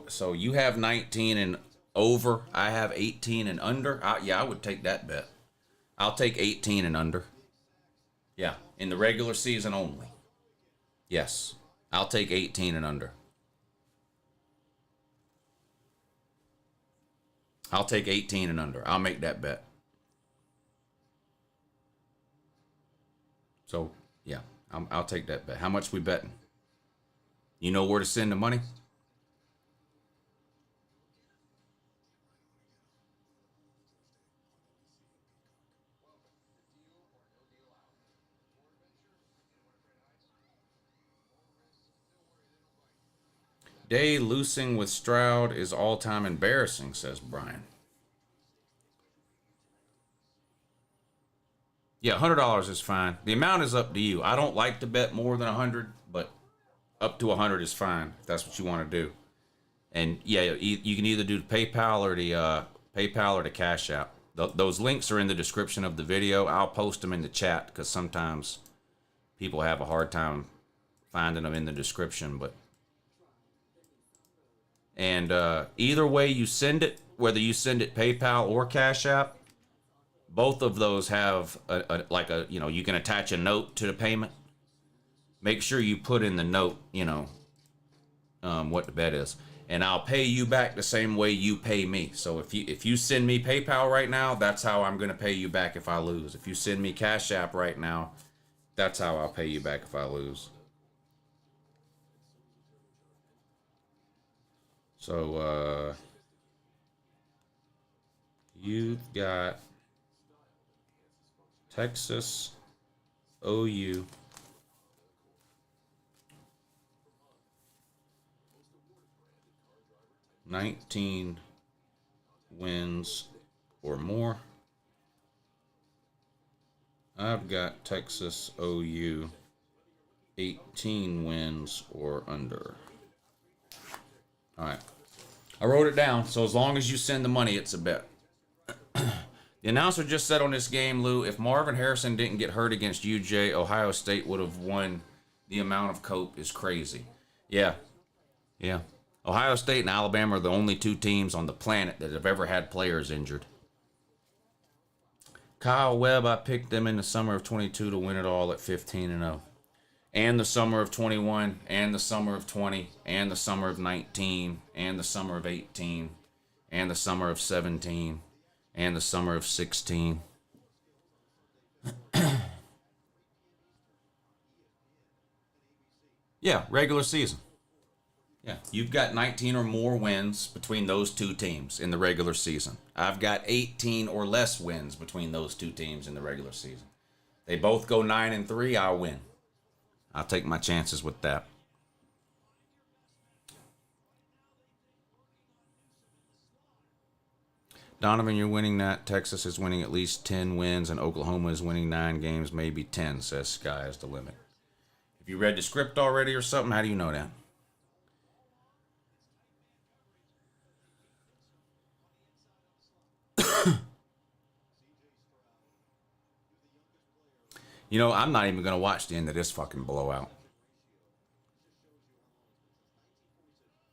[SPEAKER 2] So you have 19 and over. I have 18 and under. I would take that bet. I'll take 18 and under. Yeah, in the regular season only. Yes, I'll take 18 and under. I'll take 18 and under. I'll make that bet. So, yeah, I'll take that bet. How much we betting? You know where to send the money? Day losing with Stroud is all-time embarrassing, says Brian. Yeah, $100 is fine. The amount is up to you. I don't like to bet more than 100, but up to 100 is fine if that's what you want to do. And yeah, you can either do PayPal or the Cash App. Those links are in the description of the video. I'll post them in the chat because sometimes people have a hard time finding them in the description. And either way you send it, whether you send it PayPal or Cash App, both of those have you can attach a note to the payment. Make sure you put in the note, what the bet is, and I'll pay you back the same way you pay me. So if you send me PayPal right now, that's how I'm gonna pay you back if I lose. If you send me Cash App right now, that's how I'll pay you back if I lose. So you've got Texas, OU, $19 wins or more. I've got Texas, OU, 18 wins or under. All right. I wrote it down, so as long as you send the money, it's a bet. The announcer just said on this game, Lou, if Marvin Harrison didn't get hurt against UJ, Ohio State would have won. The amount of cope is crazy. Yeah. Ohio State and Alabama are the only two teams on the planet that have ever had players injured. Kyle Webb, I picked them in the summer of 22 to win it all at 15-0. And the summer of 21, and the summer of 20, and the summer of 19, and the summer of 18, and the summer of 17, and the summer of 16. Yeah, regular season. Yeah, you've got 19 or more wins between those two teams in the regular season. I've got 18 or less wins between those two teams in the regular season. They both go 9-3, I'll win. I'll take my chances with that. Donovan, you're winning that. Texas is winning at least 10 wins, and Oklahoma is winning 9 games, maybe 10, says Sky is the limit. If you read the script already or something, how do you know that? I'm not even going to watch the end of this fucking blowout.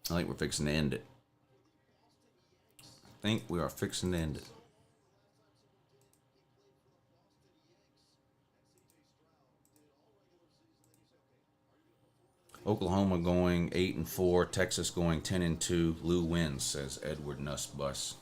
[SPEAKER 2] I think we're fixing to end it. I think we are fixing to end it. Oklahoma going 8-4, Texas going 10-2. Lou wins, says Edward Nussbus.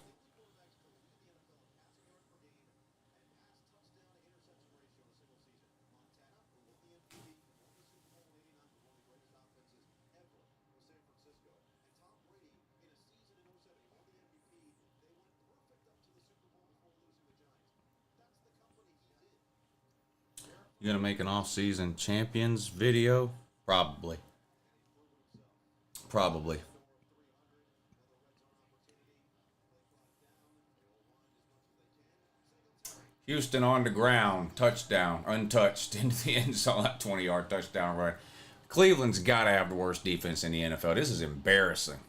[SPEAKER 2] You gonna make an off-season champions video? Probably. Houston on the ground, touchdown, untouched into the end zone, that 20-yard touchdown run. Cleveland's got to have the worst defense in the NFL. This is embarrassing.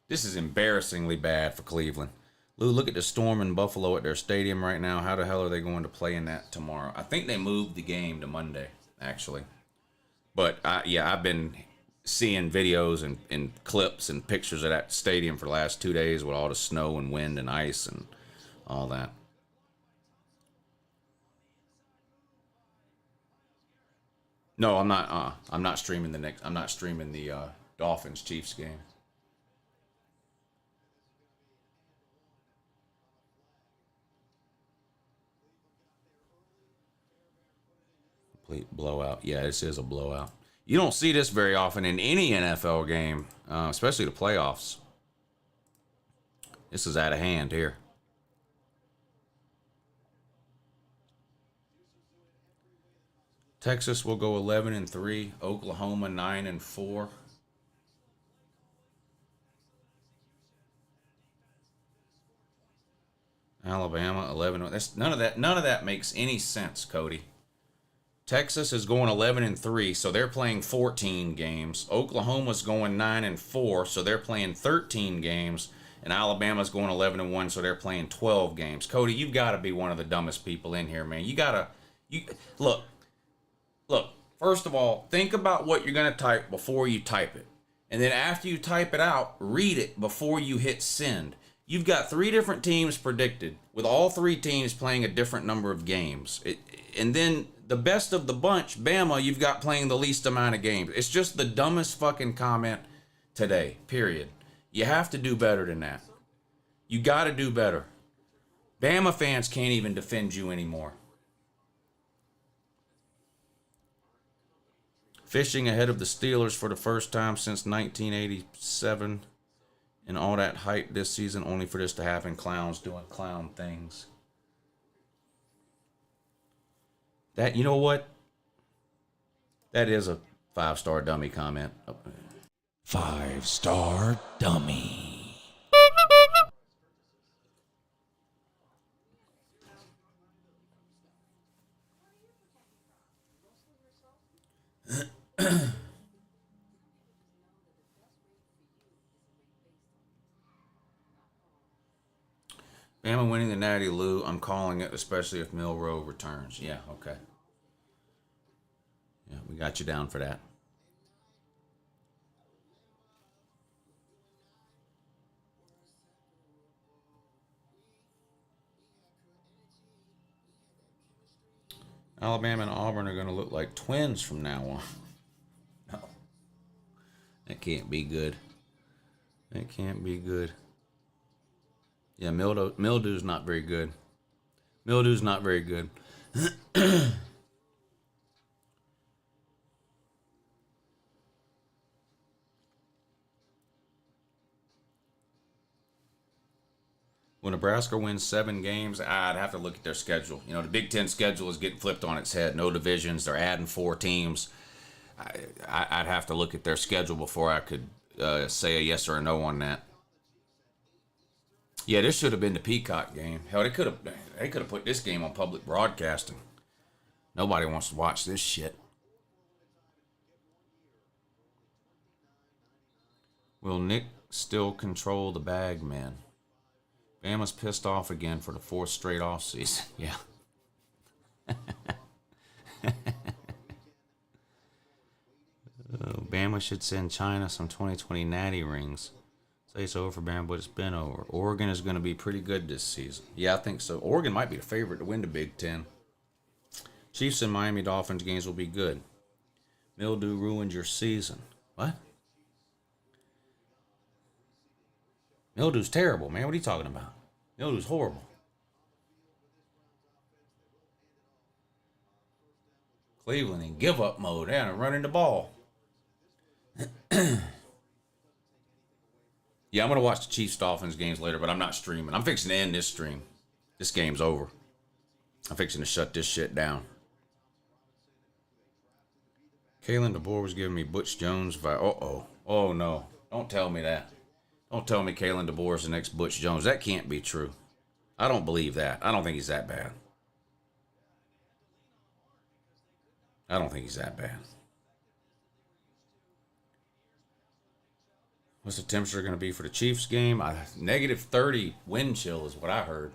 [SPEAKER 2] This is embarrassingly bad for Cleveland. Lou, look at the storm in Buffalo at their stadium right now. How the hell are they going to play in that tomorrow? I think they moved the game to Monday, actually. But, I've been seeing videos and clips and pictures of that stadium for the last 2 days with all the snow and wind and ice and all that. No, I'm not. I'm not streaming the next. I'm not streaming the Dolphins Chiefs game. Complete blowout. Yeah, this is a blowout. You don't see this very often in any NFL game, especially the playoffs. This is out of hand here. Texas will go 11-3. Oklahoma 9-4. Alabama 11. That's none of that. None of that makes any sense, Cody. Texas is going 11-3, so they're playing 14 games. Oklahoma's going 9-4, so they're playing 13 games. And Alabama's going 11-1, so they're playing 12 games. Cody, you've got to be one of the dumbest people in here, man. You look. First of all, think about what you're gonna type before you type it, and then after you type it out, read it before you hit send. You've got 3 different teams predicted, with all 3 teams playing a different number of games. And then the best of the bunch, Bama, you've got playing the least amount of games. It's just the dumbest fucking comment today, period. You have to do better than that. You got to do better. Bama fans can't even defend you anymore. Fishing ahead of the Steelers for the first time since 1987. And all that hype this season only for this to happen. Clowns doing clown things. That, you know what? That is a 5-star dummy comment.
[SPEAKER 3] 5-star dummy.
[SPEAKER 2] Bama winning the Natty Lou. I'm calling it, especially if Milroe returns. Yeah, okay. Yeah, we got you down for that. Alabama and Auburn are going to look like twins from now on. No. That can't be good. That can't be good. Yeah, mildew's not very good. Mildew's not very good. When Nebraska wins 7 games, I'd have to look at their schedule. You know, the Big Ten schedule is getting flipped on its head. No divisions. They're adding 4 teams. I'd have to look at their schedule before I could say a yes or a no on that. Yeah, this should have been the Peacock game. Hell, they could have put this game on public broadcasting. Nobody wants to watch this shit. Will Nick still control the bag, man? Bama's pissed off again for the 4th straight off season. Yeah. Bama should send China some 2020 Natty rings. Say it's over for Bama, but it's been over. Oregon is going to be pretty good this season. Yeah, I think so. Oregon might be the favorite to win the Big Ten. Chiefs and Miami Dolphins games will be good. Mildew ruined your season. What? Mildew's terrible, man. What are you talking about? Mildew's horrible. Cleveland in give-up mode. They're running the ball. Yeah, I'm going to watch the Chiefs-Dolphins games later, but I'm not streaming. I'm fixing to end this stream. This game's over. I'm fixing to shut this shit down. Kalen DeBoer was giving me Butch Jones vibe. Uh-oh. Oh, no. Don't tell me that. Don't tell me Kalen DeBoer is the next Butch Jones. That can't be true. I don't believe that. I don't think he's that bad. I don't think he's that bad. What's the temperature going to be for the Chiefs game? Negative 30 wind chill is what I heard.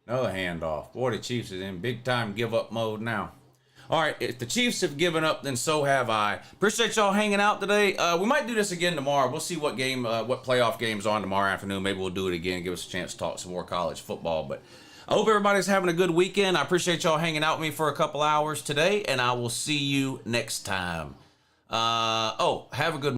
[SPEAKER 2] Another handoff. Boy, the Chiefs is in big-time give-up mode now. All right, if the Chiefs have given up, then so have I. Appreciate y'all hanging out today. We might do this again tomorrow. We'll see what game, what playoff game's on tomorrow afternoon. Maybe we'll do it again, give us a chance to talk some more college football. But I hope everybody's having a good weekend. I appreciate y'all hanging out with me for a couple hours today, and I will see you next time. Have a good